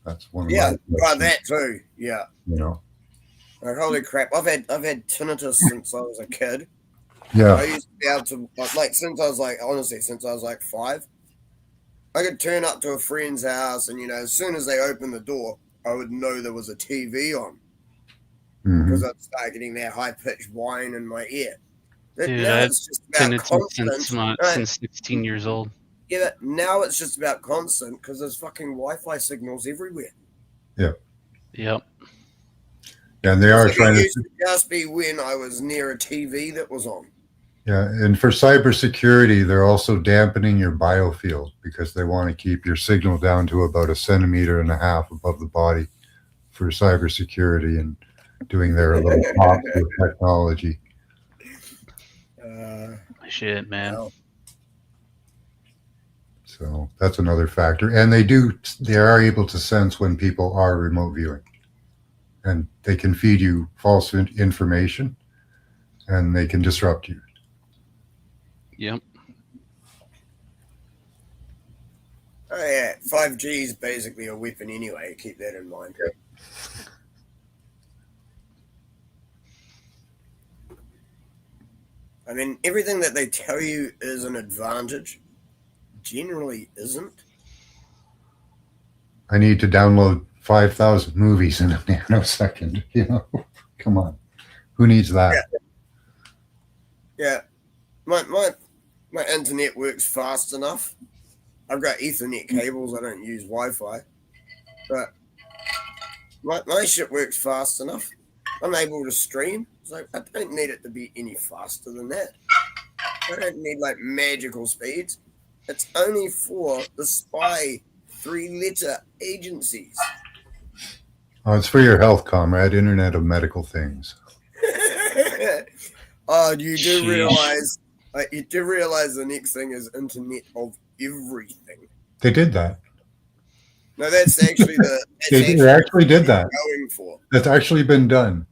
That's one of Yeah, my right, questions, that too. Yeah. you know. Like, holy crap! I've had tinnitus since I was a kid. Yeah. I used to be able to, like, since I was like 5, I could turn up to a friend's house, and as soon as they opened the door, I would know there was a TV on, Mhm. because I'd start getting that high pitched whine in my ear. But Dude, now I've it's just about tinnitus constant. since 16 years old. Yeah, but now it's just about constant, because there's fucking Wi-Fi signals everywhere. Yeah. Yep. Yeah, and they are It trying to. used to just be when I was near a TV that was on. Yeah, and for cybersecurity, they're also dampening your biofield, because they want to keep your signal down to about 1.5 centimeters above the body for cybersecurity, and doing their little pop with technology. Shit, man. So that's another factor. And they are able to sense when people are remote viewing, and they can feed you false information, and they can disrupt you. Yep. Oh yeah, 5G is basically a weapon anyway. Keep that in mind. I mean, everything that they tell you is an advantage generally isn't. I need to download 5,000 movies in a nanosecond. You know, come on, who needs that? Yeah, my internet works fast enough. I've got Ethernet cables. I don't use Wi-Fi, but my shit works fast enough. I'm able to stream. It's like I don't need it to be any faster than that. I don't need like magical speeds. It's only for the spy 3-letter agencies. Oh, it's for your health, comrade. Internet of Medical Things. Oh, you do Sheesh. realize, you do realize the next thing is Internet of Everything. They did that. No, that's actually the. They actually did that. Going for. That's actually been done.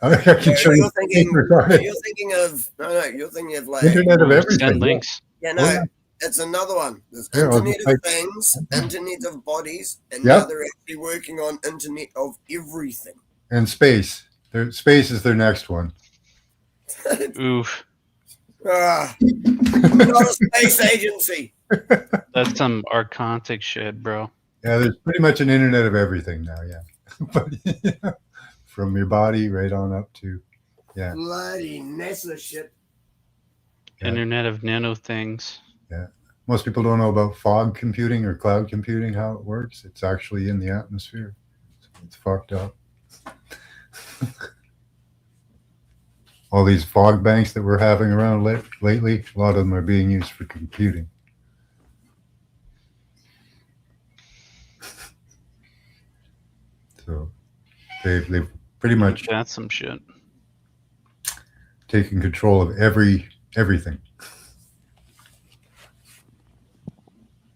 I can No, show you. you're thinking of you're thinking of like Internet of Everything. Send links. Yeah, no, Oh, yeah. it's another one. There's Yeah, I'll Internet just of type- Things, Internet of Bodies, and Yep. now they're actually working on Internet of Everything. And space. Space is their next one. Oof. Ah, we're not a space agency. That's some Archontic shit, bro. Yeah, there's pretty much an Internet of Everything now. Yeah, but yeah, from your body right on up to yeah. Bloody NASA shit. Yeah. Internet of Nano Things. Yeah. Most people don't know about fog computing or cloud computing, how it works. It's actually in the atmosphere. So it's fucked up. All these fog banks that we're having around lately, a lot of them are being used for computing. So they've pretty much That's some shit. taken control of everything.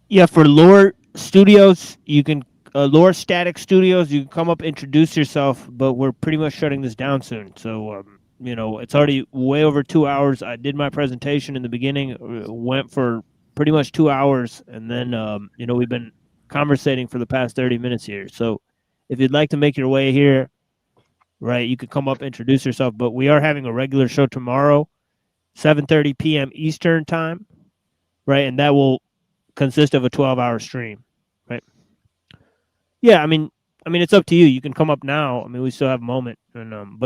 Yeah, for Lore Studios, you can Lore Static Studios. You can come up, introduce yourself, but we're pretty much shutting this down soon. So you know, it's already way over 2 hours. I did my presentation in the beginning, went for pretty much 2 hours, and then you know, we've been conversating for the past 30 minutes here. So if you'd like to make your way here, right, you could come up, introduce yourself. But we are having a regular show tomorrow, 7:30 p.m. Eastern time, right, and that will consist of a 12-hour stream, right? Yeah, I mean, it's up to you. You can come up now. I mean, we still have a moment, and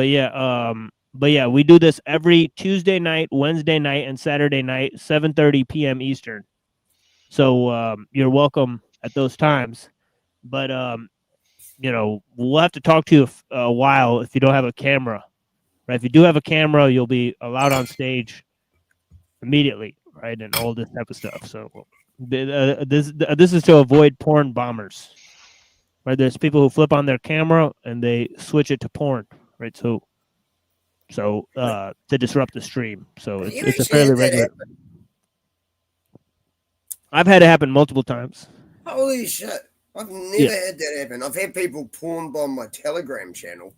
but yeah, we do this every Tuesday night, Wednesday night, and Saturday night, 7:30 p.m. Eastern. So you're welcome at those times, but you know, we'll have to talk to you a while if you don't have a camera, right? If you do have a camera, you'll be allowed on stage immediately, right, and all this type of stuff. So this is to avoid porn bombers, right? There's people who flip on their camera and they switch it to porn, right? So to disrupt the stream. So it's a fairly regular. I've had it happen multiple times. Holy shit. I've never had that happen. I've had people porn bomb my Telegram channel.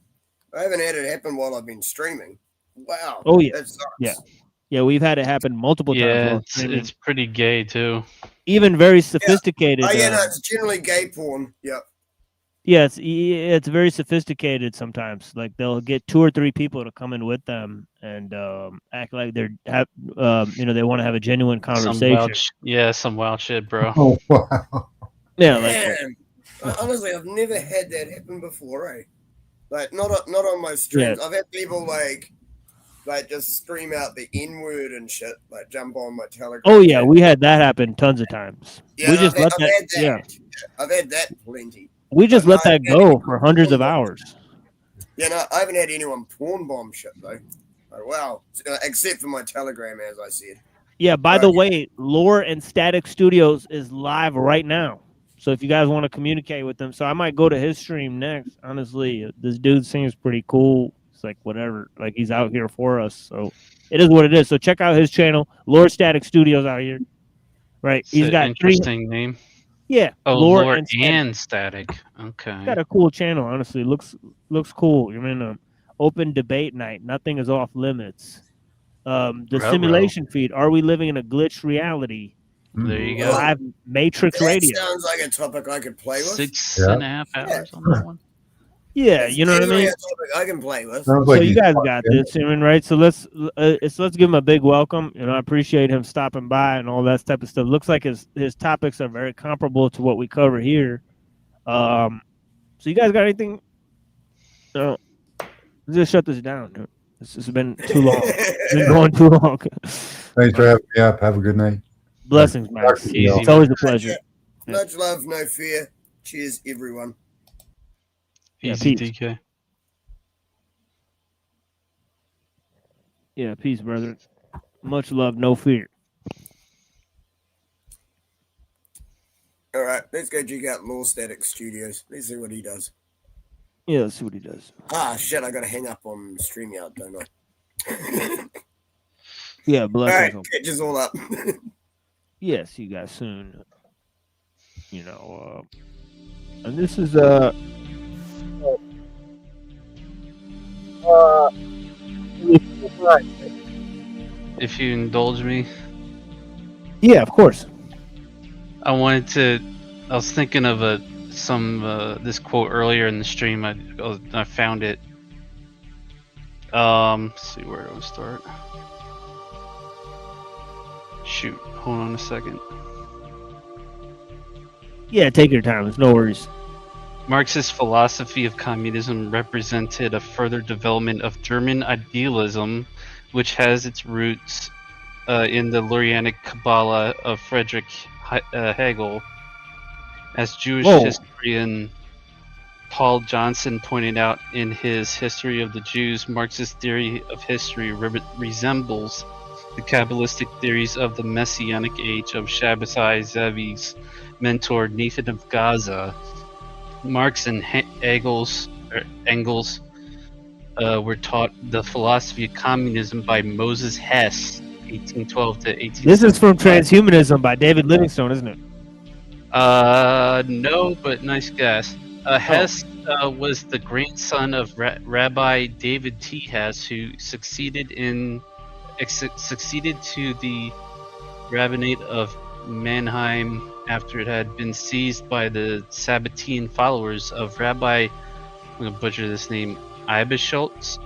I haven't had it happen while I've been streaming. Wow. Oh, yeah. That sucks. Yeah, we've had it happen multiple times. Yeah, while streaming. it's pretty gay too. Even very sophisticated. Oh, yeah, no, it's generally gay porn. Yep. Yeah, it's very sophisticated sometimes. Like they'll get 2 or 3 people to come in with them and act like they're you know, they want to have a genuine conversation. Some wild shit, bro. Oh wow. Yeah, Man, honestly, I've never had that happen before, eh? Like not on my streams. Yeah. I've had people like just scream out the N-word and shit, like jump on my Telegram. Oh yeah, we had that happen tons of times. Yeah, We just let I've had that. Yeah, I've had that plenty. we just But let that go for hundreds of hours. Yeah, no, I haven't had anyone porn bomb shit though. Like, wow, except for my Telegram, as I said. Yeah. By the way, Lore and Static Studios is live right now. So if you guys want to communicate with them, so I might go to his stream next. Honestly, this dude seems pretty cool. It's like whatever, like he's out here for us. So it is what it is. So check out his channel, Lore Static Studios out here. Right, It's he's an got interesting name. Yeah. Oh, Lore Lore and Static. Okay. He's got a cool channel. Honestly, looks cool. You're in an open debate night. Nothing is off limits. The Ruh-roh. simulation feed. Are we living in a glitched reality? There you go. Live Matrix That Radio. sounds like a topic I could play with. 6.5 hours on that one. Yeah, you know what I Definitely mean. a topic I can play with. Sounds So like you he's guys fucked, got yeah. this, Simon, right? So let's give him a big welcome. You know, I appreciate him stopping by and all that type of stuff. Looks like his topics are very comparable to what we cover here. So you guys got anything? No. Let's just shut this down. Dude. This has been too long. It's been going too long. Thanks for having me up. Have a good night. Blessings, Max. Talk to you all. It's always a pleasure. Much love, no fear. Cheers, everyone. Yeah, Easy, peace. DK. Yeah, peace, brother. Much love, no fear. All right, let's go check out Law Static Studios. Let's see what he does. Yeah, let's see what he does. Ah, shit, I gotta hang up on StreamYard, don't I? Yeah, All blessings. right, catch us all up. Yeah, see you guys soon. You know, and this is If you indulge me, yeah, of course. I was thinking of this quote earlier in the stream. I found it. Let's see, where do I start? Shoot, hold on a second. Yeah, take your time. It's no worries. Marx's philosophy of communism represented a further development of German idealism, which has its roots in the Lurianic Kabbalah of Friedrich Hegel. As Jewish historian Paul Johnson pointed out in his History of the Jews, Marx's theory of history resembles the Kabbalistic theories of the Messianic age of Shabbatai Zevi's mentor Nathan of Gaza. Marx and Engels were taught the philosophy of communism by Moses Hess, 1812 to 18. This is from Transhumanism by David Livingstone, isn't it? No, but nice guess. Hess was the grandson of Rabbi David T. Hess, who succeeded to the rabbinate of Mannheim after it had been seized by the Sabbatean followers of Rabbi, I'm going to butcher this name, Eibeshutz.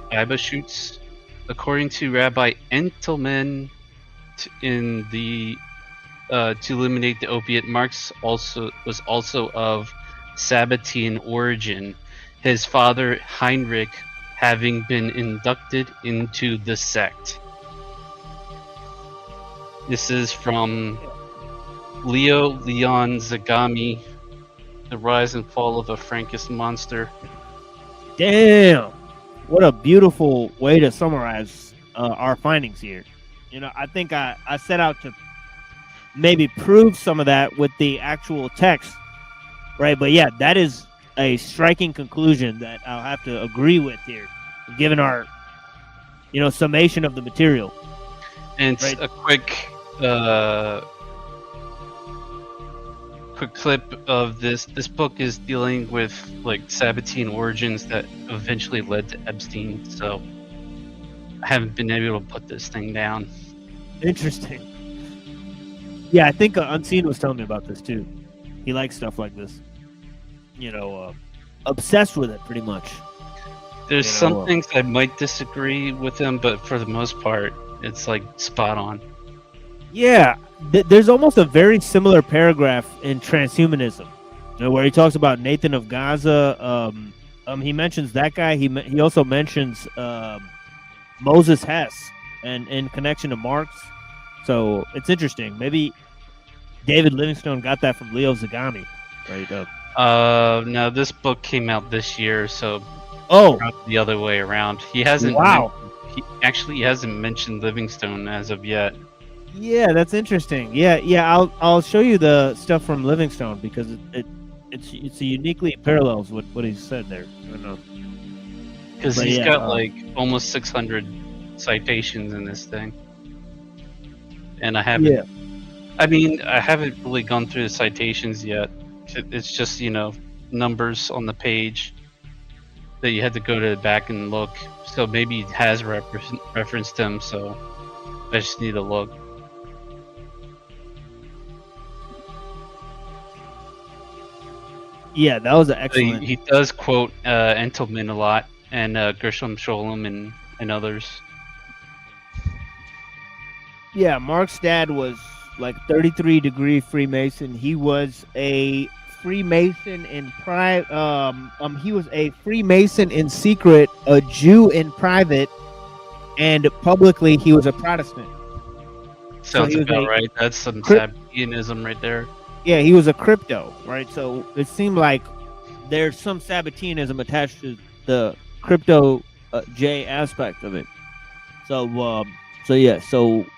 According to Rabbi Entelman, to eliminate the opiate, Marx was also of Sabbatean origin, his father Heinrich having been inducted into the sect. This is from Leo Leon Zagami, The Rise and Fall of a Frankist Monster. Damn, what a beautiful way to summarize our findings here. You know, I think I set out to maybe prove some of that with the actual text, right? But yeah, that is a striking conclusion that I'll have to agree with here, given our, summation of the material. And right? A quick clip of this book is dealing with like Sabbatean origins that eventually led to Epstein, so I haven't been able to put this thing down. Interesting. Yeah, I think Unseen was telling me about this too. He likes stuff like this. Obsessed with it pretty much. There's some things I might disagree with him, but for the most part, it's like spot on. Yeah, there's almost a very similar paragraph in Transhumanism, where he talks about Nathan of Gaza. He mentions that guy. He also mentions Moses Hess, and in connection to Marx. So it's interesting. Maybe David Livingstone got that from Leo Zagami, right? No, this book came out this year, so the other way around. He hasn't. Wow. He hasn't mentioned Livingstone as of yet. Yeah, that's interesting. Yeah. I'll show you the stuff from Livingstone because it's uniquely parallels with what he said there. I don't know. Because he's got like almost 600 citations in this thing, and I haven't. Yeah. I mean, I haven't really gone through the citations yet. It's just numbers on the page that you had to go to the back and look. So maybe it has referenced them. So I just need to look. Yeah, that was an excellent. He does quote Entelman a lot, and Gershom Scholem and others. Yeah, Mark's dad was like 33-degree Freemason. He was a Freemason in private. He was a Freemason in secret, a Jew in private, and publicly he was a Protestant. Sounds he was about a right. That's some crypt- Sabbateanism right there. Yeah, he was a crypto, right? So it seemed like there's some Sabbateanism attached to the crypto J aspect of it. So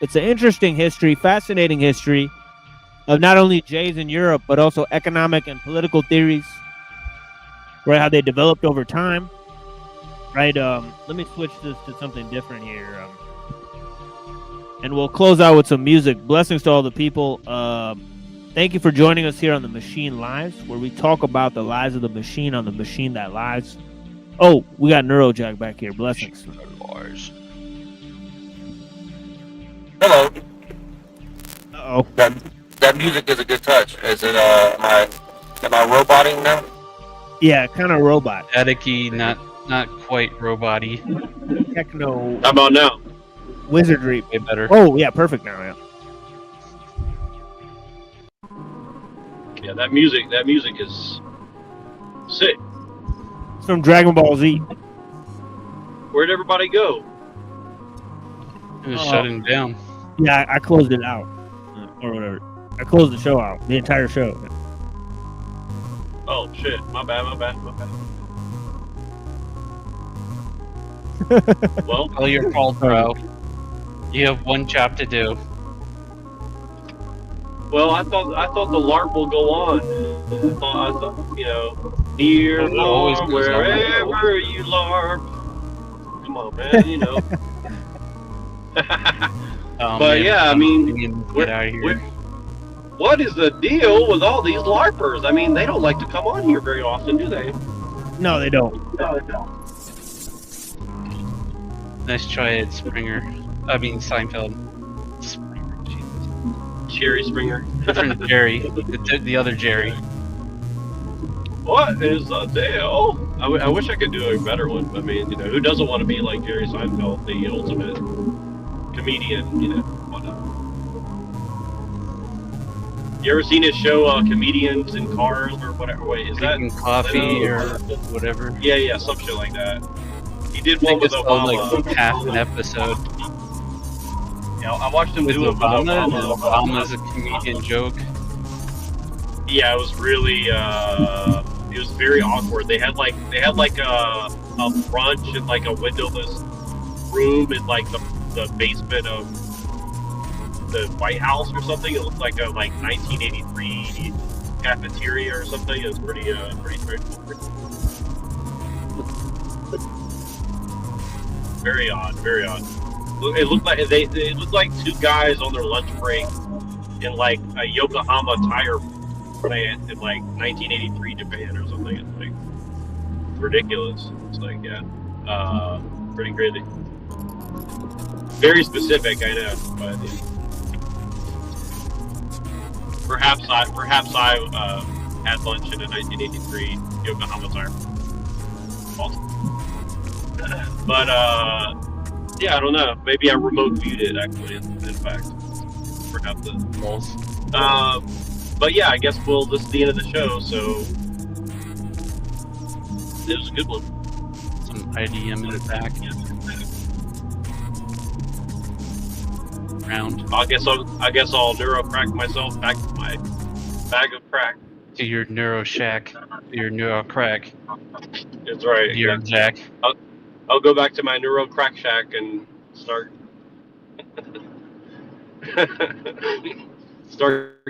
it's an interesting history, fascinating history of not only Jays in Europe, but also economic and political theories, right? How they developed over time, right? Let me switch this to something different here. And we'll close out with some music. Blessings to all the people. Thank you for joining us here on The Machine Lives, where we talk about the lives of the machine on the machine that lives. Oh, we got Neurojack back here. Blessings. Hello. Uh-oh. That music is a good touch. Is it am I roboting now? Yeah, kind of robot. Staticky, not quite robot-y. Techno. How about now? Wizardry. Way better. Oh, yeah, perfect now, yeah. Yeah, that music is sick. It's from Dragon Ball Z. Where'd everybody go? It was shutting down. Yeah, I closed it out. Or whatever. I closed the show out. The entire show. Oh shit, my bad. Well, all your fault, bro. You have one job to do. Well, I thought the LARP will go on. I thought near always LARP, goes on. wherever you LARP. Come on, man, Oh, But man, yeah, I mean, get out of here. what is the deal with all these LARPers? I mean, they don't like to come on here very often, do they? No, they don't. Nice try at Springer. I mean Seinfeld. Jerry Springer. Different Jerry. The other Jerry. What is the deal? I wish I could do a better one. I mean, who doesn't want to be like Jerry Seinfeld, the ultimate comedian? Whatnot. You ever seen his show, Comedians in Cars or whatever? Wait, is that Drinking coffee or whatever? Yeah, some shit like that. He did I one think with it's Obama. like half an episode. Yeah, I watched him With do it with Obama. Obama. Obama's a comedian joke. Yeah, it was really it was very awkward. They had like a brunch in like a windowless room in like the basement of the White House or something. It looked like a 1983 cafeteria or something. It was pretty straightforward. Very odd. It looked like it looked like two guys on their lunch break in like a Yokohama tire plant in like 1983 Japan or something. It's like ridiculous. It's like pretty crazy. Very specific, I know, but perhaps I had lunch in a 1983 Yokohama tire. Awesome. But yeah, I don't know. Maybe I remote viewed it actually. In fact, forgot the balls. But yeah, I guess this is the end of the show. So it was a good one. Some IDM in the back. Round. I guess I'll neuro crack myself back to my bag of crack. To your neuro shack. To your neuro crack. That's right. Your Jack. I'll go back to my neuro crack shack and start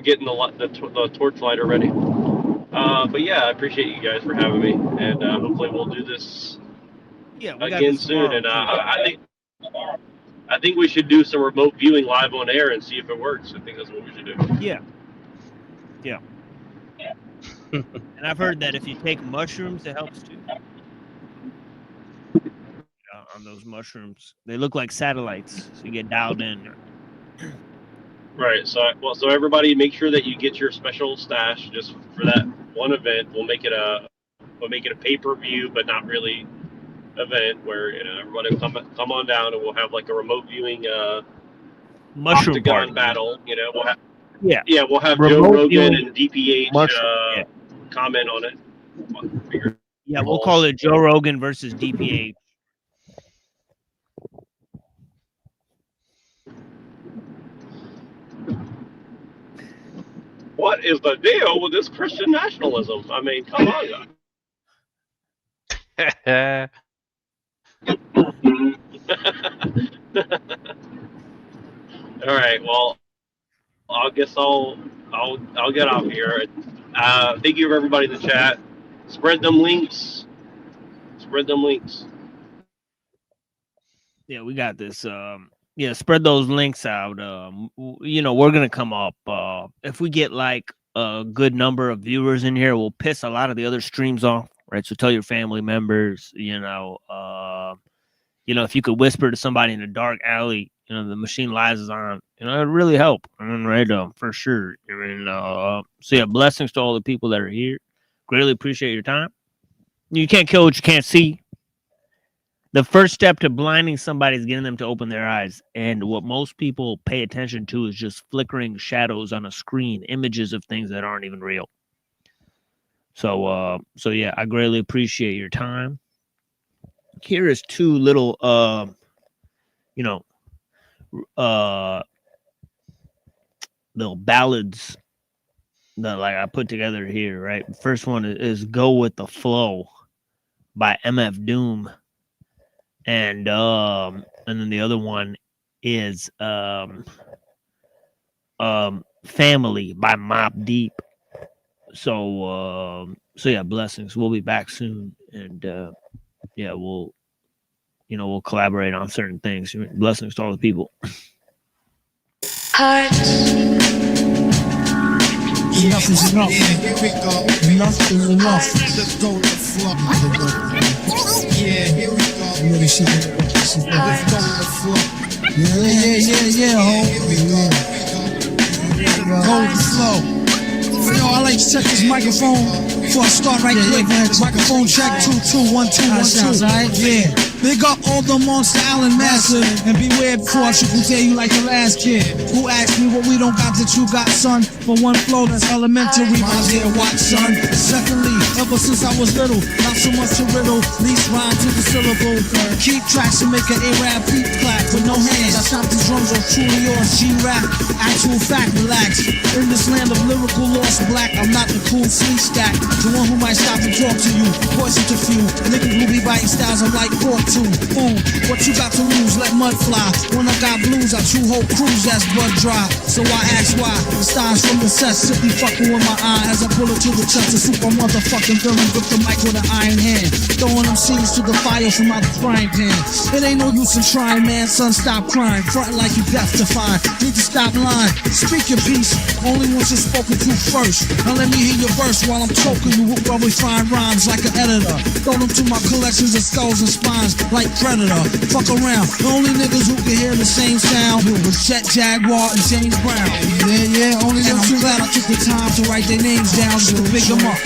getting the torch lighter ready. But yeah, I appreciate you guys for having me, and hopefully we'll do this again soon. And I think we should do some remote viewing live on air and see if it works. I think that's what we should do. Yeah. And I've heard that if you take mushrooms, it helps too. On those mushrooms, they look like satellites, so you get dialed in. Right. So everybody, make sure that you get your special stash just for that one event. We'll make it a pay-per-view, but not really event where everybody will come on down, and we'll have like a remote viewing mushroom octagon party. battle. We'll have we'll have remote Joe Rogan viewing and DPH comment on it. Yeah, we'll call it Joe Rogan versus DPH. What is the deal with this Christian nationalism? I mean, come on, guys. All right. Well, I guess I'll get off here. Thank you for everybody in the chat. Spread them links. Spread them links. Yeah, we got this. Yeah, spread those links out. You know, we're gonna come up. If we get like a good number of viewers in here, we'll piss a lot of the other streams off, right? So tell your family members. You know, if you could whisper to somebody in a dark alley, you know, the machine lies is on. You know, it'd really help. I mean, right? For sure. I mean, so yeah, blessings to all the people that are here. Greatly appreciate your time. You can't kill what you can't see. The first step to blinding somebody is getting them to open their eyes. And what most people pay attention to is just flickering shadows on a screen, images of things that aren't even real. So yeah, I greatly appreciate your time. Here is two little, little ballads that like I put together here, right? First one is Go With The Flow by MF Doom. And then the other one is Family by Mobb Deep. So yeah, blessings. We'll be back soon, and yeah, we'll collaborate on certain things. Blessings to all the people. Enough is enough. Yeah, here we go. Enough is enough. Let's go with the flow. Yeah, here we go. You already see that. Let's go with the flow. Yeah, ho. Here we go. Go with the flow. Yo, I like to check this microphone before I start right quick. Microphone check 2 2 1 2 1 2. Alright, yeah. Big up all the Monster Allen massive. And beware before I triple tear you like the last kid who asked me what we don't got that you got, son. For one flow that's elementary, my dear watch, son. Secondly, ever since I was little, not so much a riddle, least rhyme to the syllable. Keep tracks and make an A-rap beat clap with no hands. I stop these drums on truly yours, G-rap. Actual fact, relax. In this land of lyrical lost black, I'm not the cool sleep stack. The one who might stop and talk to you, poison to few. Niggas who be biting styles I'm like pork too. Boom, what you got to lose? Let mud fly. When I got blues, I chew whole crews that's blood dry. So I ask why. The stars from the set simply fucking with my eye as I pull it to the chest. A super motherfucking villain with the mic with an iron hand, throwing them seeds to the fire from out the frying pan. It ain't no use in trying, man. Son, stop crying, frontin' like you deaf to find. Need to stop lying. Speak your piece, only once you're spoken to first. Now let me hear your verse while I'm choking you with probably fine rhymes like an editor. Throw them to my collections of skulls and spines like Predator. Fuck around. The only niggas who can hear the same sound was Jet Jaguar and James Brown. Yeah, only them two. Glad I took the time to write their names down just to pick them up.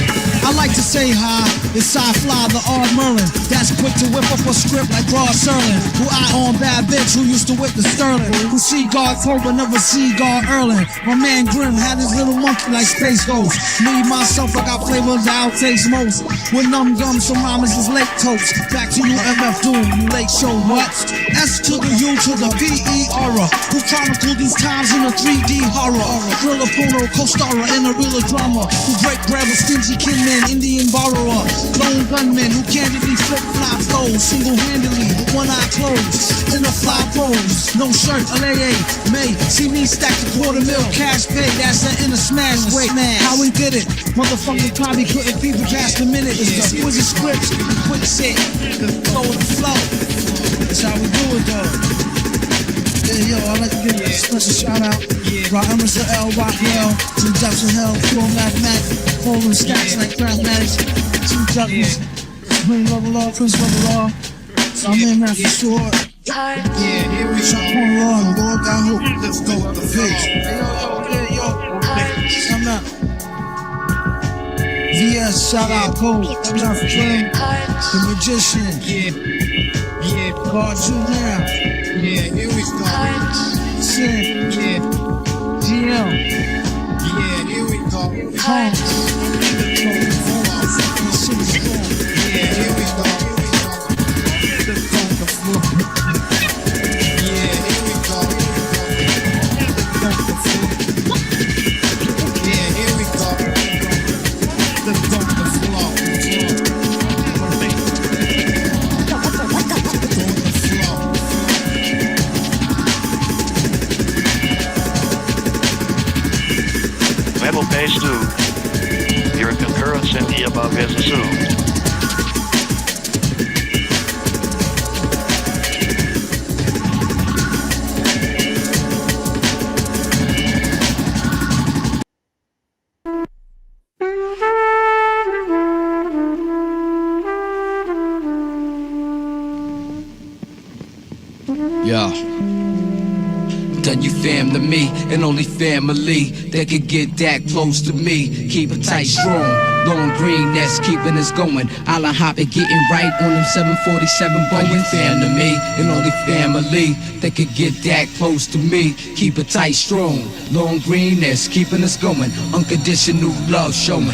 I like to say hi, it's Sci-Fly, the Ard Merlin. That's quick to whip up a script like Rod Serling. Who I on bad bitch who used to whip the Sterling. Who see God Cobra, never see God Erling. My man Grimm had his little monkey like Space Ghost. Me, myself, I got flavors that I'll taste most. With numb gums, some rhymes is lake toast. Back to you, MF Doom, you late show what? S to the U to the P-E-R-A. Who chronicle these times in a 3D horror. Thriller, porno, co-starrer in a real drama. Who break bread with stingy kinmen, Indian borrower. Lone gunman who candidly flip-flop flows. Single-handedly, with one eye closed. In a fly pose, no shirt, LAA, May. See me stack the $250,000 cash pay. That's that in a smash way. How we did it? Motherfuckers probably couldn't beat the cast a minute. It's the wizard scripts, quick set, flow with the flow. That's how we do it though. Yeah, yo, I like to give a special shout out. Rock Emerson L, Rockwell, to the depths of hell, Pro Mathematic, holding stacks like mathematics, two jugglers, Supreme Level Law, Prince Level Law, so I'm in that for sure. Yeah, here we go. Lord, I hope. Let's go with the face. Yo, I'm not. VS, shout out, Cole, I'm not for Flame, the Magician. Yeah, God, you now. Yeah, here we go. Sin. Yeah. GL. Yeah, here we go. Metal Bass 2. Your concurrence in the above is assumed. Yeah. Done you fam to me, and only family that could get that close to me. Keep it tight, strong, long green, that's keeping us going. I la hop it, getting right on them 747 Boeing. Fam to me, and only family that could get that close to me. Keep it tight, strong, long green, that's keeping us going. Unconditional love showing.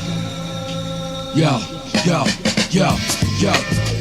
Yo, yo, yo, yo.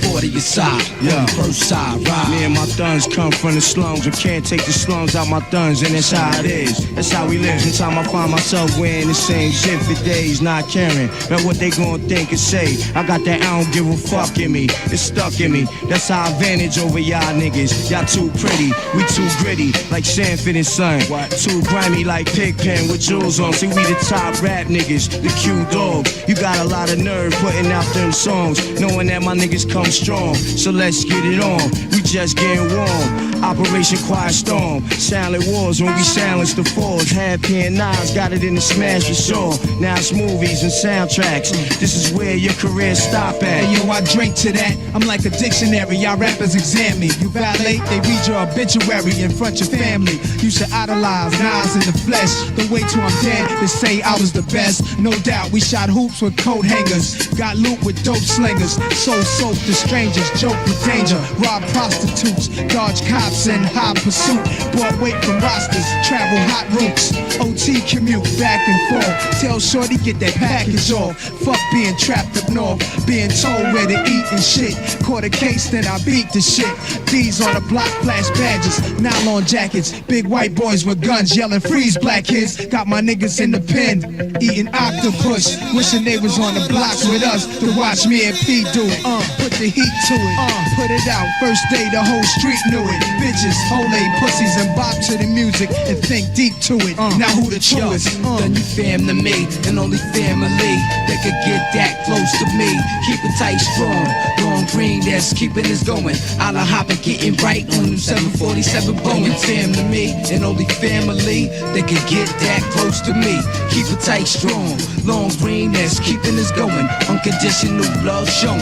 40 aside, yeah. First side ride. Me and my thuns come from the slums. We can't take the slums out my thuns, and that's how it is. That's how we live. Sometimes I find myself wearing the same shit for days, not caring about what they gon' think and say. I got that I don't give a fuck in me. It's stuck in me. That's our advantage over y'all niggas. Y'all too pretty, we too gritty, like Sanford and Son. Too grimy like Pigpen with jewels on. See, we the top rap niggas, the Q dog. You got a lot of nerve putting out them songs, knowing that my niggas come strong, so let's get it on. We just getting warm. Operation Quiet Storm. Silent wars when we silence the fours. Happy and Nas got it in the smash for sure. Now it's movies and soundtracks. This is where your career stop at. Hey, yo, I drink to that. I'm like a dictionary. Y'all rappers examine me. You violate, they read your obituary in front of your family. You should idolize Nas in the flesh. Don't wait till I'm dead to say I was the best. No doubt, we shot hoops with coat hangers. Got loot with dope slingers. Sold soap to strangers. Joke with danger. Rob prostitutes. Dodge cops in high pursuit. Bought weight from rosters. Travel hot routes. OT commute back and forth. Tell Shorty get that package off. Fuck being trapped up north. Being told where to eat and shit. Caught a case, then I beat the shit. These on the block, flash badges. Nylon jackets. Big white boys with guns yelling freeze black kids. Got my niggas in the pen. Eating octopus. Wishing they was on the blocks with us to watch me and P do it. Put the heat to it. Put it out. First day the whole street knew it. Bitches, whole pussies and bop to the music and think deep to it. Now who the truest? Then you fam to me, and only family that could get that close to me. Keep it tight, strong, long green, that's keeping us going. I la hop and getting right on them 747 Boeing. Fam to me, and only family that could get that close to me. Keep it tight, strong, long green, that's keeping us going. Unconditional love showing.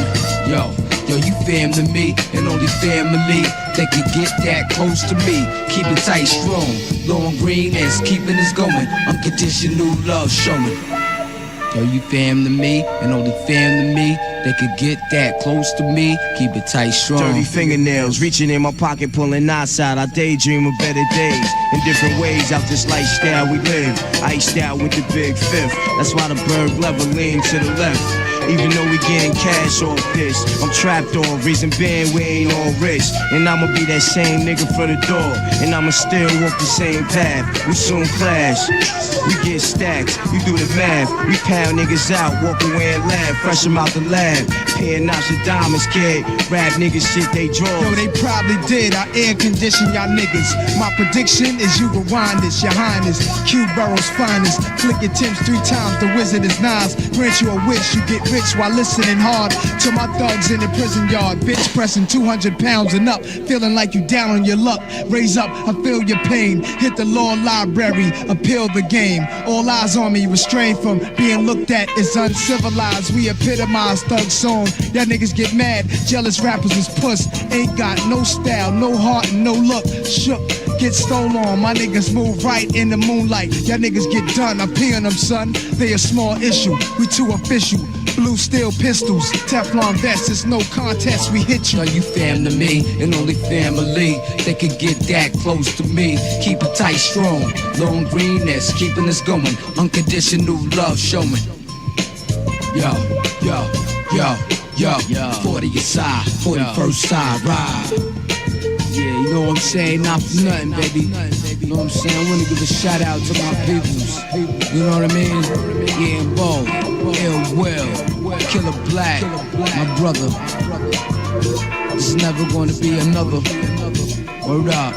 Yo, you fam to me, and only family that could get that close to me. Keep it tight, strong, long green, that's keeping us going. Unconditional love showing. Yo, you fam to me, and only fam to me that could get that close to me. Keep it tight, strong. Dirty fingernails, reaching in my pocket, pulling knots out. I daydream of better days, in different ways out this lifestyle we live. Iced out with the big fifth. That's why the bird lever lean to the left. Even though we getting cash off this, I'm trapped on reason being we ain't all rich. And I'ma be that same nigga for the door, and I'ma still walk the same path. We soon clash, we get stacks, you do the math. We pound niggas out, walk away and laugh, fresh them out the lab. Paying Nostradamus, kid, rap niggas shit they draw. Yo, they probably did, I air condition y'all niggas. My prediction is you rewind this, your highness. Q Burrow's finest, flick your Tim's 3 times, the wizard is Nas. Grant you a wish, you get rich while listening hard to my thugs in the prison yard. Bitch pressing 200 pounds and up, feeling like you down on your luck. Raise up, I feel your pain. Hit the law library, appeal the game. All eyes on me, restrained from being looked at as uncivilized. We epitomize thug song. Y'all niggas get mad, jealous rappers is puss. Ain't got no style, no heart, and no look. Shook, get stole on. My niggas move right in the moonlight. Y'all niggas get done, I pee on them, son. They a small issue, we too official. Blue steel pistols, Teflon vests, it's no contest, we hit you. Are you fam to me, and only family they could get that close to me. Keep it tight, strong, long greenness, keeping us going. Unconditional love showing. Yo, yo, yo, yo, 40th side, 41st side, ride. Yeah, you know what I'm saying? Not for nothing, baby. You know what I'm saying? I wanna give a shout out to my peoples. You know what I mean? Yeah, Bo, Ill Will, Killer Black, my brother. There's never gonna be another. Word up.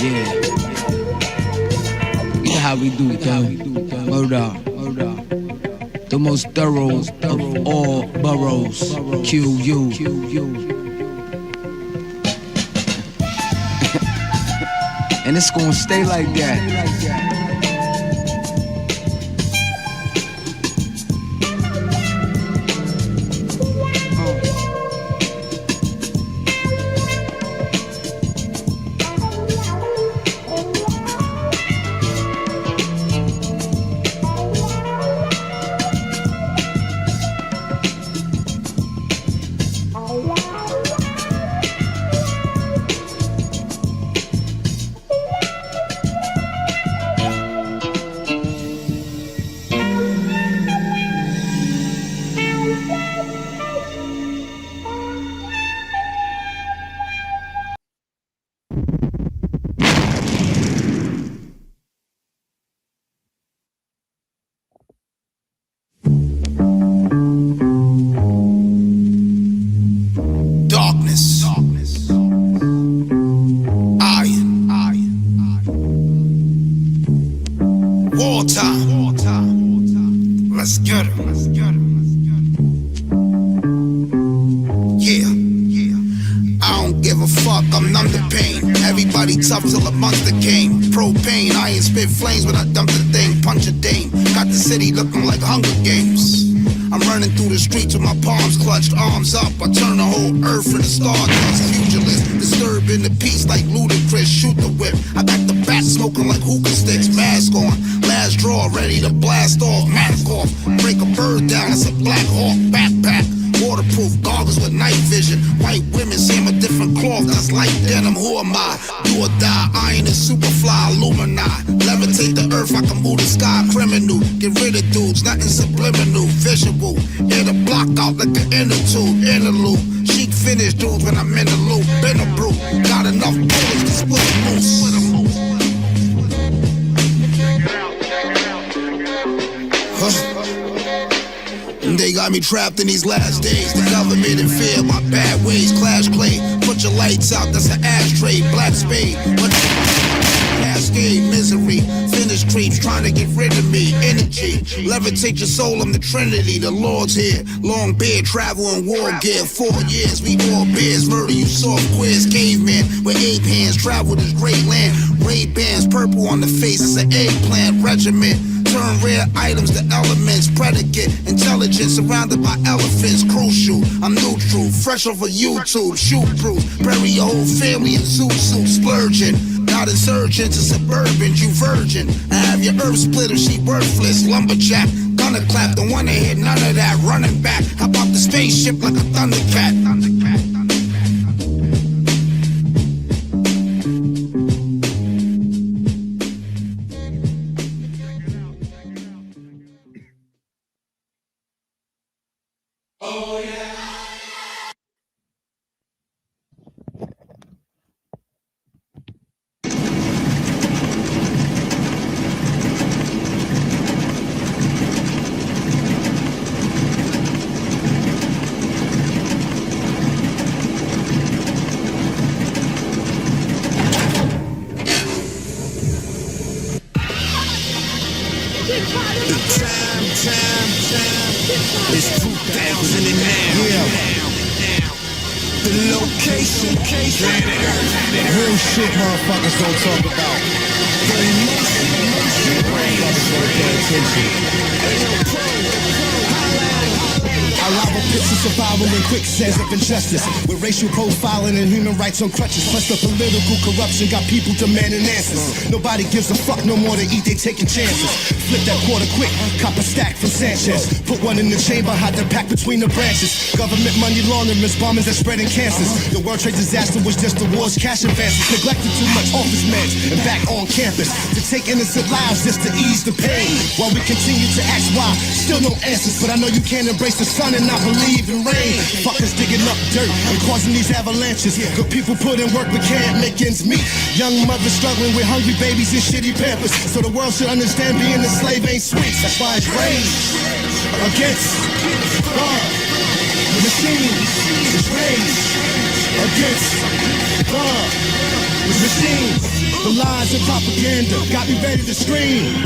Yeah. You know how we do it, though. Word up. The most thorough of all boroughs. QU. And it's gonna stay like that. Darkness. Iron. Wartime. Let's get it. Yeah. I don't give a fuck, I'm numb to pain. Everybody tough till a monster came. Propane, I ain't spit flames when I dump the thing. Punch a dame, got the city looking like Hunger Games. I'm running through the streets with my palms clutched, arms up. I turn the whole earth into stardust. Pugilist, disturbing the peace like Ludacris. Shoot the whip, I got the bat smoking like hookah sticks. Mask on, last draw, ready to blast off. Mask off, break a bird down, it's a Black Hawk backpack. Waterproof goggles with night vision. White women say I'm a different cloth, that's like denim. Who am I? Do or die, iron and superfly, Illuminati. Levitate the earth, I can move the sky. Criminal, get rid of dudes, nothing subliminal. Visual, air the block out like the inner tube. Interlude, chic finish dudes when I'm in the loop. Been a brew, got enough bullets to split a moose. They got me trapped in these last days. The government in fear of my bad ways. Clash clay, put your lights out, that's an ashtray. Black spade, cascade, misery. Finish creeps trying to get rid of me. Energy, levitate your soul, I'm the Trinity. The Lord's here. Long beard, travel in war gear. 4 years, we all bears. Murder you soft quiz, caveman. With ape hands, travel this great land. Ray-Bans, purple on the face, it's an eggplant regiment. Turn rare items to elements, predicate, intelligence surrounded by elephants, crucial. I'm neutral, fresh off of YouTube, shoot proof, bury your whole family in zoo suits, splurging. Not insurgents, it's suburbans, you virgin. I have your earth splitter, she worthless, lumberjack. Gonna clap, don't wanna hear none of that, running back. How about the spaceship like a Thundercat? It's 2000 and now. Yeah. The location. Real shit motherfuckers don't talk about. I love a It's a survival in quicksands of injustice, with racial profiling and human rights on crutches. Plus the political corruption got people demanding answers. Nobody gives a fuck no more to eat, they taking chances. Flip that quarter quick, cop a stack from Sanchez. Put one in the chamber, hide the pack between the branches. Government money laundering, bombings that spreading cancers. The World Trade disaster was just the war's cash advances. Neglected too much office meds and back on campus to take innocent lives just to ease the pain. While we continue to ask why, still no answers. But I know you can't embrace the sun and not believe in rain. Fuckers digging up dirt and causing these avalanches. Good people put in work but can't make ends meet. Young mothers struggling with hungry babies and shitty pampers. So the world should understand being a slave ain't sweet. That's why it's rage against God. The machine is rage against God. The machine, the lies and propaganda got me ready to scream.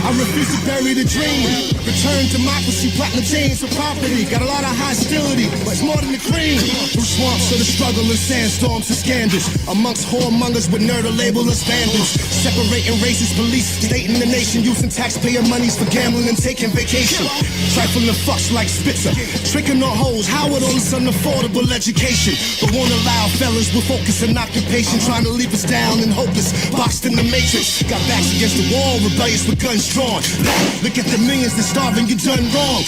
I refuse to bury the dream. Return democracy, platinum chains for property. Got a lot of hostility, but it's more than the cream. Through swamps of the struggle and sandstorms and scandals. Amongst whoremongers with nerd label as vandals. Separating races, police, state and the nation. Using taxpayer monies for gambling and taking vacation. Trifling fucks like Spitzer. Tricking on hoes, Howard on this unaffordable education. But won't allow fellas with focus and occupation. Trying to leave us down and hopeless. Boxed in the matrix. Got backs against the wall, rebellious with guns drawn. Look at the millions that starving, you done wrong.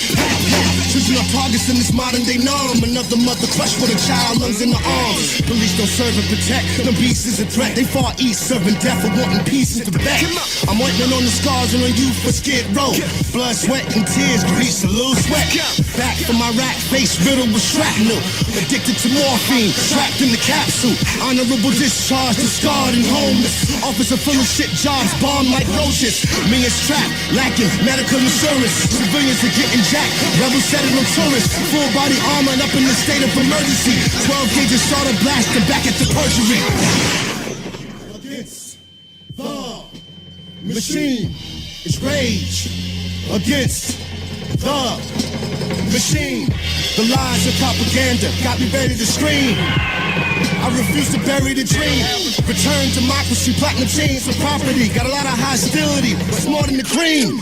Choosing our targets in this modern day norm. Another mother crushed with a child, lungs in the arms. Police don't serve and protect, the beast is a threat. They far east serving death and wanting peace in Tibet. I'm waiting on the scars and on you for Skid Row. Blood, sweat, and tears, grease, a little sweat. Back from Iraq, face riddled with shrapnel. Addicted to morphine, trapped in the capsule. Honorable discharge, discarded and homeless. Officer full of shit jobs, bombed like roaches. Millions trapped, lacking medical insurance. Civilians are getting jacked, rebels setting on tourists. Full body armor and up in the state of emergency. 12 gauges started blasting back at the perjury. Against the machine is rage. Against the machine, the lies and propaganda got me ready to scream. I refuse to bury the dream. Return democracy, platinum chains for property. Got a lot of hostility, but it's more than the cream.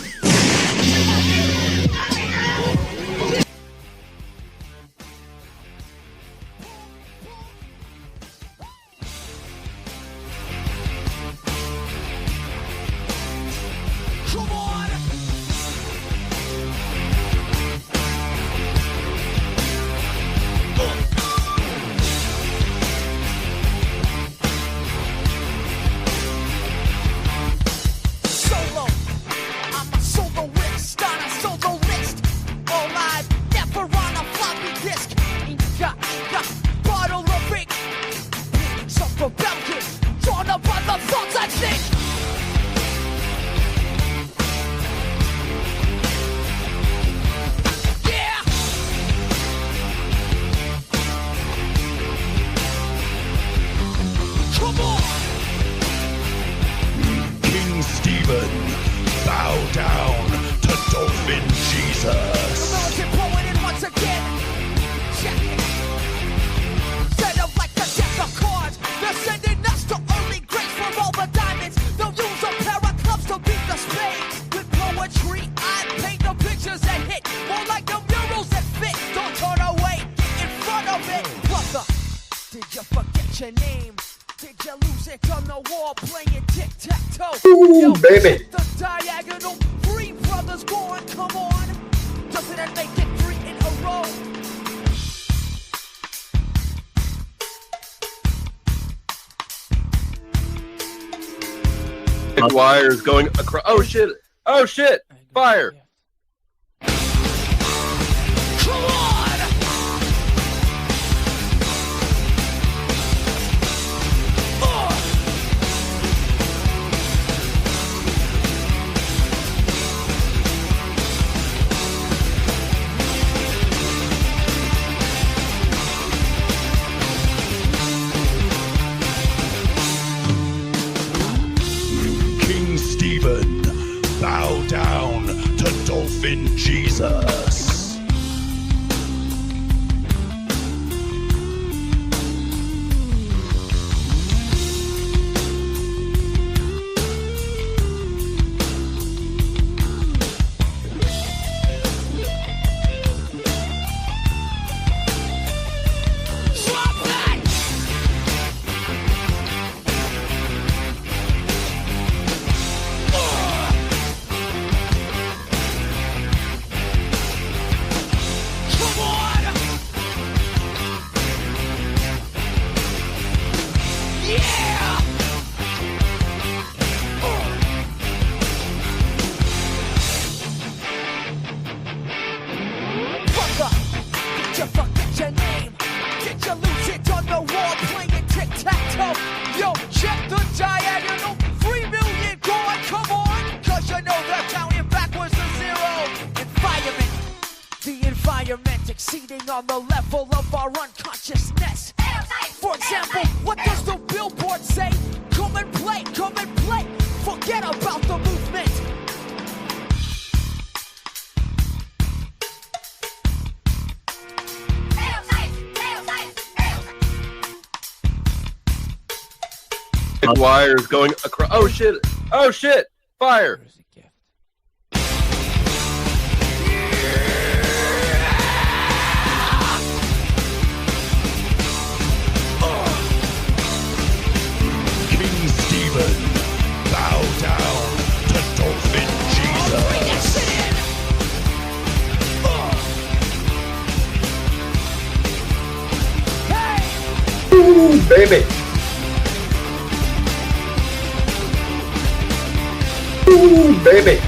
Ooh, baby. The diagonal, three brothers going, come on. Doesn't that make it 3 in a row? Wires going across. Oh shit! Oh shit! Fire! Come on! Bow down to Dolphin Jesus. environment exceeding on the level of our unconsciousness. For example, what does the billboard say? Come and play, forget about the movement. Wires going across. Oh shit! Oh shit! Fire! King Stephen, bow down to Dolphin Jesus. Ooh, baby! Ooh, baby!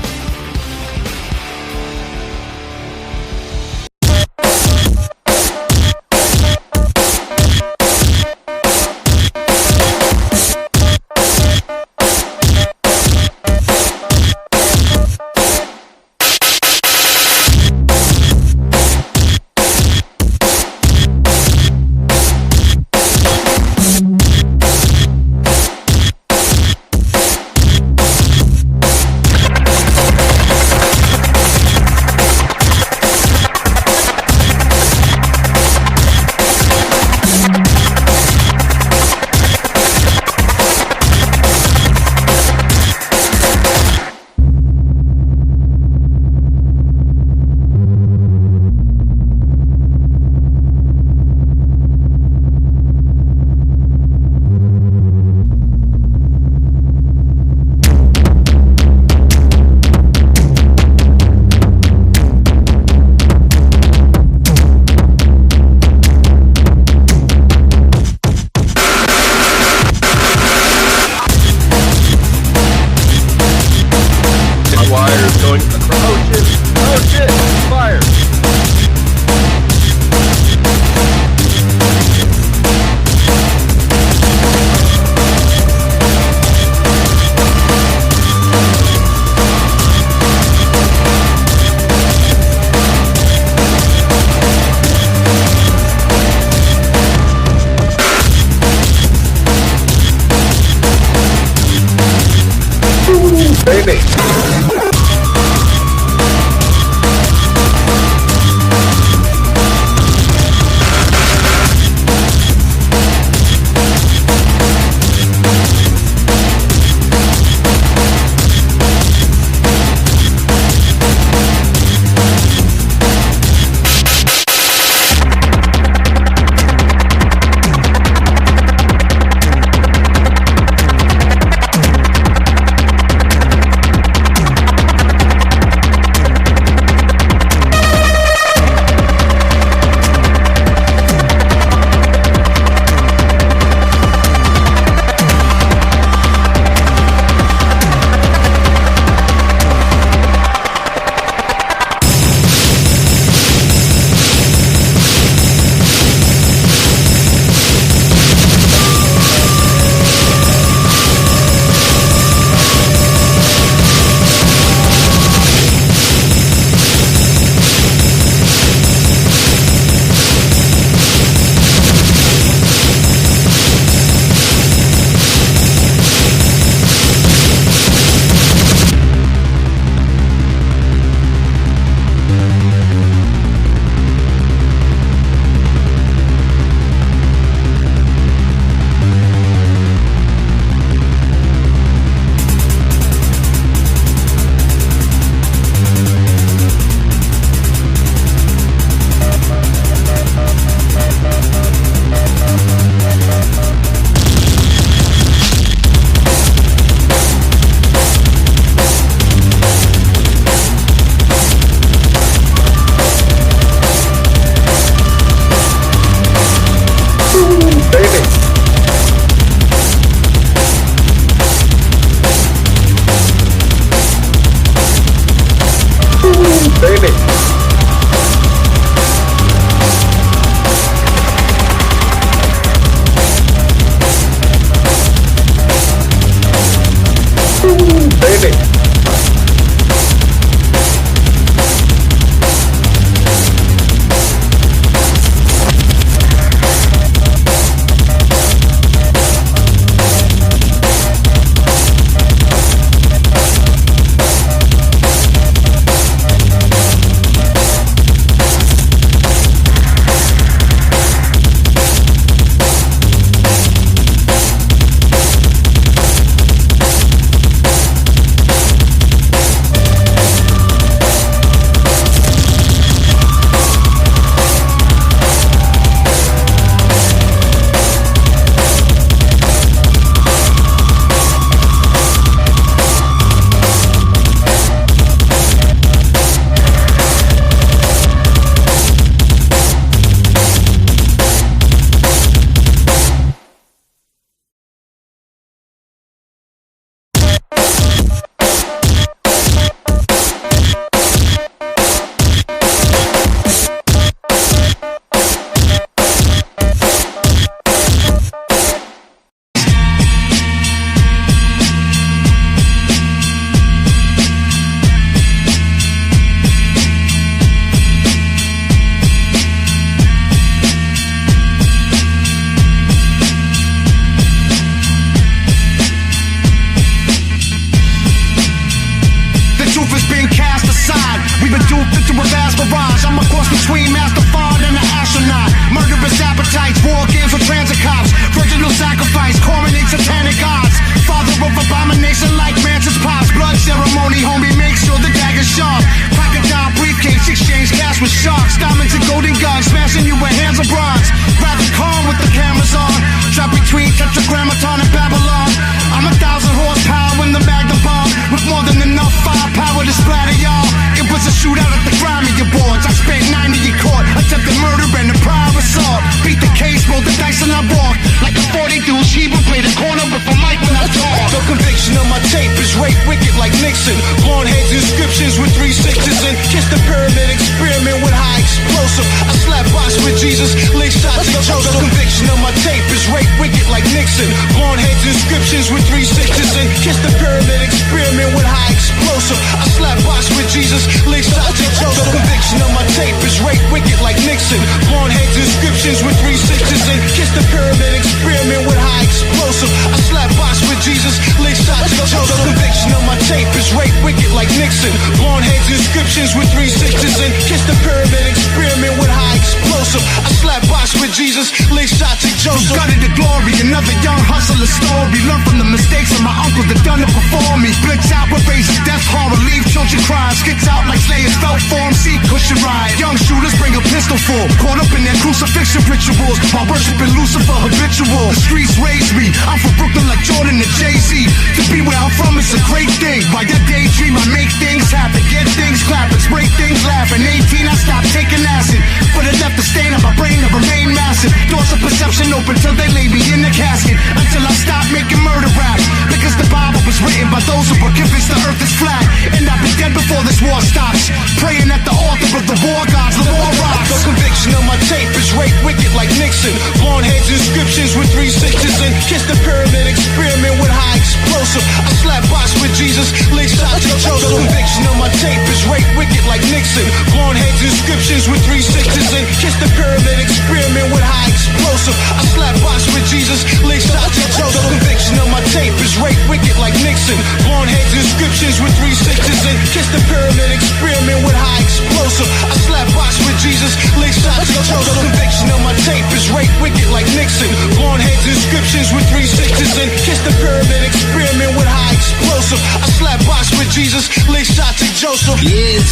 garage. I'm a cross between Master Fard and an astronaut. Murderous appetites, war games with transit cops. Virginal sacrifice, coronate satanic gods. Father of abomination like Mantis Pops. Blood ceremony, homie, make sure the dagger's sharp. Crocodile briefcase, exchange cash with sharks. Diamonds and golden guns, smashing you with hands of bronze. Rather calm with the cameras on. Trap between Tetragrammaton and Babylon. I'm 1,000 horsepower in the Magnum bomb. With more than enough firepower to splatter y'all. It was a shootout at the Grammy Awards. I spent 90 in court, attempted murder and a prior assault. Beat the case, rolled the dice and I walked. Like a 40 dude, Sheba played the corner with a mic when I talk. The conviction of my tape is rape wicked like Nixon. Blonde heads, inscriptions with 3 6s and kiss the pyramid experiment with high explosive. I slap box with Jesus, lick shots and Joseph. The conviction of my tape is rape wicked like Nixon. Blonde heads, inscriptions with 3 6s and kiss the pyramid experiment with high explosive. I slap box with Jesus, lick shots and Joseph. The conviction of my tape is rape wicked like Nixon. Blonde heads, inscriptions with 3 6s and kiss the pyramid experiment with high explosive. I slap box with Jesus, lick shots and Joseph. The conviction of my tape is rape wicked like Nixon. Blonde heads, inscriptions with 3 6s and kiss the pyramid experiment with high explosive. I slap box with Jesus, lick shots and Joseph. Gutted the glory, another young hustler story. Learn from the mistakes of my uncle that done it before me. Blitz out with razors, death horror, leave children crying. Skits out like slayers, felt form, see cushion ride. Young shooters bring a pistol full, caught up in their crucifixion rituals while worshiping Lucifer habitual. The streets raised me, I'm from Brooklyn like Jordan and Jay-Z. To be where I'm from is a great thing. While your daydream, I make things happen, get things clapping, spray things laughing. 18, I stopped taking acid, but it left a stain on my brain to remain massive. Doors of perception open till they lay me in the casket. Until I stop making murder rap, because the Bible was written by those who were convinced the earth is flat. And I'll be dead before this war stops, praying at the altar of the war gods, the war rocks. The conviction of my tape is rape wicked like Nixon. Blonde heads, inscriptions with 3 6s and kiss the pyramid experiment with high explosive. I slap box with Jesus, lick shots and Joseph. The conviction of my tape is rape wicked like Nixon. Blonde heads, inscriptions with 3 6s and kiss the pyramid experiment with high explosive. I slap box with Jesus, lick shots and Joseph. The conviction of my tape is rape wicked like Nixon. Blonde heads, inscriptions with 3 6s and kiss the pyramid experiment with high explosive. I slap box with Jesus, lick shots and Joseph. The conviction of my tape is rape wicked like Nixon. Blonde heads, inscriptions with 3 6s and kiss the pyramid experiment with high explosive. I slap box with Jesus, lick shots and Joseph. Yes,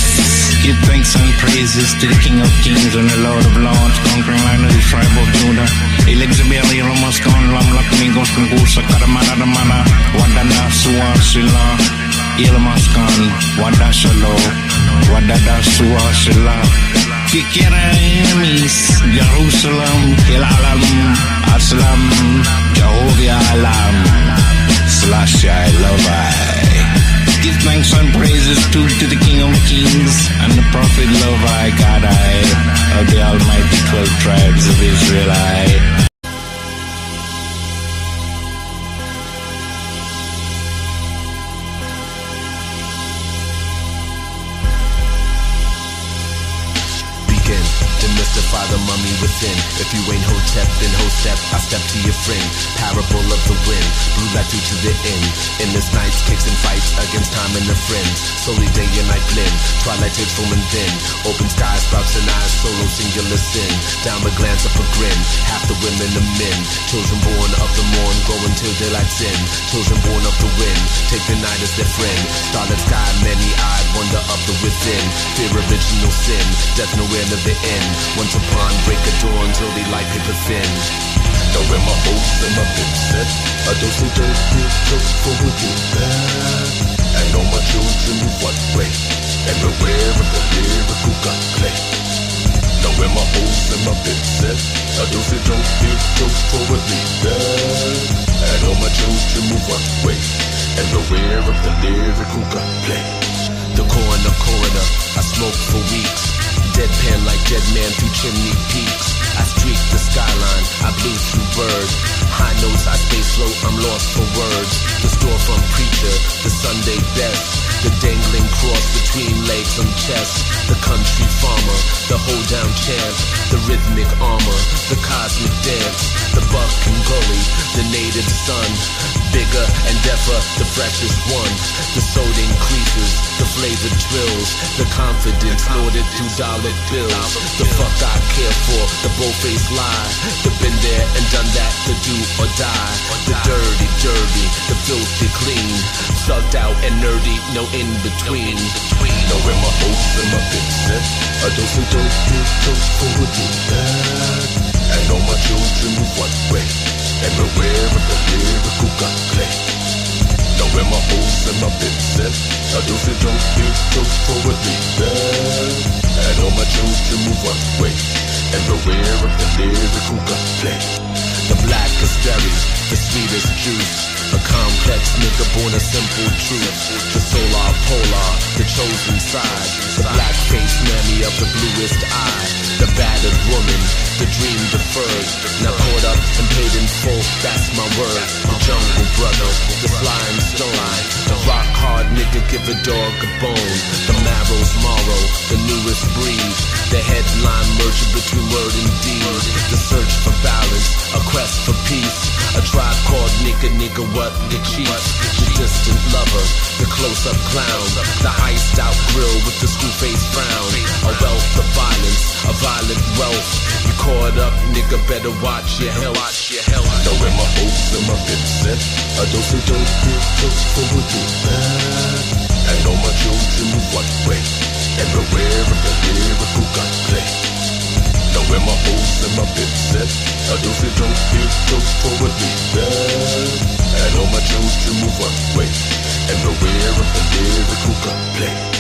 give thanks and praises to the King of Kings and the Lord of Lords, conquering line of the tribe of Judah. Elexibeli Romascon, Lamlak Mingos, Kungusa, Karamana, Wadana, Suasila, Ilmaskan, Wadashalo, Wadada, Suasila. Kikira enemies, Jerusalem, Ilalam, Aslam, Jehovah Alam, slash I love I. Give thanks and praises to the King of Kings and the Prophet love I, God I, of the almighty 12 tribes of Israel I. Demystify the mummy within. If you ain't Hotep, then Hotep, I step to your friend. Parable of the wind, blue light through to the end. Endless nights, kicks and fights against time and the friends. Slowly day and night blend, twilight takes from within. Open skies, sprouts and eyes, solo singular sin. Down the glance up a grin, half the women are men. Children born of the morn, grow until daylight's in. Children born of the wind, take the night as their friend. Starlit sky, many-eyed, wonder of the within. Fear original sin, death nowhere near the end. Once upon break of dawn till the light paper thin. Now when my hopes and my been set, I don't say don't feel just for a good bad. And all my children move one way, and beware of the lyrical gunplay. Now when my hopes and my been set, I don't say don't feel just for a good bad. And all my children move one way, and beware of the lyrical gunplay. The corner, I smoke for weeks. Deadpan like dead man through chimney peaks. I streak the skyline, I blew through birds. High notes, I stay slow, I'm lost for words. The storefront preacher, the Sunday best. The dangling cross between legs and chest. The country farmer, the hold down champ. The rhythmic armor, the cosmic dance, the buck and gully, the native son. Bigger and deafer, the freshest one. The soul increases, the flavor drills, the confidence loaded through dollar bills. The fuck I care for, the bold-faced lie, the been there and done that, the do or die. The dirty, the filthy clean, thugged out and nerdy, no in between. Now when my hopes and my bits set, I don't say don't get toast for a do that. And all my children move one way, and beware of the lyrical gunplay. Now when my hopes and my bits set, I don't say don't get toast for a do that. And all my children move one way, and beware of the lyrical gunplay. The blackest berry, the sweetest juice. A complex nigga born a simple truth. The solar polar, the chosen side. The black face mammy of the bluest eye. The battered woman, the dream deferred. Now caught up and paid in full, that's my word. The jungle brother, the slime stone. The rock hard nigga give a dog a bone. The marrow's morrow, the newest breed. The headline merger between word and deed. The search for balance, a quest for peace. A tribe called nigga, what the chief. The distant lover, the close-up clown. The iced-out grill with the screw-face frown. A wealth of violence, a violent wealth. You caught up, nigga, better watch your health. Now when my hopes and my bits set, I don't say don't get toast for a do that. And all my children move one way, and beware of the lyrical gunplay. Now when my hopes and my bits set, I don't say don't get toast for a do that. And all my children move one way, and beware of the lyrical gunplay.